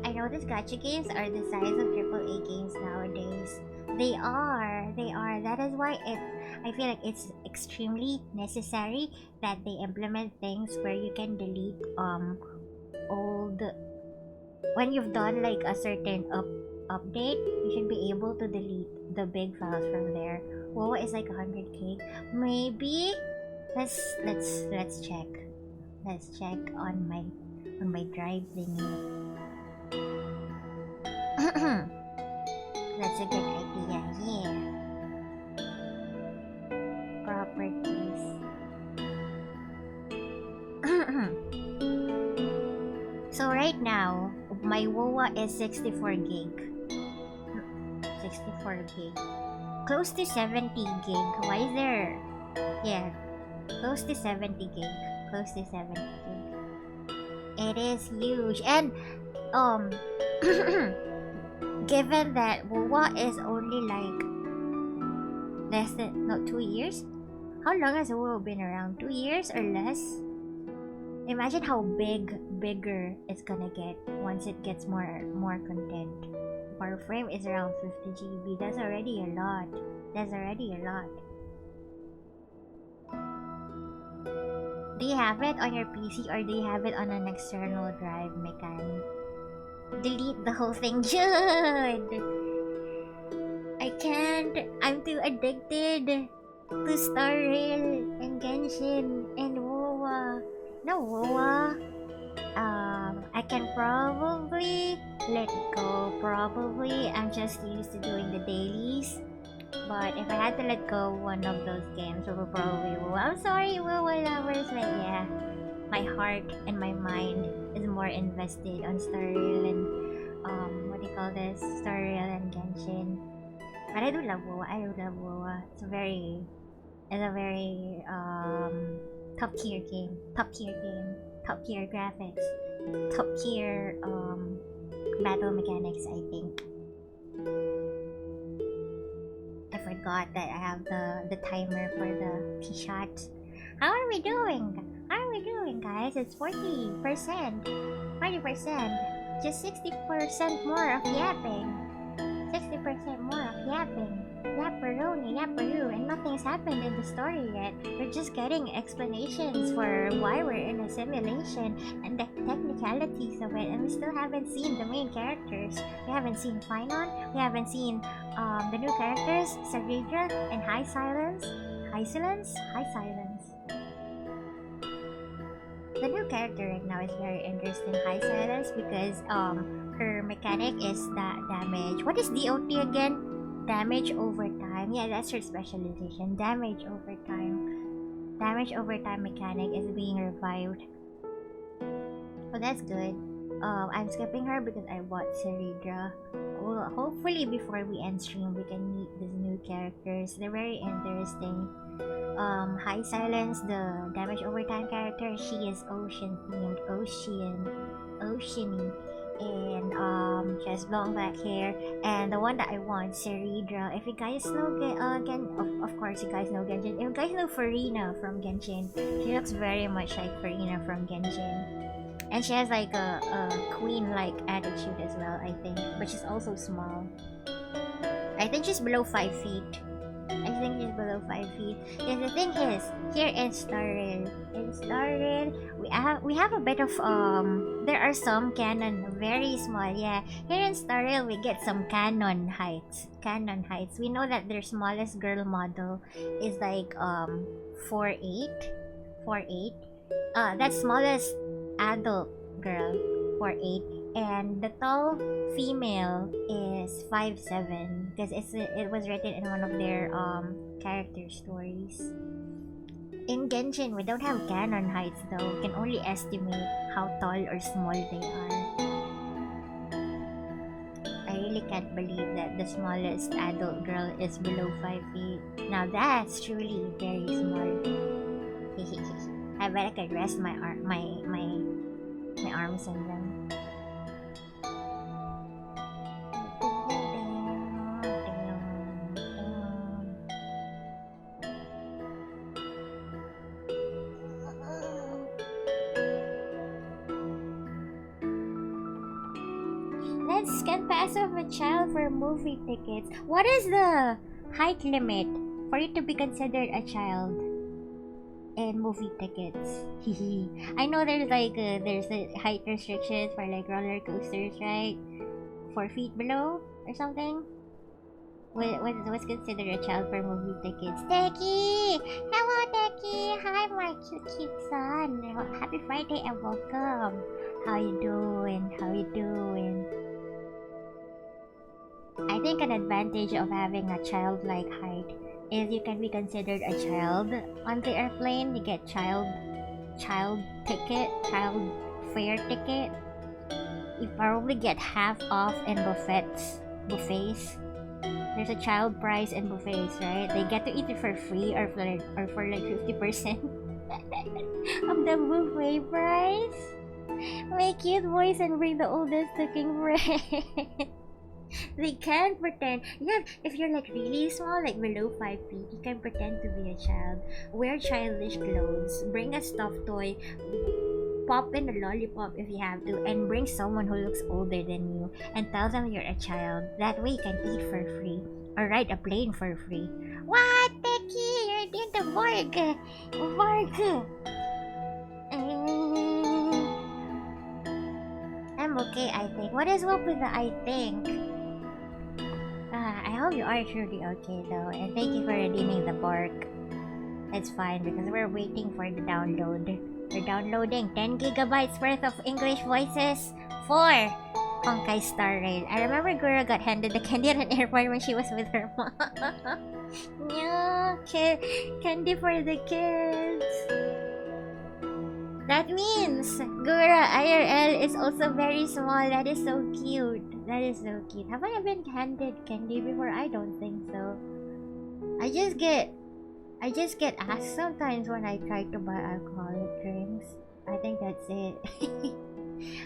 I know these gacha games are the size of AAA games nowadays. They are. That is why I feel like it's extremely necessary that they implement things where you can delete old. When you've done like a certain update, you should be able to delete the big files from there. WoW is like 100 gig. Maybe let's check. Let's check on my drive thingy. That's a good idea. Yeah. Properties. So right now, my WoWa is 64 gig. 64 gig. Close to 70 gig. Why is there? Yeah. Close to 70 gig. Close to 70 gig. It is huge. And, given that WoWa is only like less than, no, 2 years? How long has WoWa been around? 2 years or less? Imagine how bigger it's gonna get once it gets more content. Warframe is around 50 GB. That's already a lot. Do you have it on your PC or do you have it on an external drive, Mekan? Delete the whole thing, Jude! I can't. I'm too addicted to Star Rail and Genshin and WoWa. No, WoWa. I can probably let it go. Probably. I'm just used to doing the dailies. But if I had to let go one of those games, it would probably WoWa. I'm sorry, WoWa lovers, but yeah. My heart and my mind is more invested on Star Rail and what do you call this? Star Rail and Genshin. But I do love WoWa. It's a very top tier game. Top tier graphics. Top tier battle mechanics, I think. I forgot that I have the timer for the T-shots. How are we doing? Guys? It's 40%. 40%. Just 60% more of yapping. 60% more of yapping. Yapperoo, and nothing's happened in the story yet. We're just getting explanations for why we're in a simulation and the technicalities of it, and we still haven't seen the main characters. We haven't seen Finon, we haven't seen the new characters, Saridra and High Silence. The new character right now is very interesting, High Silence, because her mechanic is that damage. What is DOT again? Damage over time. Yeah, that's her specialization. Damage over time. Damage over time mechanic is being revived. Oh, that's good. I'm skipping her because I bought Saridra. Well, hopefully before we end stream, we can meet these new characters. They're very interesting. High Silence, the damage over time character, she is ocean themed, oceany, and she has long black hair. And the one that I want, Saridra. If you guys know of course you guys know Genshin. If you guys know Farina from Genshin, she looks very much like Farina from Genshin. And she has like a queen-like attitude as well, I think. But she's also small. I think she's below 5 feet. I think she's below 5 feet. And the thing is, here in Starrel, we have a bit of there are some canon, very small. Yeah, here in Starrel we get some canon heights. We know that their smallest girl model is like 4'8". That's smallest adult girl, 4'8", and the tall female is 5'7", because it was written in one of their character stories. In Genshin, we don't have canon heights though. We can only estimate how tall or small they are. I really can't believe that the smallest adult girl is below 5 feet. Now that's truly very small. I bet I could rest my arms on them. Let's scan pass of a child for movie tickets. What is the height limit for you to be considered a child? And movie tickets. I know there's like there's a height restrictions for like roller coasters, right? 4 feet below or something. What's considered a child for movie tickets? Teki! Hello, Teki! Hi, my cute son. Happy Friday and welcome. How you doing? I think an advantage of having a childlike height is you can be considered a child on the airplane. You get child fare ticket. You probably get half off in buffets. There's a child price in buffets, right? They get to eat it for free or for like 50% of the buffet price. Make cute voice and bring the oldest looking friend. They can pretend. Yeah, if you're like really small, like below 5 feet, you can pretend to be a child. Wear childish clothes. Bring a stuffed toy. Pop in a lollipop if you have to, and bring someone who looks older than you and tell them you're a child. That way you can eat for free or ride a plane for free. What, Teki? You're doing the Borg. I'm okay, I think. What is up with the I think? I hope you are truly okay though, and thank you for redeeming the Borg. It's fine because we're waiting for the download. We're downloading 10 gigabytes worth of English voices for Honkai Star Rail. I remember Gura got handed the candy at an airport when she was with her mom. Yeah, candy for the kids. That means Gura IRL is also very small. That is so cute. Have I been handed candy before? I don't think so. I just get asked sometimes when I try to buy alcoholic drinks. I think that's it.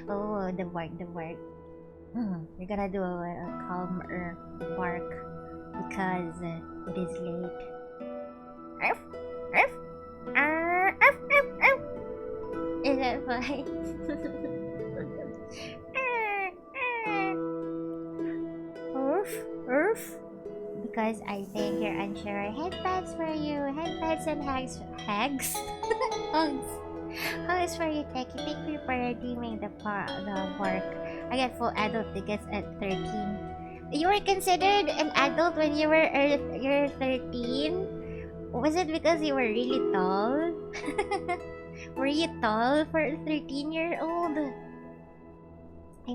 Oh, the bark. We're gonna do a calmer bark because it is late. Is that fine? because I think you're unsure. Headbands for you. Headbands and hags. Hags? Hugs. Hugs for you, Techie. Thank you for redeeming the park. I get full adult tickets at 13. You were considered an adult when you were you're 13? Was it because you were really tall? Were you tall for a 13-year-old? I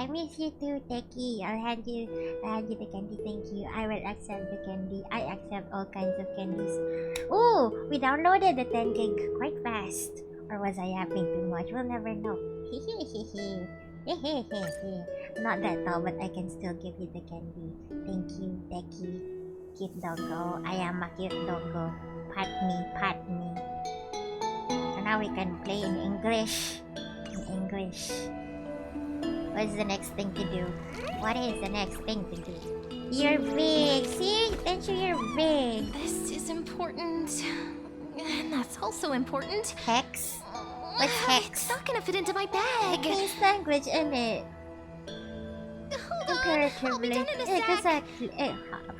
miss you too, Techie. I'll hand you the candy, thank you. I will accept the candy. I accept all kinds of candies. Oh, we downloaded the 10 gig quite fast. Or was I yapping too much? We'll never know. Not that tall, but I can still give you the candy. Thank you, Techie. Cute doggo. I am a cute doggo. Pat me, pat me. So now we can play in English. In English. What's the next thing to do? What is the next thing to do? You're big! See? Denshu, you're big! This is important. And that's also important. Hex? What's hex? It's not gonna fit into my bag. Chinese language, innit? I'll be done in a sec. Exactly.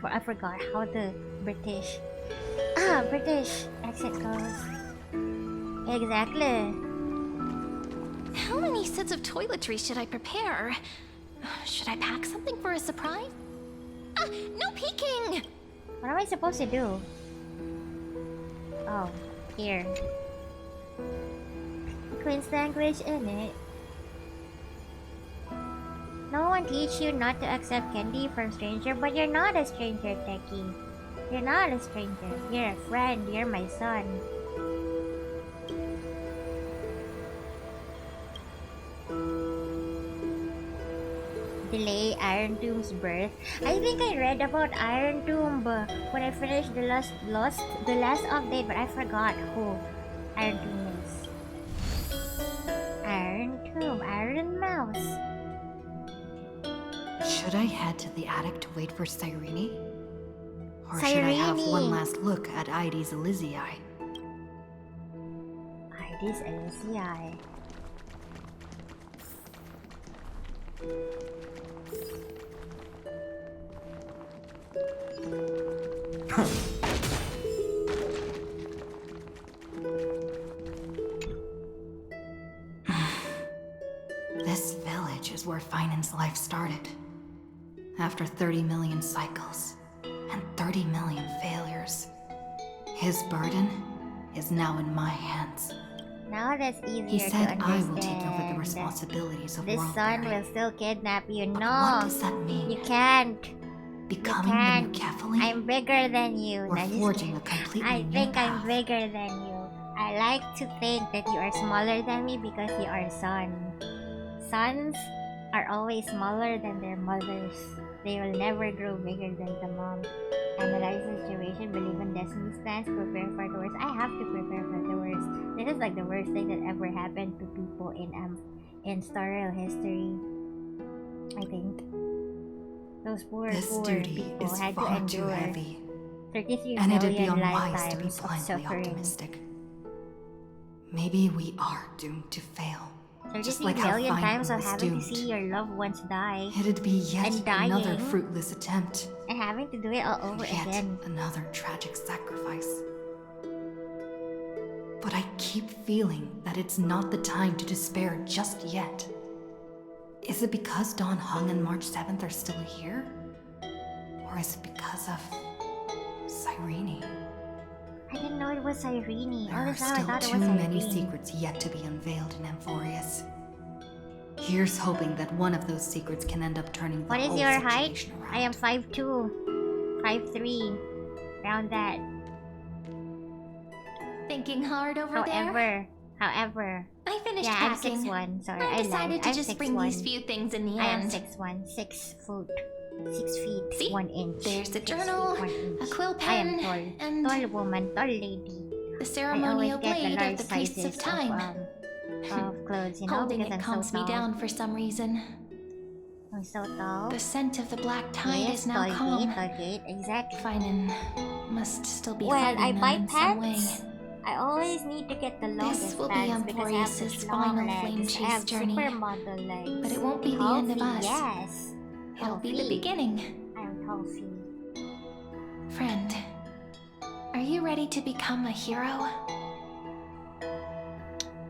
I forgot how the British accent goes. Exactly. How many sets of toiletries should I prepare? Should I pack something for a surprise? No peeking! What am I supposed to do? Oh, here. Queen's language, innit? No one teach you not to accept candy from stranger, but you're not a stranger, Techie. You're not a stranger. You're a friend. You're my son. Delay Iron Doom's birth. I think I read about Iron Doom when I finished the last update, but I forgot who Iron Doom is. Iron Doom, Iron Mouse. Should I head to the attic to wait for Cyrene? Or should I have one last look at Ides Elysiae? Ides Elysiae. This village is where Finan's life started. After 30 million cycles and 30 million failures, his burden is now in my hands. Now that's easier He said to I understand. will take over the responsibilities of This world son building. will still kidnap you. But No, what does that mean? you can't. Becoming you the can't. new Kefali? I'm bigger than you. Or No, just forging kidding. a completely I new think I'm path? bigger than you. I like to think that you are smaller than me because you are son. Sons are always smaller than their mothers. They will never grow bigger than the mom. Analyze the situation, believe in destiny's plans, prepare for the worst. I have to prepare for the worst. This is like the worst thing that ever happened to people in Star Rail history. I think. Those poor duty people is had to far too endure heavy, 33 and it'd be million unwise to be lifetimes of blindly suffering. optimistic. Maybe we are doomed to fail. 33 like how million Fine times of was having doomed. to see your loved ones die It'd be yet And dying. another fruitless attempt, and having to do it all over yet again. another tragic sacrifice. But I keep feeling that it's not the time to despair just yet. Is it because Dawn Hung and March 7th are still here? Or is it because of Cyrene? I didn't know it was Cyrene. There All are this time I still thought it too was many Cyrene. secrets yet to be unveiled in Amphorius. Here's hoping that one of those secrets can end up turning the What is whole your height? situation around. I am 5'2", 5'3", around that. Thinking hard over there? However, I finished yeah, I'm packing. 6'1", sorry, I I decided lied. to I'm just bring 6'1". these few things in the I am end. 6'1", 6 foot, 6 feet, See? 1 inch. There's the 6 journal, feet, 1 inch. a quill I am pen, tall, and tall woman, tall lady. the I ceremonial always get the blade large of the Priests sizes of Time. Of clothes, you know, Holding because it I'm calms so me tall. down for some reason. I'm so tall. The scent of the black tide Yes, is now calm. Tollgate, exactly. Feinen must still be When fighting I them buy in some way. pants, I always need to get the longest This will be pants because I have Amphorius's such long final legs. flame I chase have journey. supermodel legs. But it won't be the end of Healthy, us. Yes. It'll be the Healthy. beginning. I am healthy. Friend, are you ready to become a hero?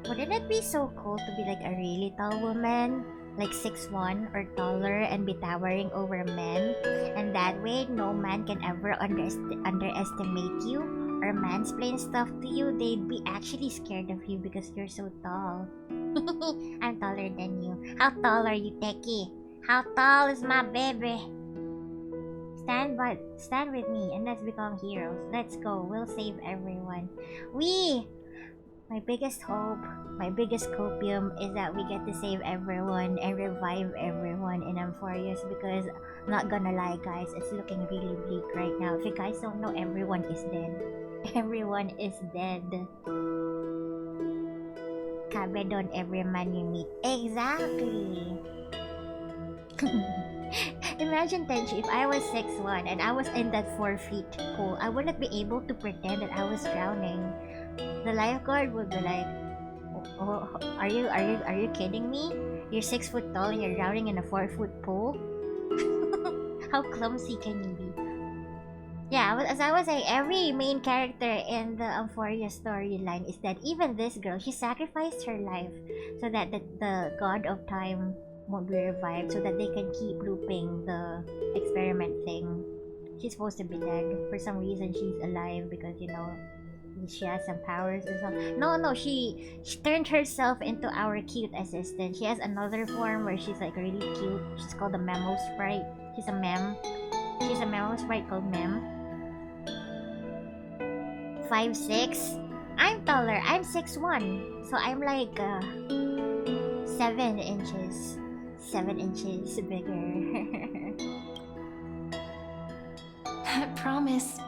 Wouldn't it be so cool to be like a really tall woman? Like 6'1" or taller and be towering over men? And that way, no man can ever underestimate you or mansplain stuff to you. They'd be actually scared of you because you're so tall. I'm taller than you. How tall are you, Techie? How tall is my baby? Stand with me and let's become heroes. Let's go. We'll save everyone. My biggest hope, my biggest copium is that we get to save everyone and revive everyone in Amphorius, because not gonna lie guys, it's looking really bleak right now. If you guys don't know, everyone is dead. Everyone is dead. Kabedon every man you meet. Exactly. Imagine, Tenchi, if I was 6'1" and I was in that 4 feet pool, I wouldn't be able to pretend that I was drowning. The lifeguard would be like, "Oh, are you kidding me? You're 6 foot tall and you're drowning in a 4 foot pool? How clumsy can you be?" Yeah, as I was saying, every main character in the Euphoria storyline is that even this girl, she sacrificed her life so that the god of time won't be revived, so that they can keep looping the experiment thing. She's supposed to be dead. For some reason, she's alive because, you know, she has some powers or something. No, she turned herself into our cute assistant. She has another form where she's like really cute. She's called a Memo Sprite. She's a mem. She's a Memo Sprite called Mem. 5'6". I'm taller. I'm 6'1". So I'm like 7 inches. 7 inches bigger. I promise.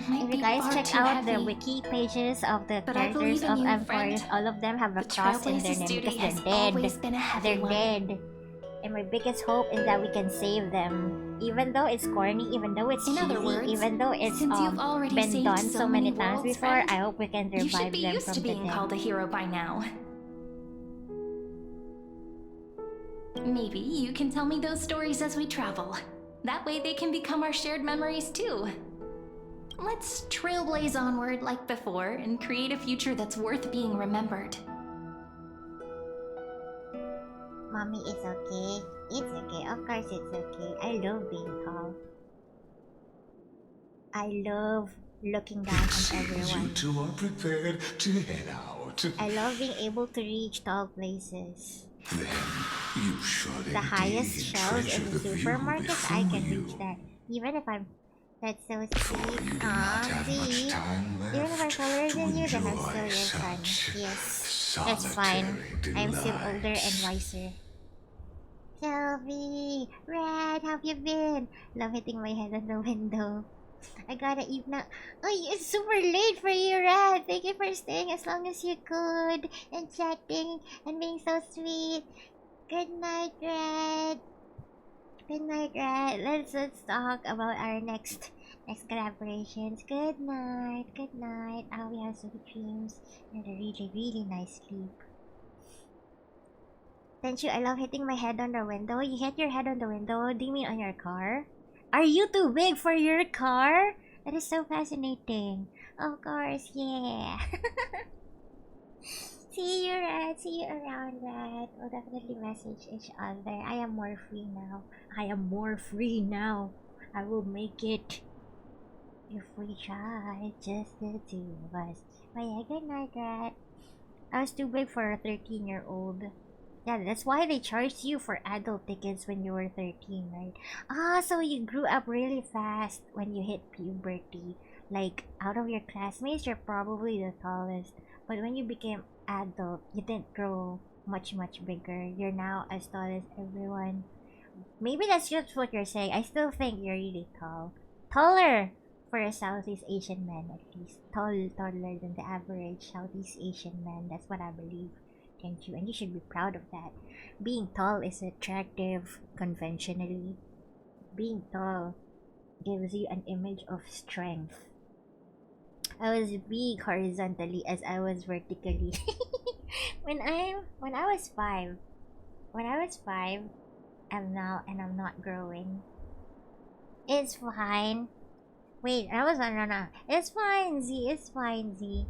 Might If be you guys far check too out the heavy. wiki pages of the But I characters believe in of you, Amphorius, friend. all of them have a The cross in their Trailblazers' name duty because has they're always dead. been a heavy They're one. dead. And my biggest hope is that we can save them. Even though it's corny, even though it's In other cheesy, words, even though it's since you've already been saved done so so many many times worlds, before, friend, I hope we can You should revive be them used from to the being dead. called a hero by now. Maybe you can tell me those stories as we travel. That way they can become our shared memories too. Let's trailblaze onward like before and create a future that's worth being remembered. Mommy, it's okay. It's okay. Of course it's okay. I love being tall. I love looking down on everyone. You two are prepared to head out. I love being able to reach tall places. Then you should The highest indeed shelves in treasure the the view supermarket, I before can you. reach that. Even if I'm... That's so You sweet. do not Aw, have much see? time Even if I'm left taller to than you, then I'm enjoy still your son. such Yes. That's fine. solitary I'm still older and delights. wiser. Sylvie! Red, how have you been? Love hitting my head on the window. I gotta eat now. Oh, it's super late for you, Red. Thank you for staying as long as you could and chatting and being so sweet. Good night, Red. Good night, Red. Let's talk about our next collaborations. Good night. Good night. I hope you have sweet dreams and a really nice sleep. Thank you. I love hitting my head on the window. You hit your head on the window? Do you mean on your car? Are you too big for your car? That is so fascinating. Of course, yeah. See you, Red. See you around, Red. We'll definitely message each other. I am more free now. I am more free now. I will make it. If we try, just the two of us. But yeah, good night, Red. I was too big for a 13-year-old. Yeah, that's why they charged you for adult tickets when you were 13, right? Ah, so you grew up really fast when you hit puberty. Like, out of your classmates, you're probably the tallest. But when you became adult, you didn't grow much bigger. You're now as tall as everyone. Maybe that's just what you're saying. I still think you're really tall. Taller for a Southeast Asian man, at least. Taller than the average Southeast Asian man. That's what I believe. Thank you. And you should be proud of that. Being tall is attractive conventionally. Being tall gives you an image of strength. I was big horizontally as I was vertically. when I was 5. When I was 5, I'm not growing. It's fine. Wait, I was on. No. It's fine, Z. It's fine, Z.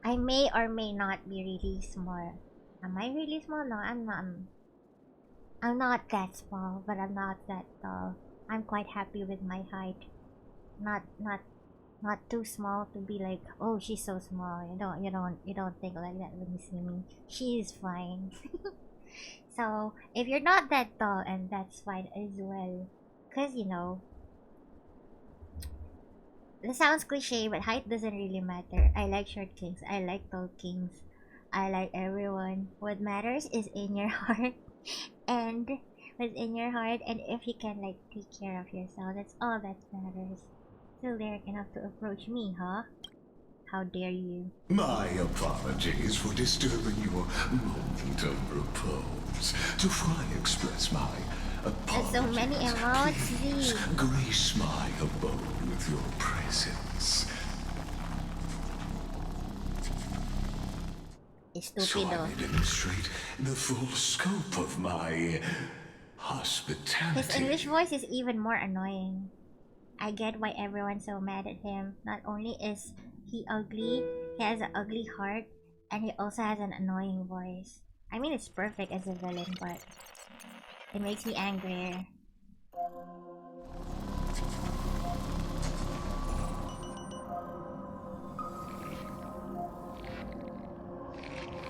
I may or may not be really small. Am I really small? No, I'm not. I'm not that small, but I'm not that tall. I'm quite happy with my height. Not too small to be like, oh, she's so small. You don't think like that when you see me. She is fine. So if you're not that tall, and that's fine as well, cause you know. This sounds cliche, but height doesn't really matter. I like short kings. I like tall kings. I like everyone. What matters is in your heart, and what's in your heart, and if you can like take care of yourself, that's all that matters. Still there enough to approach me, huh? How dare you? My apologies for disturbing your moment of repose. To fully express my apologies, There's so many emotes, please Z. grace my abode with your presence. So I may demonstrate the full scope of my hospitality. His English voice is even more annoying. I get why everyone's so mad at him. Not only is he ugly, he has an ugly heart, and he also has an annoying voice. I mean, it's perfect as a villain, but it makes me angrier.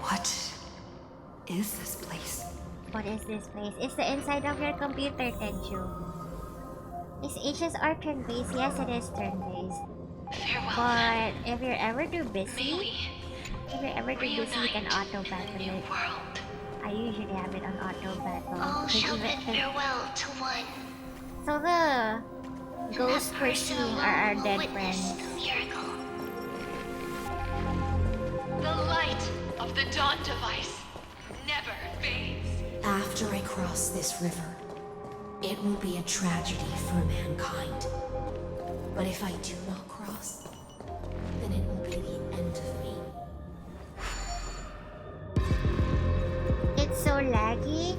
What is this place? What is this place? It's the inside of your computer, Tenchu. Is H's are turn-based? Yes, it is turn-based. But if you're ever too busy, you can auto-battle it. I usually have it on auto-battle. All shall bid farewell to one. So the ghosts we're seeing are our dead friends. The light of the Dawn Device never fades. After I cross this river, it will be a tragedy for mankind. But if I do not cross, then it will be the end of me. It's so laggy.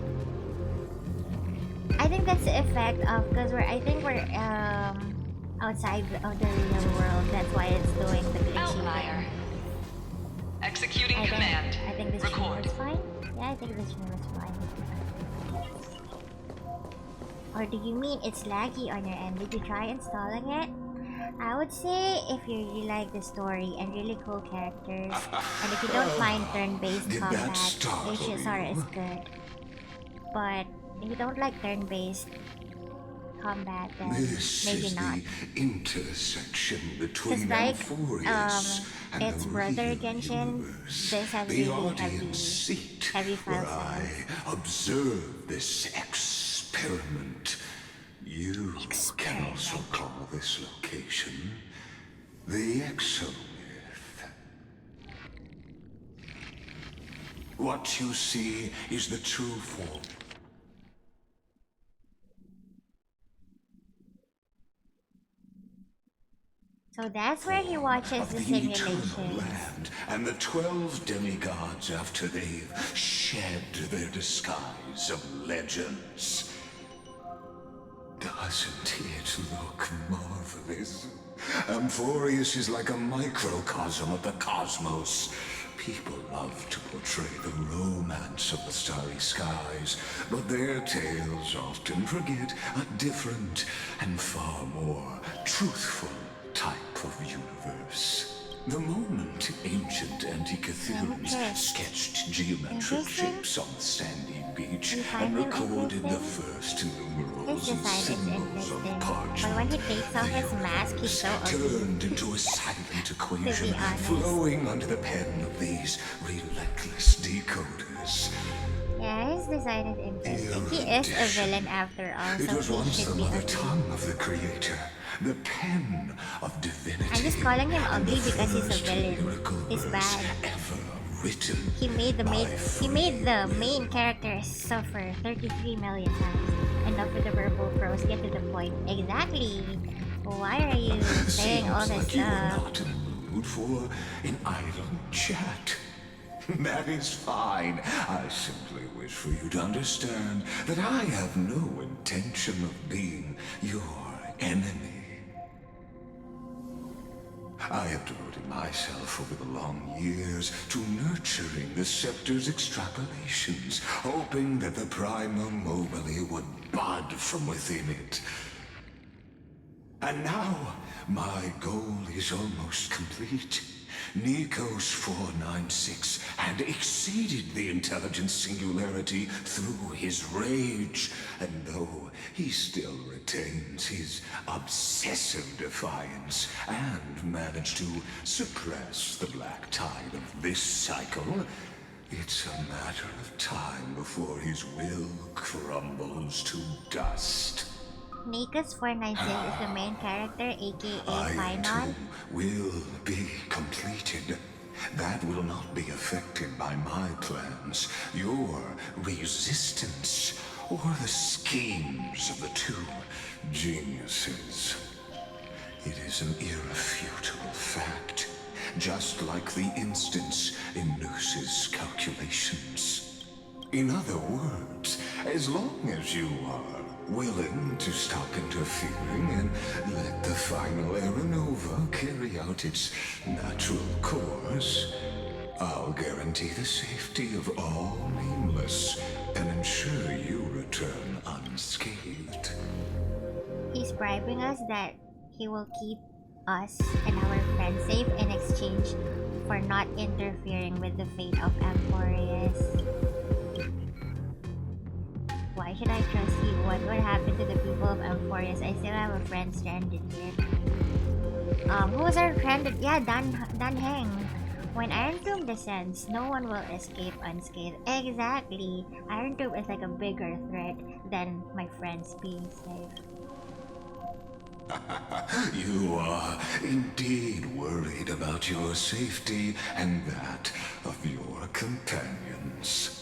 I think that's the effect of because we're outside of the real world. That's why it's doing the glitchy. Outlier. Executing command. I think this Record. stream is fine. Yeah, I think this stream is fine. Or do you mean it's laggy on your end? Did you try installing it? I would say if you really like the story and really cool characters, and if you don't mind turn-based Did combat, that startle HSR is you? good. But if you don't like turn-based combat, then This maybe is not. the intersection between Just like Amphorius and its the brother real Genshin, universe. this has The really audience seat heavy where file I size. observe this experiment. You can also call this location the Exomyth. What you see is the true form. So that's where he watches Of the the eternal simulations. land and the 12 demigods after they've shed their disguise of legends. Doesn't it look marvelous? Amphorius is like a microcosm of the cosmos. People love to portray the romance of the starry skies, but their tales often forget a different and far more truthful type of universe. The moment ancient Antikytherians sketched geometric shapes on the sandy beach and recorded the first numerals and symbols on parchment, But when he takes off his mask, he's so ugly. turned into a silent equation flowing under the pen of these relentless decoders. Yeah, his design is interesting. He is a villain after all, It was so he once should the be mother ugly. tongue of the creator, the pen of divinity. I'm just calling him and ugly the because he's a first villain. lyrical He's verse bad. ever written. He made the by main characters suffer 33 million times. Enough with the verbal prose, get to the point. Exactly. Why are you saying all Seems this like you are stuff? not in the mood for an idle chat. That is fine. I simply wish for you to understand that I have no intention of being your enemy. I have devoted myself over the long years to nurturing the scepter's extrapolations, hoping that the Prima Mobile would bud from within it. And now, my goal is almost complete. Nikos 496 had exceeded the intelligence singularity through his rage, and though he still retains his obsessive defiance and managed to suppress the black tide of this cycle, it's a matter of time before his will crumbles to dust. Nikos 496 is the main character, aka Phainon. Will be completed. That will not be affected by my plans, your resistance, or the schemes of the two geniuses. It is an irrefutable fact, just like the instance in Noos's calculations. In other words, as long as you are willing to stop interfering and let the final Aeronova carry out its natural course, I'll guarantee the safety of all Nameless and ensure you return unscathed. He's bribing us that he will keep us and our friends safe in exchange for not interfering with the fate of Amphorius. Why should I trust you? What would happen to the people of Amphorius? I still have a friend stranded here. Who was our friend? Yeah, Dan Heng. When Iron Tomb descends, no one will escape unscathed. Exactly. Iron Tomb is like a bigger threat than my friends being safe. You are indeed worried about your safety and that of your companions.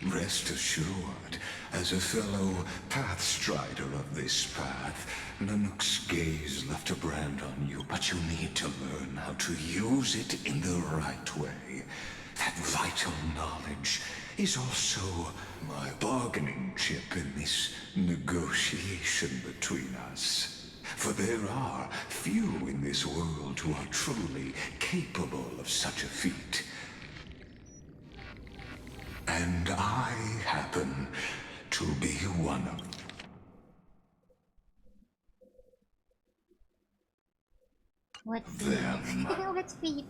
Rest assured, as a fellow pathstrider of this path, Nanook's gaze left a brand on you, but you need to learn how to use it in the right way. That vital knowledge is also my bargaining chip in this negotiation between us. For there are few in this world who are truly capable of such a feat. And I happen to be one of them. What's What's feet?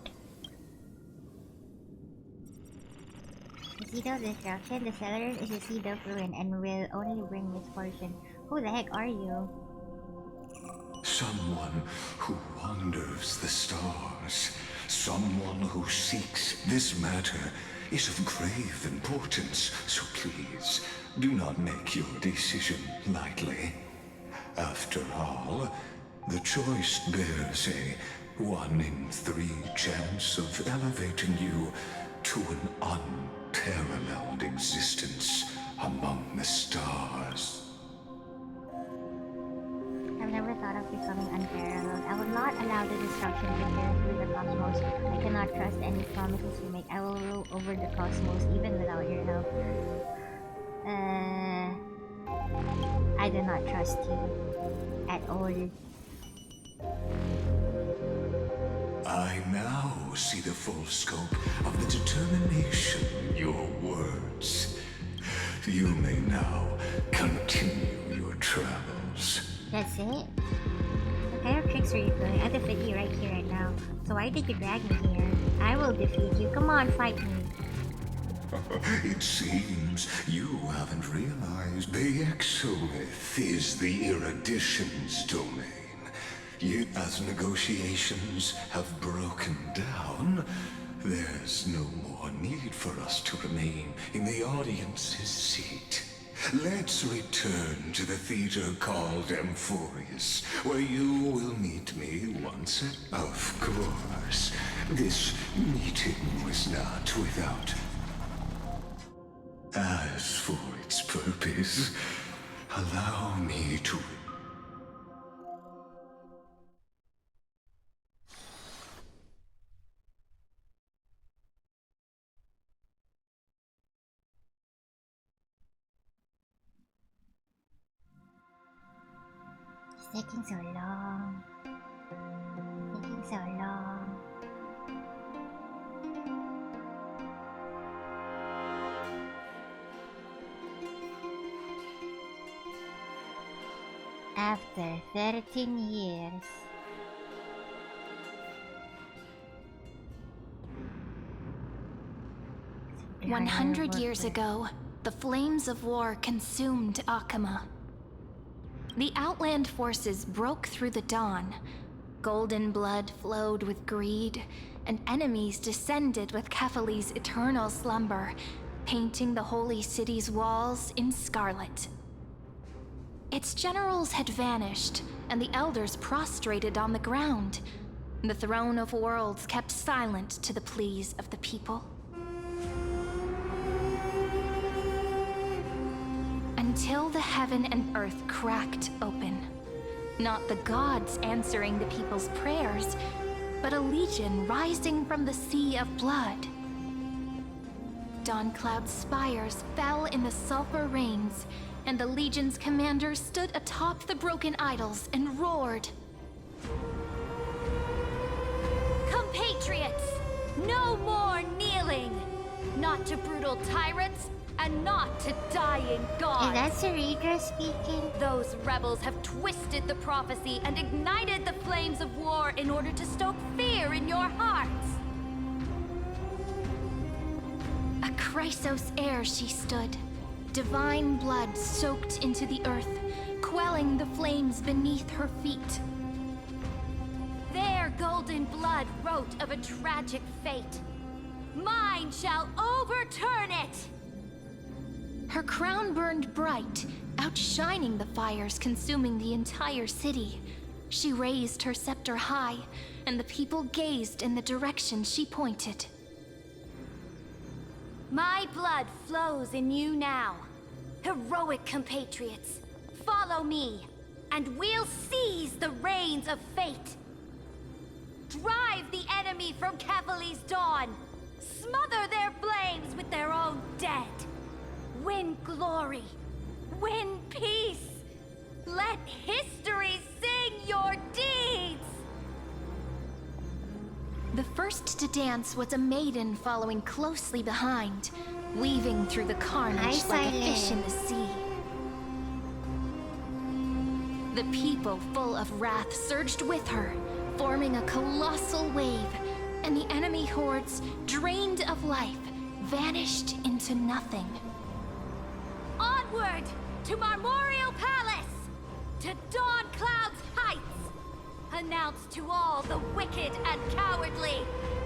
The seed of destruction, the cellar is a seed of ruin and will only bring misfortune. Who the heck are you? Someone who wanders the stars. Someone who seeks this matter is of grave importance, so please, do not make your decision lightly. After all, the choice bears a 1 in 3 chance of elevating you to an unparalleled existence among the stars. I've never thought of becoming unparalleled. I will not allow the destruction to tear through the cosmos. I cannot trust any promises you make. I will rule over the cosmos even without your help. I do not trust you at all. I now see the full scope of the determination in your words. You may now continue your travels. That's it? What kind of tricks are you doing? I defeat you right here, right now. So why did you drag me here? I will defeat you. Come on, fight me. It seems you haven't realized the Exolith is the Erudition's domain. Yet as negotiations have broken down, there's no more need for us to remain in the audience's seat. Let's return to the theater called Amphorius, where you will meet me once again. Of course, this meeting was not without. As for its purpose, allow me to... It's taking so long. so long. After 13 years. Yeah, 100 years ago, the flames of war consumed Akama. The Outland forces broke through the dawn. Golden blood flowed with greed, and enemies descended with Kefali's eternal slumber, painting the holy city's walls in scarlet. Its generals had vanished, and the elders prostrated on the ground. The throne of worlds kept silent to the pleas of the people. Until the heaven and earth cracked open. Not the gods answering the people's prayers, but a legion rising from the sea of blood. Dawncloud's spires fell in the sulfur rains, and the legion's commander stood atop the broken idols and roared. Compatriots, no more kneeling! Not to brutal tyrants, and not to dying gods. Is that Saridra speaking? Those rebels have twisted the prophecy and ignited the flames of war in order to stoke fear in your hearts. A Chrysos heir she stood, divine blood soaked into the earth, quelling the flames beneath her feet. Their golden blood wrote of a tragic fate. Mine shall overturn it! Her crown burned bright, outshining the fires consuming the entire city. She raised her scepter high, and the people gazed in the direction she pointed. My blood flows in you now. Heroic compatriots, follow me, and we'll seize the reins of fate. Drive the enemy from Kefali's dawn. Smother their flames with their own dead. Win glory. Win peace. Let history sing your deeds. The first to dance was a maiden following closely behind, weaving through the carnage like a fish in the sea. The people, full of wrath, surged with her, forming a colossal wave, and the enemy hordes, drained of life, vanished into nothing. Onward to Marmoreal Palace, to Dawncloud's heights. Announce to all the wicked and cowardly.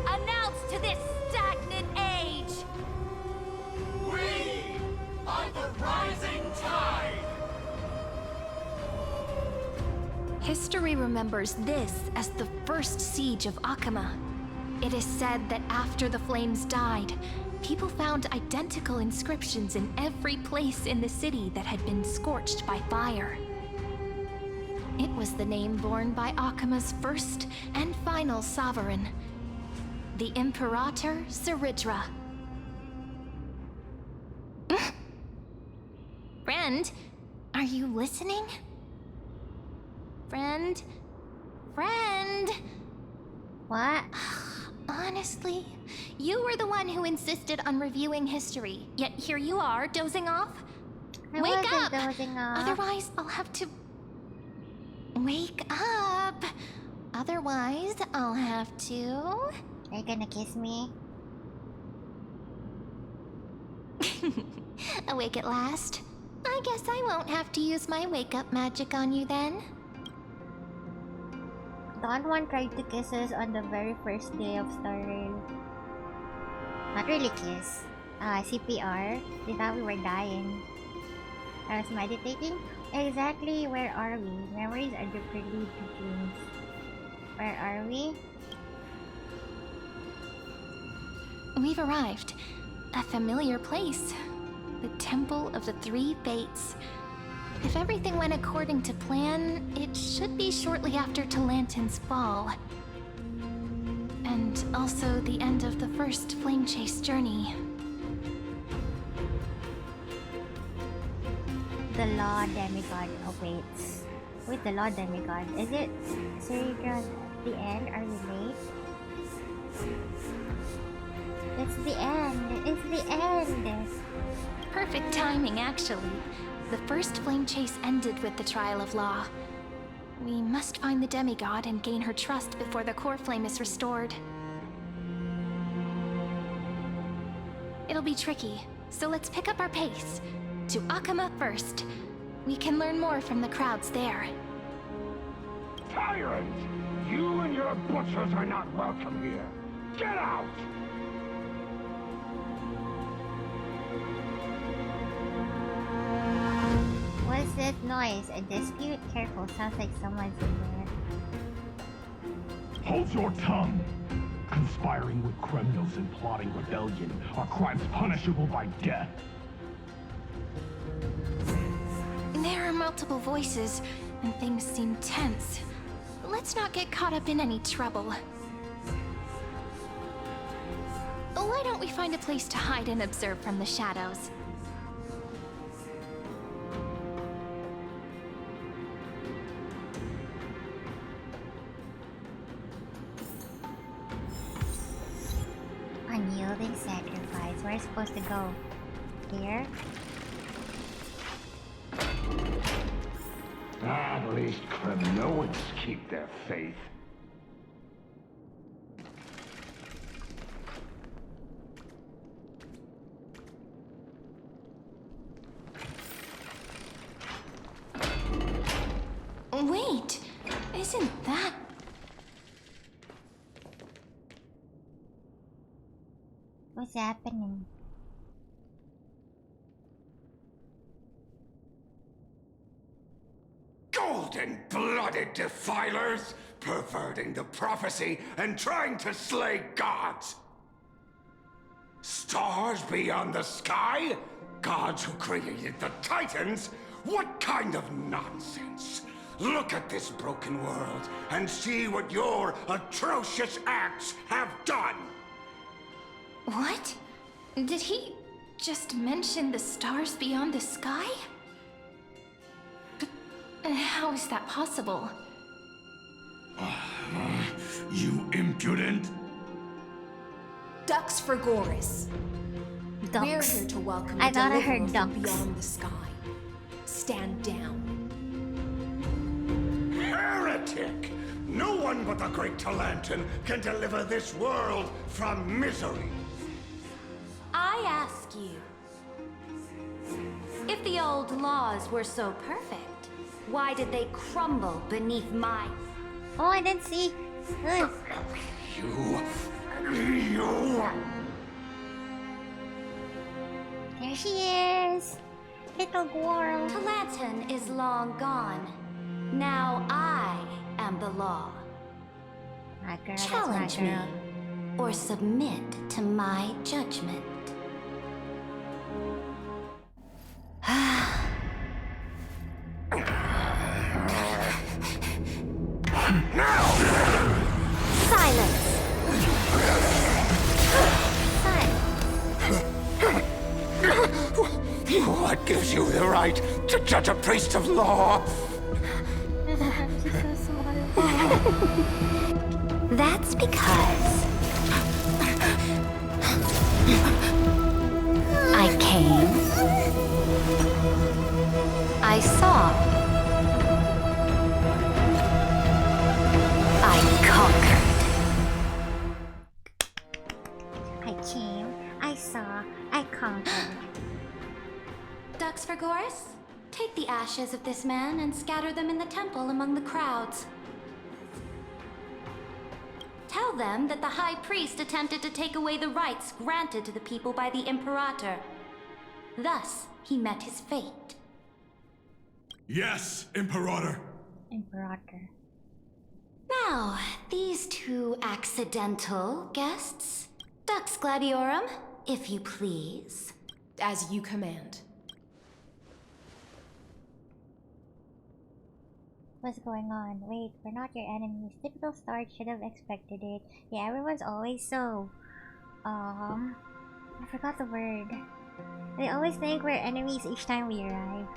Announce to this stagnant age. We are the rising tide. History remembers this as the first siege of Akama. It is said that after the flames died, people found identical inscriptions in every place in the city that had been scorched by fire. It was the name borne by Akama's first and final sovereign, the Imperator Saridra. Friend, are you listening? Friend? What? Honestly, you were the one who insisted on reviewing history, yet here you are, dozing off. I Wake wasn't up! dozing off. Otherwise, I'll have to... Wake up! Otherwise, I'll have to... Are you gonna kiss me? Awake at last? I guess I won't have to use my wake-up magic on you then. Don Juan tried to kiss us on the very first day of Star Rail. Not really kiss. CPR. They thought we were dying. I was meditating. Exactly, where are we? Memories are the prelude to dreams. Where are we? We've arrived. A familiar place. The Temple of the Three Fates. If everything went according to plan, it should be shortly after Talantin's fall. And also the end of the first Flame Chase journey. The Law Demigod awaits. With the Lord Demigod. Is it Cerebron the end? Are you late? It's the end! It's the end! Perfect timing, actually. The first flame chase ended with the trial of law. We must find the demigod and gain her trust before the core flame is restored. It'll be tricky, so let's pick up our pace. To Akama first. We can learn more from the crowds there. Tyrant! You and your butchers are not welcome here. Get out! What's that noise? A dispute? Careful, sounds like someone's in there. Hold your tongue! Conspiring with criminals and plotting rebellion are crimes punishable by death. There are multiple voices, and things seem tense. Let's not get caught up in any trouble. Why don't we find a place to hide and observe from the shadows? Unyielding sacrifice. Where are we supposed to go? Here? At least criminals keep their faith. Wait! Isn't that... What's happening? Golden-blooded defilers, perverting the prophecy and trying to slay gods. Stars beyond the sky? Gods who created the Titans? What kind of nonsense? Look at this broken world and see what your atrocious acts have done! What? Did he just mention the stars beyond the sky? But how is that possible? You impudent! Ducks for Goris. Ducks. We're here to welcome I the thought I deliverer heard from ducks. beyond the sky. Stand down. Heretic! No one but the great Talantin can deliver this world from misery! I ask you, if the old laws were so perfect, why did they crumble beneath my... Oh, I didn't see. Ugh. You... There she is! Little girl. Talantin is long gone. Now I am the law. My girl, Challenge that's my me, girl. or submit to my judgment. Silence! What gives you the right to judge a priest of law? That's because I came, I saw, I conquered. I came, I saw, I conquered. Ducks for Goris, take the ashes of this man and scatter them in the temple among the crowds. Tell them that the High Priest attempted to take away the rights granted to the people by the Imperator. Thus, he met his fate. Yes, Imperator. Imperator. Now, these two accidental guests. Dux Gladiorum, if you please. As you command. What's going on? Wait, we're not your enemies. Typical start, should have expected it. Yeah, everyone's always so... I forgot the word. They always think we're enemies each time we arrive.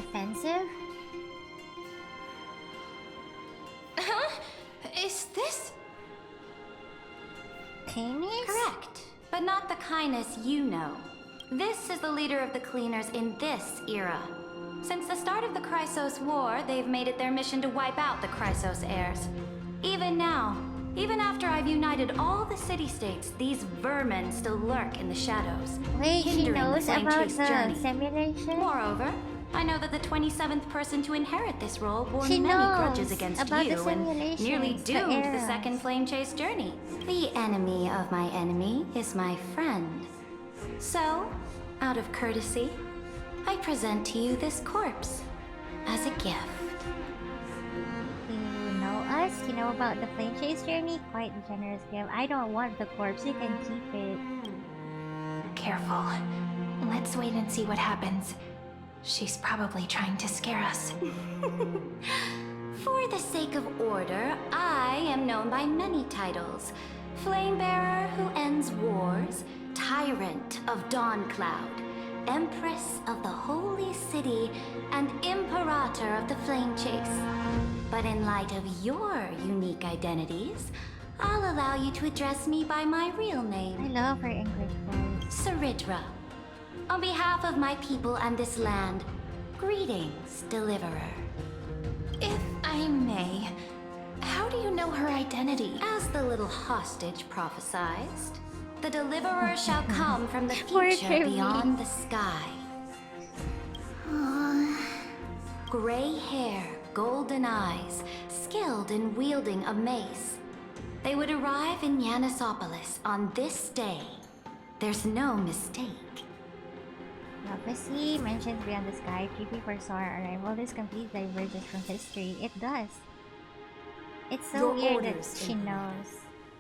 defensive? Huh? Is this... Canis? Correct, but not the Canis you know. This is the leader of the Cleaners in this era. Since the start of the Chrysos War, they've made it their mission to wipe out the Chrysos heirs. Even now, even after I've united all the city-states, these vermin still lurk in the shadows, Wait, she hindering the knows Flame about Chase the journey. simulation? Moreover, I know that the 27th person to inherit this role bore She many knows grudges against about the you and nearly simulations, the doomed the eras. second Flame Chase journey. The enemy of my enemy is my friend. So, out of courtesy, I present to you this corpse as a gift. You know us? You know about the Flame Chase journey? Quite a generous gift. I don't want the corpse. You can keep it. Careful. Let's wait and see what happens. She's probably trying to scare us. For the sake of order, I am known by many titles. Flamebearer who ends wars, Tyrant of Dawncloud, Empress of the Holy City, and Imperator of the Flame Chase. But in light of your unique identities, I'll allow you to address me by my real name. I love her English voice. Saridra. On behalf of my people and this land, greetings, Deliverer. If I may, how do you know her identity? As the little hostage prophesied, the Deliverer shall come from the Poor future Kirby. beyond the sky. Gray hair, golden eyes, skilled in wielding a mace. They would arrive in Yanisopolis on this day. There's no mistake. Prophecy mentions beyond the sky. Creepy foresaw our arrival. This complete diverges from history. It does. It's so Your weird that orders, she Emperor. knows.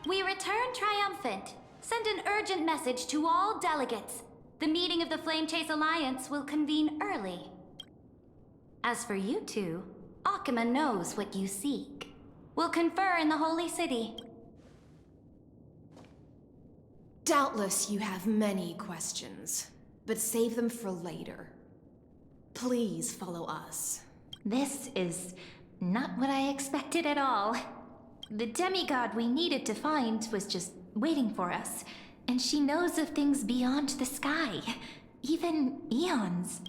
We return triumphant. Send an urgent message to all delegates. The meeting of the Flame Chase Alliance will convene early. As for you two, Akuma knows what you seek. We'll confer in the Holy City. Doubtless you have many questions, but save them for later. Please follow us. This is not what I expected at all. The demigod we needed to find was just waiting for us, and she knows of things beyond the sky, even eons.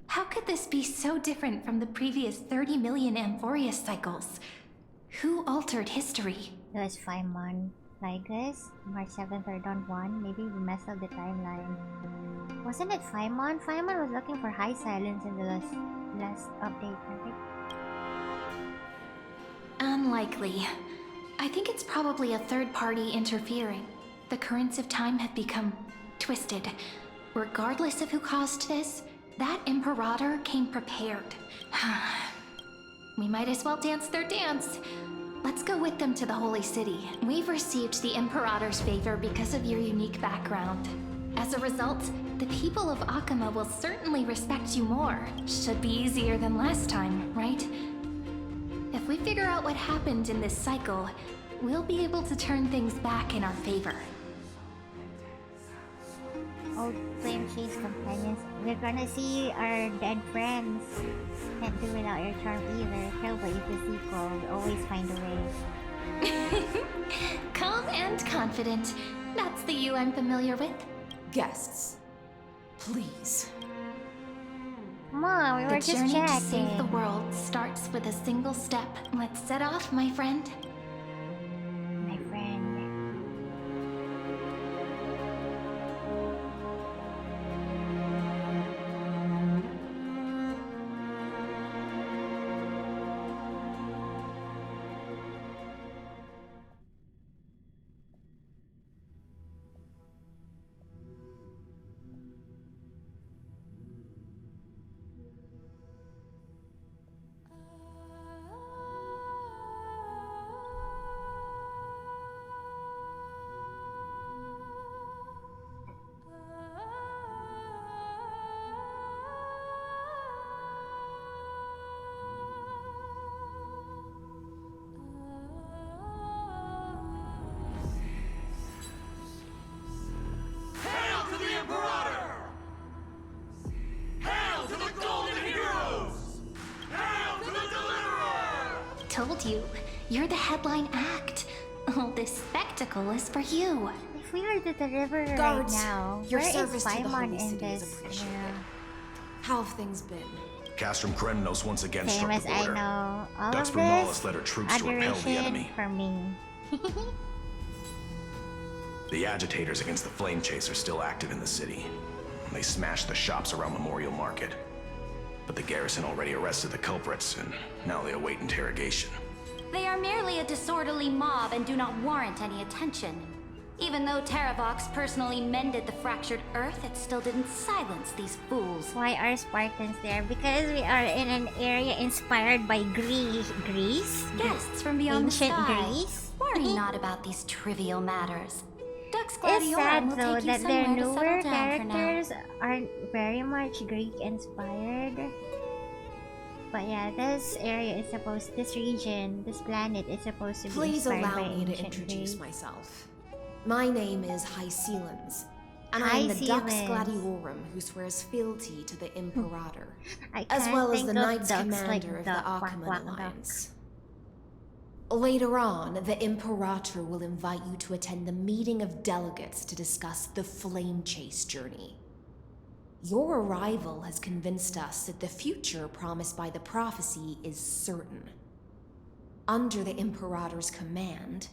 How could this be so different from the previous 30 million Amphorius cycles? Who altered history? It was Faimon. Like this? March 7th or Dawn 1? Maybe we messed up the timeline. Wasn't it Faimon? Faimon was looking for high silence in the last update, right? Unlikely. I think it's probably a third party interfering. The currents of time have become twisted. Regardless of who caused this, that Imperator came prepared. We might as well dance their dance. Let's go with them to the Holy City. We've received the Imperator's favor because of your unique background. As a result, the people of Akuma will certainly respect you more. Should be easier than last time, right? If we figure out what happened in this cycle, we'll be able to turn things back in our favor. Old Flame Chase companions. We're gonna see our dead friends. Can't do without your charm either. Hellblade is the sequel. We always find a way. Calm and confident. That's the you I'm familiar with. Guests, please. Come on, we were The just journey to chatting. save the world starts with a single step. Let's set off, my friend. My friend. told you, you're the headline act. All this spectacle is for you. If we are to the river Guards, right now, your where is service to the Paimon Holy in City is this appreciated. era? How have things been? Castrum Kremnos once again Same struck as the I border. know. All Dux of Vermalis this, led her troops to repel the adoration enemy. for me. The agitators against the Flame Chase are still active in the city. They smashed the shops around Memorial Market. But the garrison already arrested the culprits, and now they await interrogation. They are merely a disorderly mob and do not warrant any attention. Even though Terravox personally mended the fractured earth, it still didn't silence these fools. Why are Spartans there? Because we are in an area inspired by Greece? Guests from beyond Ancient the sky. Greece? Worry not about these trivial matters. Dux It's Gladiola sad will though take you that their somewhere to newer settle down for now. characters aren't very much Greek inspired. But yeah, this area is supposed, this region, this planet is supposed to be Please inspired allow by me to ancient introduce Greece. myself. My name is Hycelans, and I am the Dux Hycelans. Gladiorum who swears fealty to the Imperator, I as can't well as think the of Knights ducks Commander like of duck, the quack, Achaemenid quack, duck. Alliance. Later on, the Imperator will invite you to attend the meeting of delegates to discuss the Flame Chase journey. Your arrival has convinced us that the future promised by the prophecy is certain. Under the Imperator's command,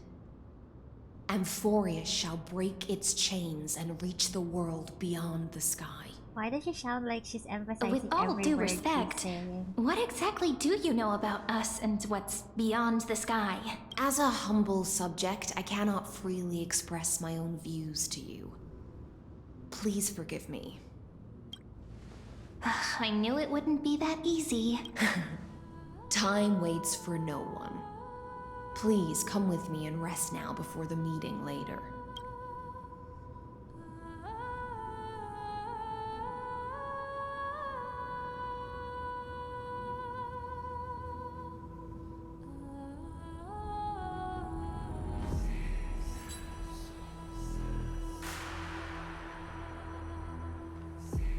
Amphorius shall break its chains and reach the world beyond the sky. Why does she sound like she's emphasizing With all every due word respect, she's saying? what exactly do you know about us and what's beyond the sky? As a humble subject, I cannot freely express my own views to you. Please forgive me. I knew it wouldn't be that easy. Time waits for no one. Please come with me and rest now before the meeting later.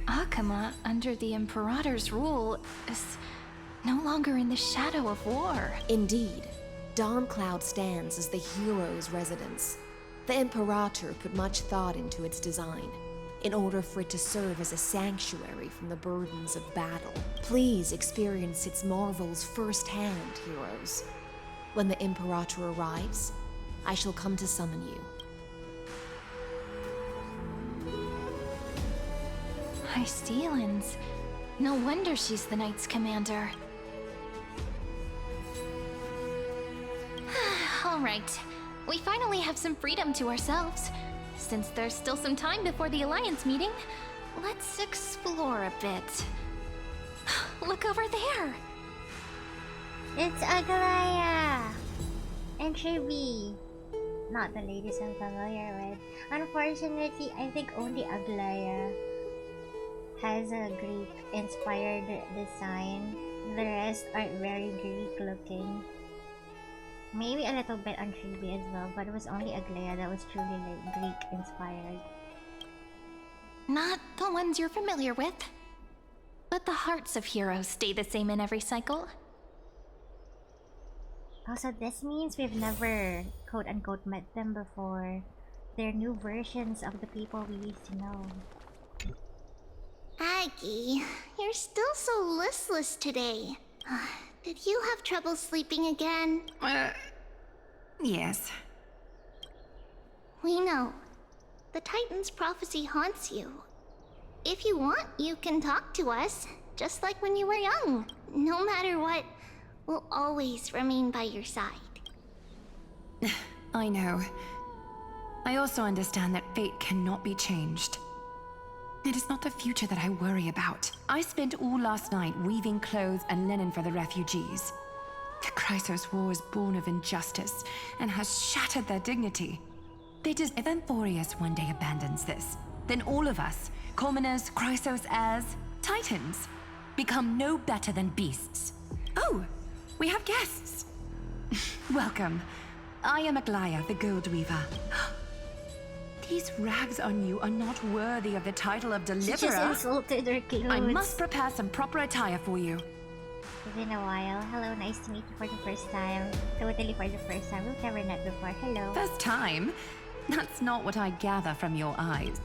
Akama, under the Imperator's rule, is no longer in the shadow of war. Indeed, Dawncloud stands as the hero's residence. The Imperator put much thought into its design, in order for it to serve as a sanctuary from the burdens of battle. Please experience its marvels firsthand, heroes. When the Imperator arrives, I shall come to summon you. Hycelans. No wonder she's the Knight's commander. Alright, we finally have some freedom to ourselves. Since there's still some time before the Alliance meeting, let's explore a bit. Look over there! It's Aglaya! Entry B. Not the ladies I'm familiar with. Unfortunately, I think only Aglaya has a Greek-inspired design. The rest aren't very Greek-looking. Maybe a little bit on Chibi as well, but it was only Aglaya that was truly like Greek-inspired. Not the ones you're familiar with. But the hearts of heroes stay the same in every cycle. Also, this means we've never quote-unquote met them before. They're new versions of the people we used to know. Aggie, you're still so listless today. Did you have trouble sleeping again? Yes. We know. The Titan's prophecy haunts you. If you want, you can talk to us, just like when you were young. No matter what, we'll always remain by your side. I know. I also understand that fate cannot be changed. It is not the future that I worry about. I spent all last night weaving clothes and linen for the refugees. The Chrysos War was born of injustice and has shattered their dignity. If Amphorius one day abandons this, then all of us, commoners, Chrysos heirs, Titans, become no better than beasts. Oh, we have guests. Welcome. I am Aglaya, the Gold Weaver. These rags on you are not worthy of the title of Deliverer. She just insulted her clothes. I must prepare some proper attire for you. It's been a while. Hello, nice to meet you for the first time. Totally for the first time. We've never met before. Hello. First time? That's not what I gather from your eyes.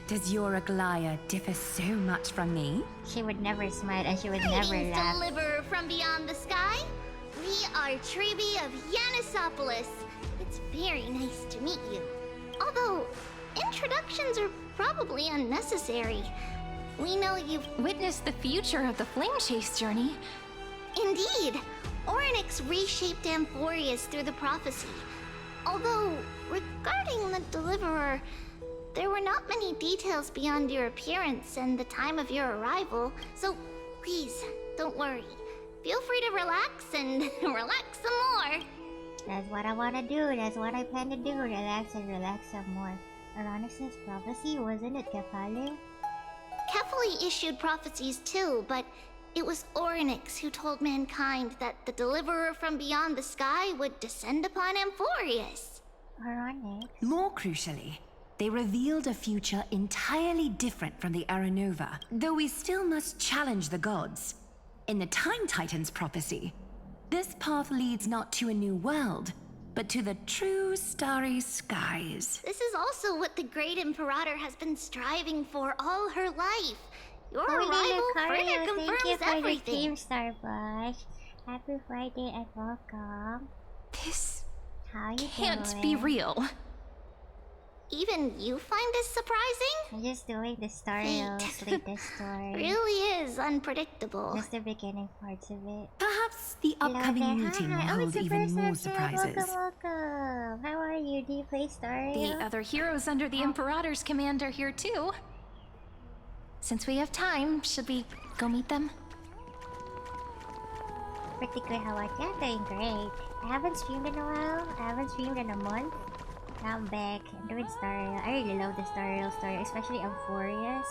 Does your Aglaya differ so much from me? She would never smile and she would never laugh. Deliverer from beyond the sky. We are Trebi of Yanisopolis. It's very nice to meet you. Although, introductions are probably unnecessary. We know you've witnessed the future of the Flame Chase journey. Indeed. Orynyx reshaped Amphorius through the prophecy. Although, regarding the Deliverer, there were not many details beyond your appearance and the time of your arrival, so please, don't worry. Feel free to relax and relax some more. That's what I want to do. That's what I plan to do. Relax and relax some more. Orynyx's prophecy, wasn't it, Kefale? Kefale issued prophecies too, but it was Orynyx who told mankind that the Deliverer from beyond the sky would descend upon Amphorius. Orynyx? More crucially, they revealed a future entirely different from the Aranova, though we still must challenge the gods. In the Time Titan's prophecy, this path leads not to a new world, but to the true starry skies. This is also what the Great Imperator has been striving for all her life. Your arrival further confirms thank you for everything. the team, Starbush. Happy Friday and welcome. This How you can't doing? be real. Even you find this surprising? I'm just doing the Stario's latest story. Really is unpredictable. Just the beginning parts of it. Perhaps the upcoming meeting will hold even more surprises. Welcome. How are you? Do you play Stario? The other heroes under the Imperator's command are here too. Since we have time, should we go meet them? Pretty good. How about you? Doing great. I haven't streamed in a while. I haven't streamed in a month. Now I'm back. I'm doing Stario. I really love the Stario story, especially Amphorius.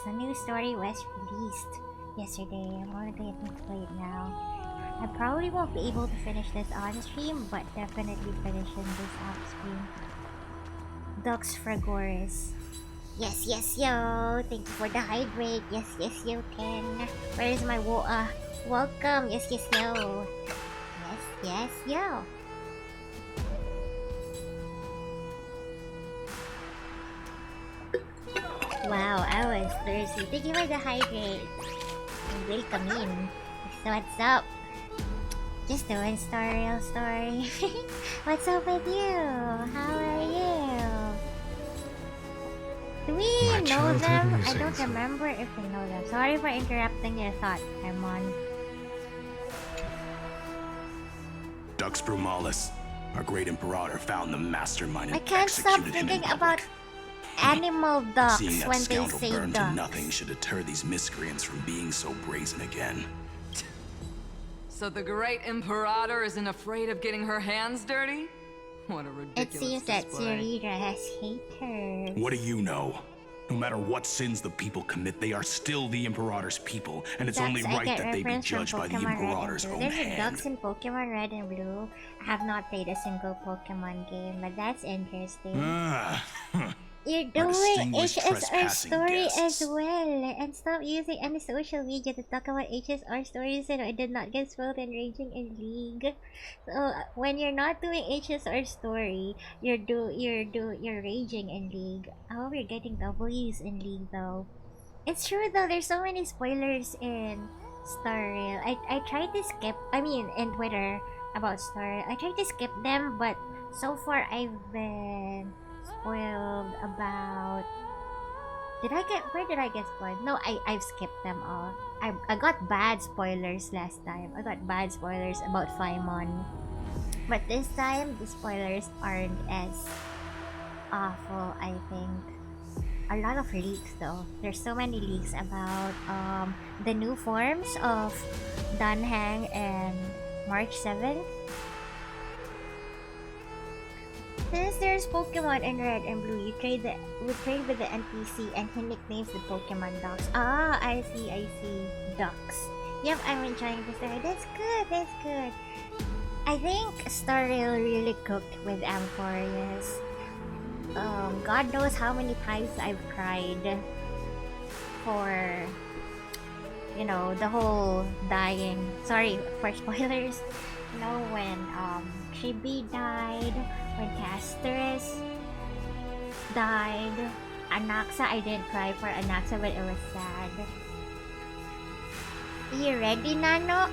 The new story was released yesterday. I'm only getting to play it now. I probably won't be able to finish this on stream, but definitely finishing this off stream. Dux Fragoris. Yes, yes, yo. Thank you for the hydrate. Yes, yes, yo, Ken. Where is my welcome? Yes, yes, yo. Yes, yes, yo. Wow, I was thirsty. Thank you for the hydrate. Welcome in. So what's up? Just doing Stario story. What's up with you? How are you? Do we know them? I don't remember if we know them. Sorry for interrupting your thought, Hermon. Dux Brumalis, our great Imperator, found the mastermind and I can't stop executed him in thinking public. about animal ducks Seeing that when they scoundrel say burn to ducks. nothing should deter these miscreants from being so brazen again. So the great Imperator isn't afraid of getting her hands dirty? What a It ridiculous seems that display. Sirira has haters. What do you know? No matter what sins the people commit, they are still the Imperator's people, and it's only Ducks, I right get that they be reference from judged by the Pokemon Red and Imperator's Blue. own There's a hand. ducks in Pokemon Red and Blue. I have not played a single Pokemon game, but that's interesting. You're doing distinguished HSR trespassing story guests. as well, and stop using any social media to talk about HSR stories so I did not get spoiled in Raging in League. So when you're not doing HSR story, you're raging in League. Oh, we're getting W's in League though. It's true though. There's so many spoilers in Star Rail. I tried to skip. I mean, in Twitter about Star Rail. I tried to skip them, but so far I've been spoiled about. Where did I get spoiled? No, I've skipped them all. I got bad spoilers last time. I got bad spoilers about Faimon. But this time the spoilers aren't as awful, I think. A lot of leaks though. There's so many leaks about the new forms of Danhang and March 7th. Since there's Pokemon in Red and Blue, we trade with the NPC and he nicknames the Pokemon Ducks. Ah, I see. Ducks. Yep, I'm enjoying the story. That's good. I think Star Rail really cooked with Amphorius. God knows how many times I've cried for, know, the whole dying. Sorry for spoilers. You know, when Chibi died, when Casterus died, Anaxa, I didn't cry for Anaxa, but it was sad. You ready, Nanok?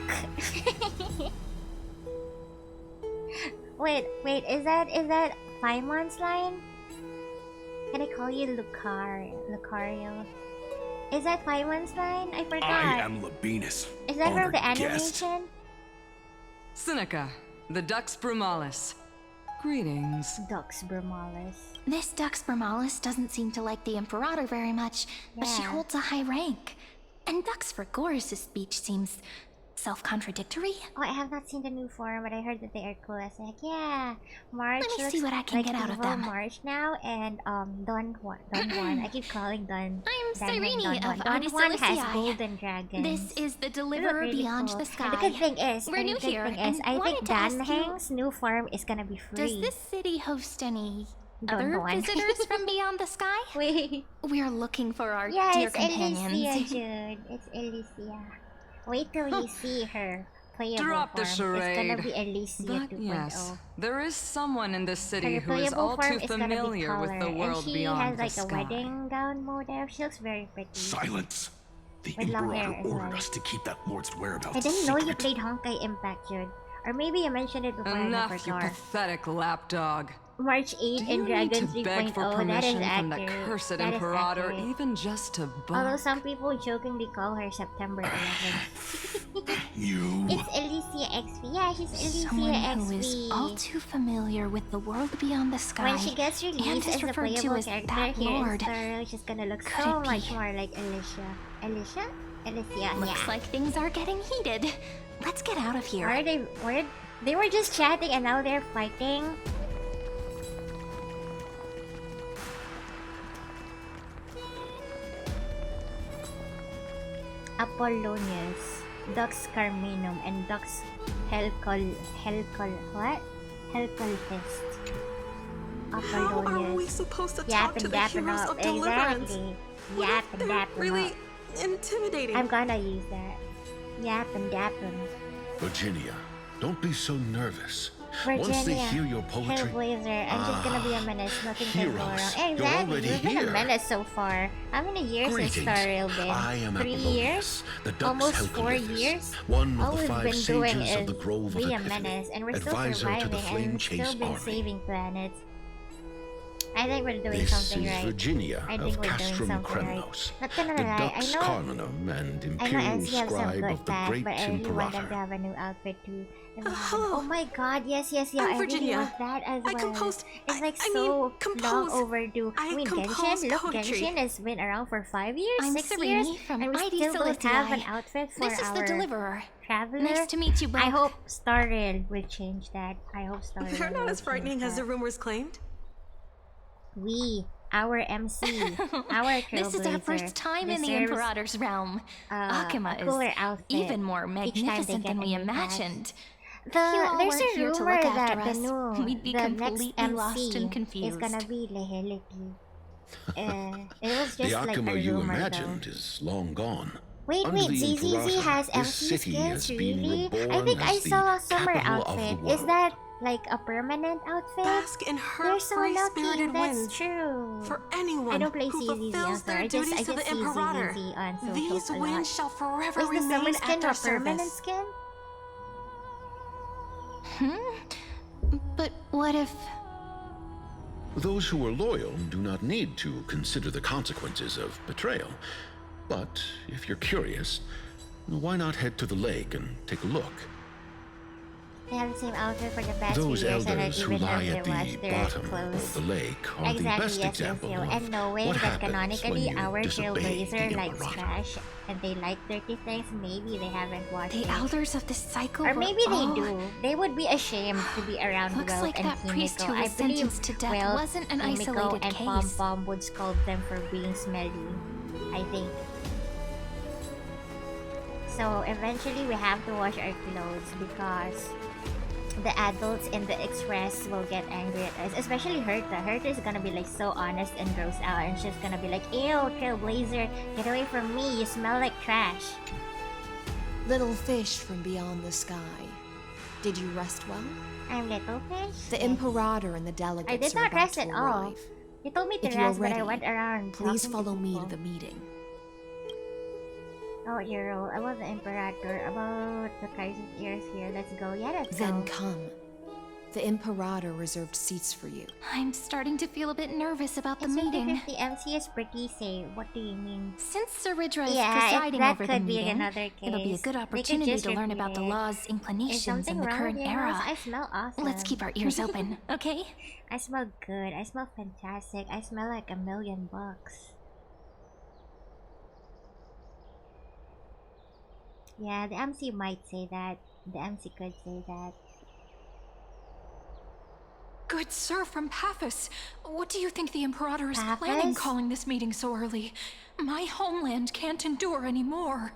wait, is that Paimon's line? Can I call you Lucario? Is that Paimon's line? I forgot. I am Labienus. Is that from the honored guest. animation? Seneca, the Dux Brumalis. Greetings. Dux Brumalis. This Dux Brumalis doesn't seem to like the Imperator very much, but she Yeah. holds a high rank. And Dux Frigoris' speech seems self-contradictory. Oh, I have not seen the new form, but I heard that they are cool. I was like, yeah, March Let me looks see what I can like get out of evil them. March now, and Don Juan. I keep calling Don. I'm Cyrene Don of Don Juan has Ardisilicii. golden dragons. This is the They look Deliverer really Beyond cool. the Sky. And the good thing is, We're new here, I and think wanted to ask Dan you- Heng's new form is gonna be free. Does this city host any Don't other go on. visitors from beyond the sky? Wait. We're looking for our Yeah, dear it's companions. Elysia, Jude. It's Elysia. Wait till you see her playable Drop the form. It's gonna charade. be Elysia But 2.0. yes, there is someone in this city Her who is playable all form too is gonna be familiar with the color, world and she beyond has the like a sky. wedding gown motif. She looks very pretty. Silence. The With long hair Imperator as ordered well. us to keep that lord's whereabouts I didn't know you secret. played Honkai Impact, Jude. Or maybe you mentioned it before. Enough, I you forgot. pathetic lapdog. March 8 Do you in need Dragon to beg for 3.0. That is permission from the accurate. cursed That is Imperator accurate. even just to Although bark? some people jokingly call her September 11th. You. It's Elysia XV. Yeah, she's Elysia Someone XV. who is all too familiar with the world beyond the sky. When she gets and released is as a referred to playable as character that here lord. in Star, she's gonna look Could so it much be? more like Elysia. Elysia, Looks yeah. like things are getting heated. Let's get out of here. They were just chatting and now they're fighting. Apollonius, Dux Carminum, and Dux what? Helcolfist. How are we Apollonius. supposed to Yap talk to and the dapping heroes up. of deliverance? Exactly. What Yap if and they're dapping really up. intimidating? I'm gonna use that. Yap and dapping. Virginia, don't be so nervous. Once they Virginia, hear your poetry, Hellblazer, I'm just gonna be a menace. Nothing can go wrong. heroes, you're Exactly. already We've been a here. menace so far. How many years has Greetings. Star Rail been? I am 3 Apollonius, years? the Dux Almost 4 Helcolithus, years? one All of the we've 5 been doing sages of is the Grove of be a Epiphany, menace, and we're still advisor to surviving, the Flame and we've Chase still been army. saving planets. I think we're doing This something is right. Virginia I think of we're doing Castrum something Kremnos, right. Not gonna the lie, Dux I know Carminum and I know Imperial NC have some Scribe good of the pack, Great but I really want them Imperator. to have a new outfit too. hello. Oh my god, yes, yeah. I'm I really Virginia. want that as I well. composed- It's like I so mean, compose- long overdue. I mean, compose Genshin, look, poetry. Genshin has been around for 5 years, I'm 6 Serene years, from and we ID still don't have an Celestii. outfit for This is the our Deliverer. Traveler. Nice to meet you both. I hope Star Rail will change that. I hope Star Rail They're not will as frightening change as the that. rumors claimed. Our MC, our This is our Trailblazer, first time in the deserves, Imperator's realm. Akima a cooler is outfit even more each time they magnificent get than a we new pass. imagined. There's weren't a here to rumor look that after the us. new, We'd be the completely next lost MC and confused. is gonna be Leheliki. It was The just like a Akima you rumor imagined though. is long gone. Wait, Under the ZZZ Imperator, has this MC city has skins, been really? reborn I think I as the saw a summer capital of the outfit. world. Is that like a permanent outfit? Bask in her You're so lucky, free-spirited that's wind. true. For anyone I don't play who CZZ, I'm fulfills sorry. their I duties just to the see Imperator, CZZ on socials these a lot. winds shall forever Is the summer remain skin at their a permanent service. skin? But what if... Those who are loyal do not need to consider the consequences of betrayal. But if you're curious, why not head to the lake and take a look? They have the same outfit for the past few Those years and I elders who even lie have at to watch the their bottom clothes. of the lake are the best example of And knowing what that happens when canonically you our disobey Trailblazer the likes Imperator. trash and they like dirty things, maybe they haven't watched The it. elders of the cycle Or were maybe they all- do. They would be ashamed to be around Looks Welt like and that priest Himiko. who was I believe sentenced to death Welt, wasn't an Himiko, isolated and case. Pom Pom would scold them for being smelly. I think. So eventually we have to wash our clothes because the adults in the express will get angry at us, especially Herta. Herta is gonna be like so honest and gross out, and she's gonna be like, "Ew, Trailblazer, get away from me! You smell like trash." Little fish from beyond the sky. Did you rest well? I'm little fish? The Imperator and the delegates I did are not about rest to at all. arrive. You told me to If you're rest, but I ready, went around. please talking follow me to people. the meeting. Oh, Euro, I was the Imperator. About the crisis years here. Let's go. Yeah, let's Then go. come. The Imperator reserved seats for you. I'm starting to feel a bit nervous about the It's meeting. if the MC is pretty safe. What do you mean? Since Sir Ridra is Yeah, presiding that over the could be meeting, another it'll be a case. good They could opportunity just to learn repeat about the it. law's Is inclinations something in the wrong current with your era. nose? I smell awesome. Let's keep our ears open, okay? I smell good. I smell fantastic. I smell like $1,000,000. Yeah, the MC might say that. The MC could say that. Good sir from Paphos, what do you think the Imperator is planning Paphos? calling this meeting so early? My homeland can't endure anymore.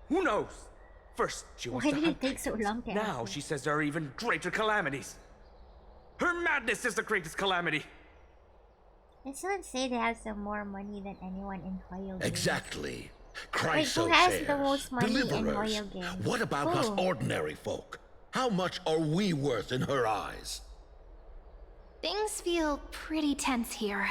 Who knows? First, she wants Why to did it hunt take so long to Now answer? she says there are even greater calamities. Her madness is the greatest calamity. Let's not say they have some more money than anyone in Hoyo Game. Exactly. Wait, who has the most money in Hoyo Game? What about us Who? ordinary folk? How much are we worth in her eyes? Things feel pretty tense here.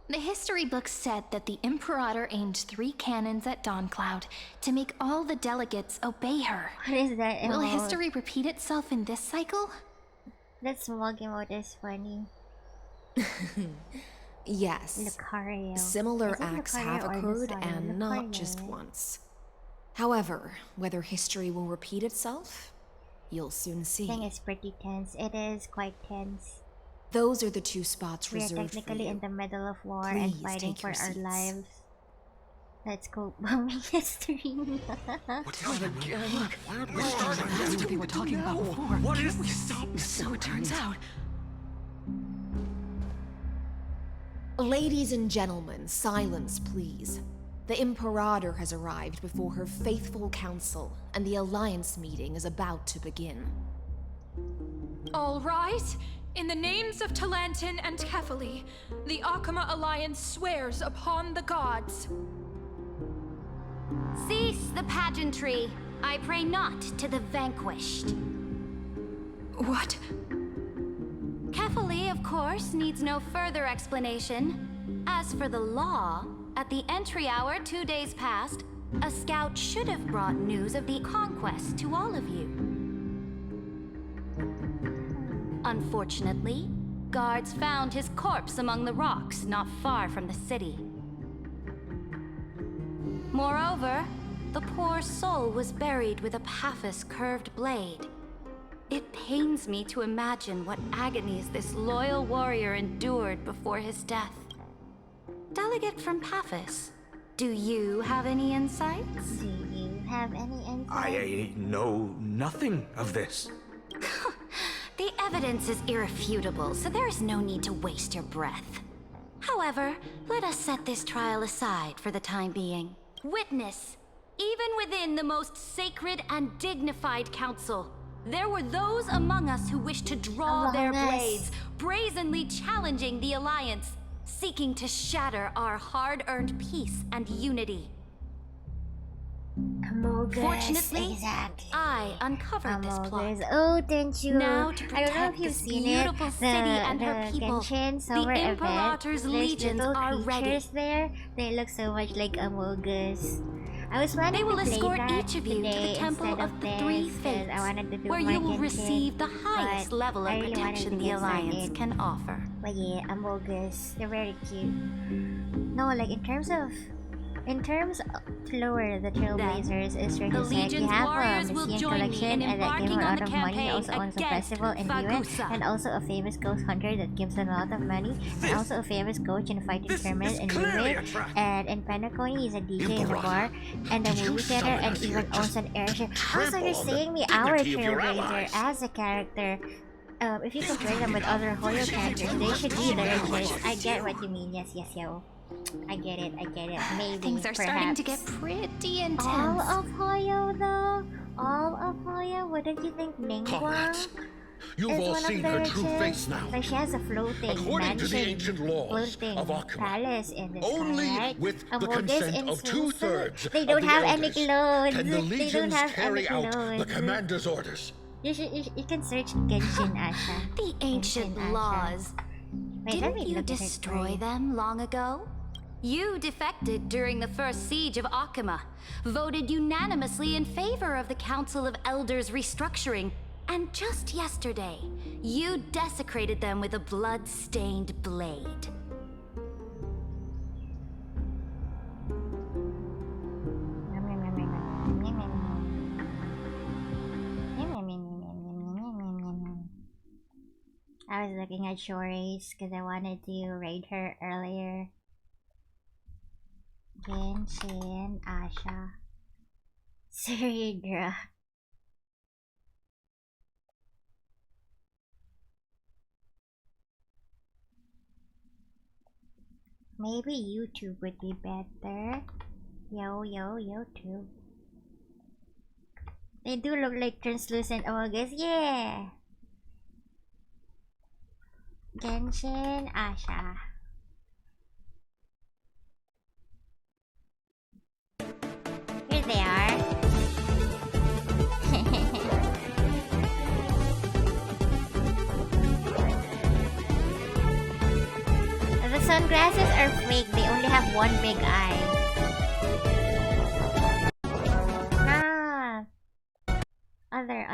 The history books said that the Imperator aimed 3 cannons at Dawncloud to make all the delegates obey her. What is that Will emote? history repeat itself in this cycle? That small emote is funny. Yes. Lucario. Similar Is it acts Lucario have or occurred, Lucario? and not just Lucario. once. However, whether history will repeat itself, you'll soon see. Thing is pretty tense. It is quite tense. Those are the 2 spots We are reserved for technically you. in the middle of war and Please fighting take for your our seats. lives. Let's go bombing history. That's what they were talking about before. What is we stop? So it turns out. Ladies and gentlemen, silence please. The Imperator has arrived before her faithful council, and the Alliance meeting is about to begin. All right. In the names of Talantin and Kefali, the Akama Alliance swears upon the gods. Cease the pageantry. I pray not to the vanquished. What? Kefali, of course, needs no further explanation. As for the law, at the entry hour 2 days past, a scout should have brought news of the conquest to all of you. Unfortunately, guards found his corpse among the rocks not far from the city. Moreover, the poor soul was buried with a Paphos curved blade. It pains me to imagine what agonies this loyal warrior endured before his death. Delegate from Paphos, do you have any insights? Do you have any insights? I know nothing of this. The evidence is irrefutable, so there is no need to waste your breath. However, let us set this trial aside for the time being. Witness, even within the most sacred and dignified council, there were those among us who wished to draw their blades, brazenly challenging the Alliance, seeking to shatter our hard-earned peace and unity. Amogus, Fortunately, exactly. I uncovered this plot. Oh, didn't you? Now to I don't know if protect you've this seen beautiful it. city and her people, Genshin the summer event. Imperator's There's legions little are ready. creatures there. They look so much like Amogus. I was planning They will to play escort that each of you to the today Temple instead of the this, Three 'cause Fates, I wanted to do where my you will Genshin, receive the highest but level I of really wanted protection to the get Alliance started. can offer. But yeah, Amogus, they're very cute. No, like in terms of Flower, the Trailblazers is really the sick. You Legion's have a warriors will Museum join me collection in and that gave embarking a on lot the of money. campaign Also owns a against festival in Liyue, Fagusa. and also a famous ghost hunter that gives them a lot of money, and also a famous coach in a fighting tournament in Liyue. And in Penacony, he's a DJ in a bar and a movie theater, and even owns an airship. Also, you're saying me our Trailblazer as a character. If you compare them with other Hoyo characters, they should be the richest. I get what you mean. Yes, yo. I get it. Maybe, Things are starting to get pretty intense. All of Hoyo, though? All of Hoyo? What did you think, Ningguang? You've is all one of seen the her true richest. face now. Like she has a floating According to the mansion, ancient laws floating of Akuma, palace in the only sky, right? with And the well, this consent of instance, 2/3 they of don't the have any elders clothes. can the They don't legions have carry any out the clothes. commander's orders. You can search Genshin Asha. The ancient Genshin Asha. laws. Wait, let me Didn't you look at it destroy for you. them long ago? You defected during the first siege of Akuma, voted unanimously in favor of the Council of Elders restructuring, and just yesterday, you desecrated them with a blood-stained blade. I was looking at Shori's because I wanted to raid her earlier. Genshin Asha Saridra. Maybe YouTube would be better. Yo, YouTube. They do look like translucent August, yeah! Genshin Asha. Here they are. The sunglasses are fake, they only have one big eye. Ah! Other.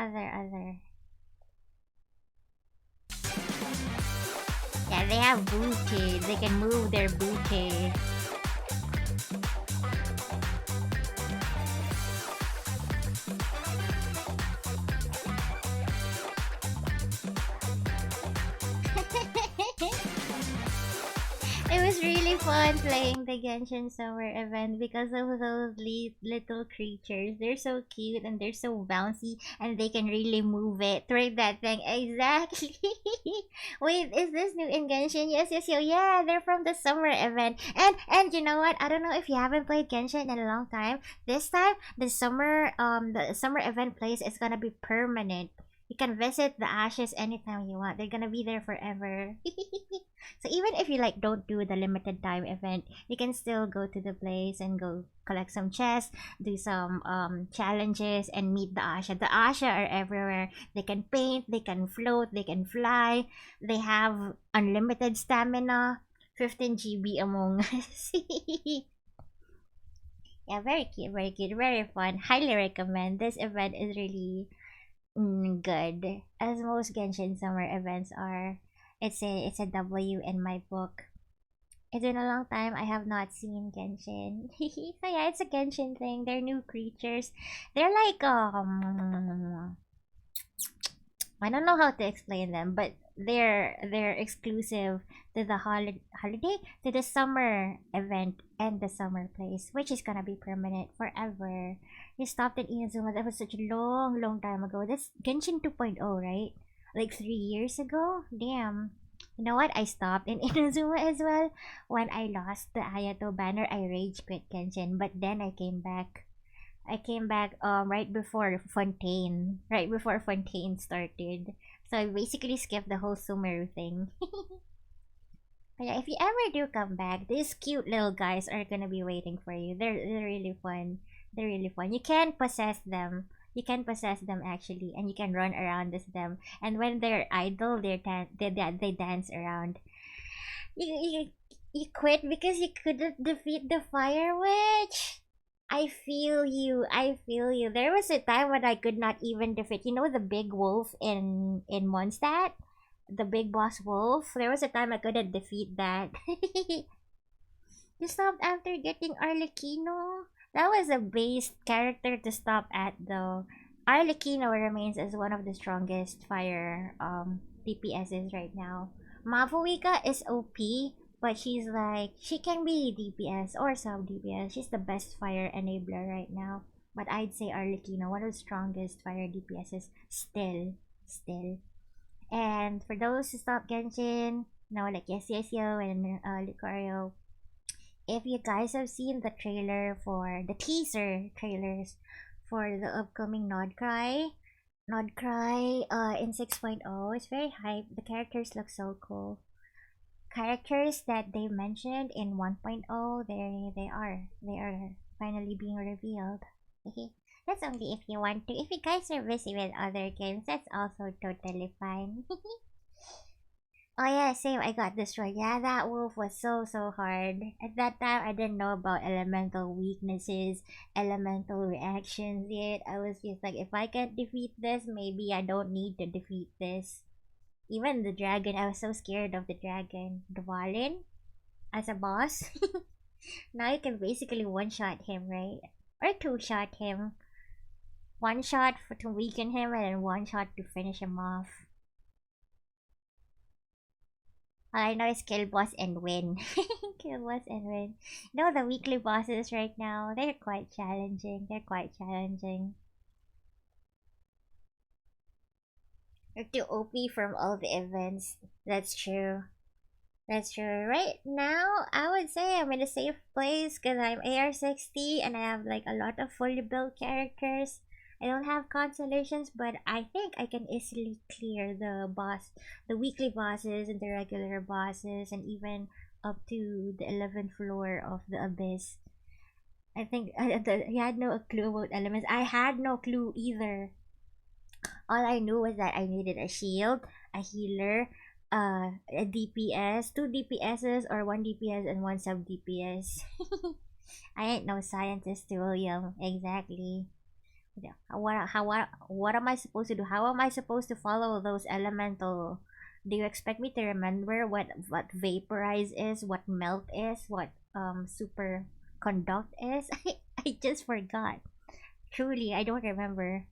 Yeah, they have booties. They can move their booties. It was really fun playing the Genshin Summer event because of those little creatures. They're so cute and they're so bouncy and they can really move it. Try that thing. Exactly. Wait, is this new in Genshin? Yes. Yeah, they're from the summer event. And you know what? I don't know if you haven't played Genshin in a long time. This time, the summer event place is gonna be permanent. You can visit the ashes anytime you want. They're gonna be there forever. So even if you like don't do the limited time event, you can still go to the place and go collect some chests, do some challenges, and meet the Asha. The Asha are everywhere. They can paint, they can float, they can fly. They have unlimited stamina, 15 GB among us. Yeah, very cute, very fun. Highly recommend. This event is really good, as most Genshin summer events are. It's a W in my book. It's been a long time I have not seen Genshin. So yeah, it's a Genshin thing. They're new creatures. They're like I don't know how to explain them, but they're exclusive to the holiday, to the summer event and the summer place, which is gonna be permanent forever. You stopped at Inazuma. That was such a long time ago. That's Genshin 2.0, right? Like 3 years ago? Damn. You know what? I stopped in Inazuma as well. When I lost the Ayato banner, I rage quit Genshin. But then I came back. Right before Fontaine. Right before Fontaine started. So I basically skipped the whole Sumeru thing. But yeah, if you ever do come back, these cute little guys are gonna be waiting for you. They're really fun. They're really fun. You can possess them. You can possess them actually, and you can run around as them. And when they're idle, they dance around. You quit because you couldn't defeat the Fire Witch. I feel you. There was a time when I could not even defeat. You know the big wolf in Mondstadt, the big boss wolf. There was a time I couldn't defeat that. You stopped after getting Arlecchino. That was a base character to stop at though. Arlecchino remains as one of the strongest fire DPSs right now. Mavuika is OP, but she can be DPS or sub DPS. She's the best fire enabler right now. But I'd say Arlecchino, one of the strongest fire DPSs still. And for those who stop Genshin, like Yes and Lucario, if you guys have seen the trailer for the teaser trailers for the upcoming Nodcry, Nodcry in 6.0 is very hype. The characters look so cool. Characters that they mentioned in 1.0, they are finally being revealed. That's only if you want to. If you guys are busy with other games, that's also totally fine. Oh yeah, same. I got destroyed. Yeah, that wolf was so hard. At that time, I didn't know about elemental weaknesses, elemental reactions yet. I was just like, if I can't defeat this, maybe I don't need to defeat this. Even the dragon, I was so scared of the dragon. Dvalin, as a boss. Now you can basically one-shot him, right? Or two-shot him. One shot to weaken him, and then one shot to finish him off. All I know is kill boss and win. Kill boss and win. No, the weekly bosses right now, they're quite challenging. They're too OP from all the events. That's true. Right now, I would say I'm in a safe place because I'm AR60 and I have like a lot of fully built characters. I don't have consolations, but I think I can easily clear the weekly bosses and the regular bosses, and even up to the 11th floor of the Abyss. I think he had no clue about elements. I had no clue either. All I knew was that I needed a shield, a healer, a DPS, 2 DPSs, or 1 DPS and 1 sub DPS. I ain't no scientist, William. Exactly. What am I supposed to do? How am I supposed to follow those elemental? Do you expect me to remember what vaporize is, what melt is, what super conduct is? I just forgot. Truly, I don't remember.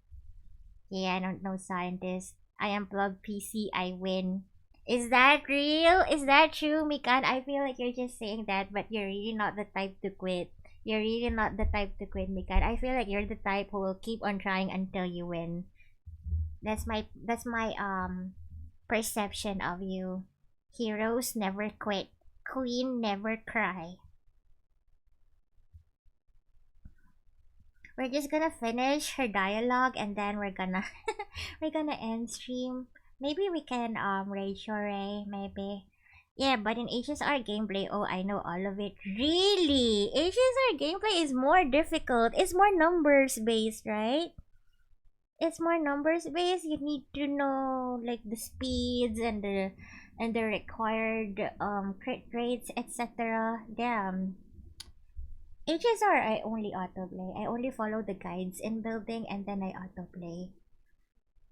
Yeah, I don't know scientist. I unplug PC, I win. Is that real? Is that true, Mikan? I feel like you're just saying that, but you're really not the type to quit. You're really not the type to quit, Mikan. I feel like you're the type who will keep on trying until you win. That's my perception of you. Heroes never quit. Queen never cry. We're just gonna finish her dialogue and then we're gonna end stream. Maybe we can raid Shorey, maybe. Yeah, but in HSR gameplay, oh, I know all of it. Really? HSR gameplay is more difficult. It's more numbers based, right? It's more numbers based. You need to know like the speeds and the required crit rates, etc. Damn. HSR, I only autoplay. I only follow the guides in building and then I autoplay.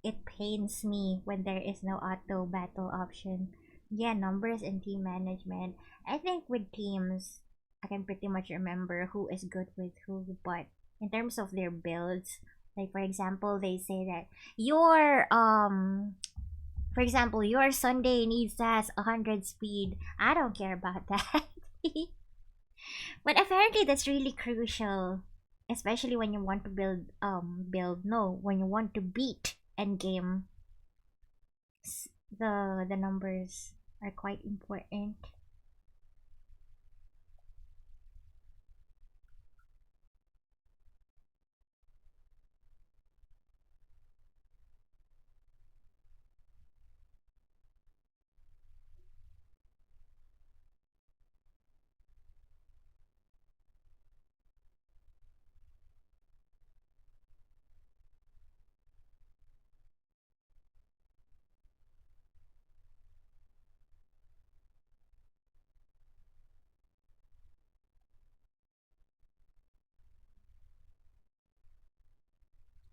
It pains me when there is no auto battle option. Yeah, numbers and team management. I think with teams, I can pretty much remember who is good with who, but in terms of their builds, like for example, they say that your Sunday needs to have 100 speed. I don't care about that. But apparently that's really crucial, especially when you want to when you want to beat endgame. The numbers are quite important.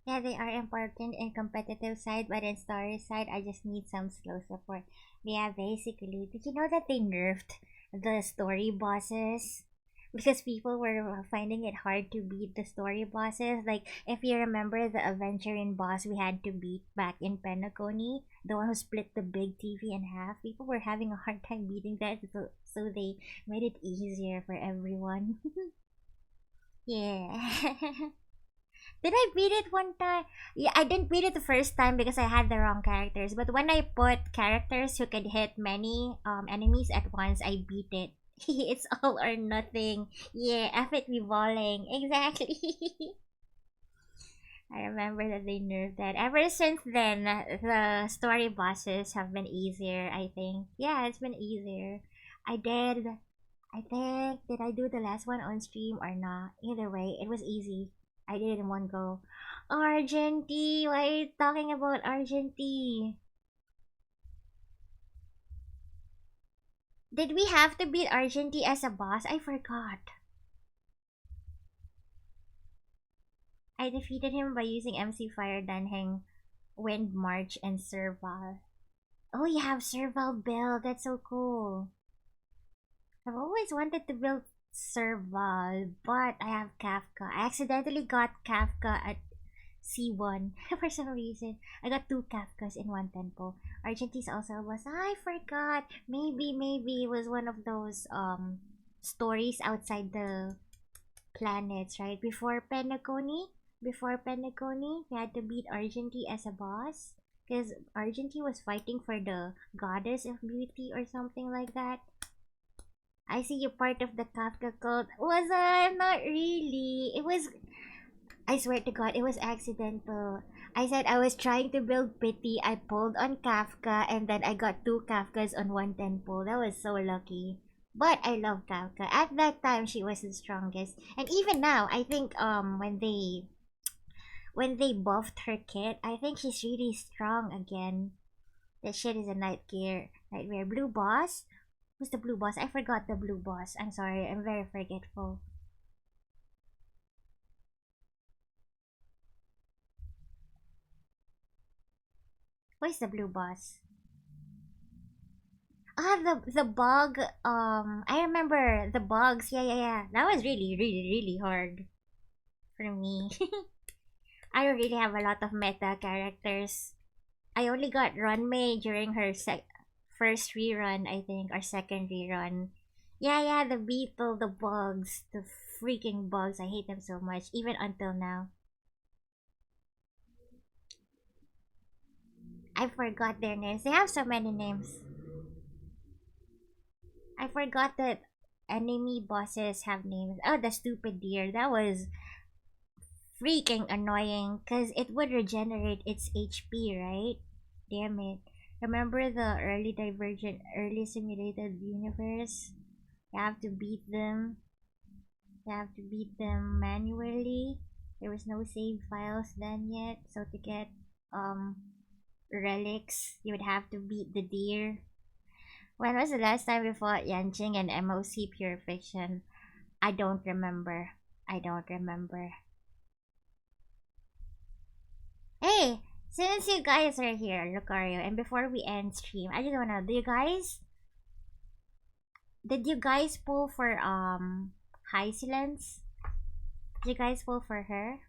Yeah, they are important in competitive side, but in story side, I just need some slow support. Yeah, basically. Did you know that they nerfed the story bosses? Because people were finding it hard to beat the story bosses. Like, if you remember the Aventurine boss we had to beat back in Penacony, the one who split the big TV in half, people were having a hard time beating that, so they made it easier for everyone. Yeah. Did I beat it one time? Yeah, I didn't beat it the first time because I had the wrong characters. But when I put characters who could hit many enemies at once, I beat it. It's all or nothing. Yeah, F it be balling. Exactly. I remember that they nerfed that. Ever since then, the story bosses have been easier, I think. Yeah, it's been easier. I think, did I do the last one on stream or not? Either way, it was easy. I did it in one go. Argenti, why are you talking about Argenti? Did we have to beat Argenti as a boss? I forgot. I defeated him by using MC Fire, Danheng, Wind March, and Serval. Oh, you have Serval build. That's so cool. I've always wanted to build Serval, but I have Kafka. I accidentally got Kafka at C1 for some reason. I got 2 Kafkas in one tempo. Argenti's also was. I forgot. Maybe it was one of those stories outside the planets, right? Before Penacony, we had to beat Argenti as a boss. Because Argenti was fighting for the goddess of beauty or something like that. I see you part of the Kafka cult. Was I? Not really. It was... I swear to God, it was accidental. I said I was trying to build pity. I pulled on Kafka and then I got 2 Kafkas on one tempo. That was so lucky. But I love Kafka. At that time, she was the strongest. And even now, I think when they buffed her kit, I think she's really strong again. That shit is a nightmare. Blue boss? Who's the blue boss? I forgot the blue boss. I'm sorry, I'm very forgetful. Who's the blue boss? Ah, the bug. I remember the bugs. Yeah. That was really hard for me. I don't really have a lot of meta characters. I only got Runmei during her first rerun, I think, or second rerun. Yeah, the beetle, the bugs, the freaking bugs. I hate them so much, even until now. I forgot their names. They have so many names. I forgot that enemy bosses have names. Oh, the stupid deer. That was freaking annoying because it would regenerate its HP, right? Damn it. Remember the early Divergent, early simulated universe? You have to beat them. You have to beat them manually. There was no save files then yet. So to get relics, you would have to beat the deer. When was the last time we fought Yanqing and MOC Pure Fiction? I don't remember. Hey, since you guys are here, Lucario, and before we end stream, I just wanna know, did you guys pull for High Silence? Did you guys pull for her?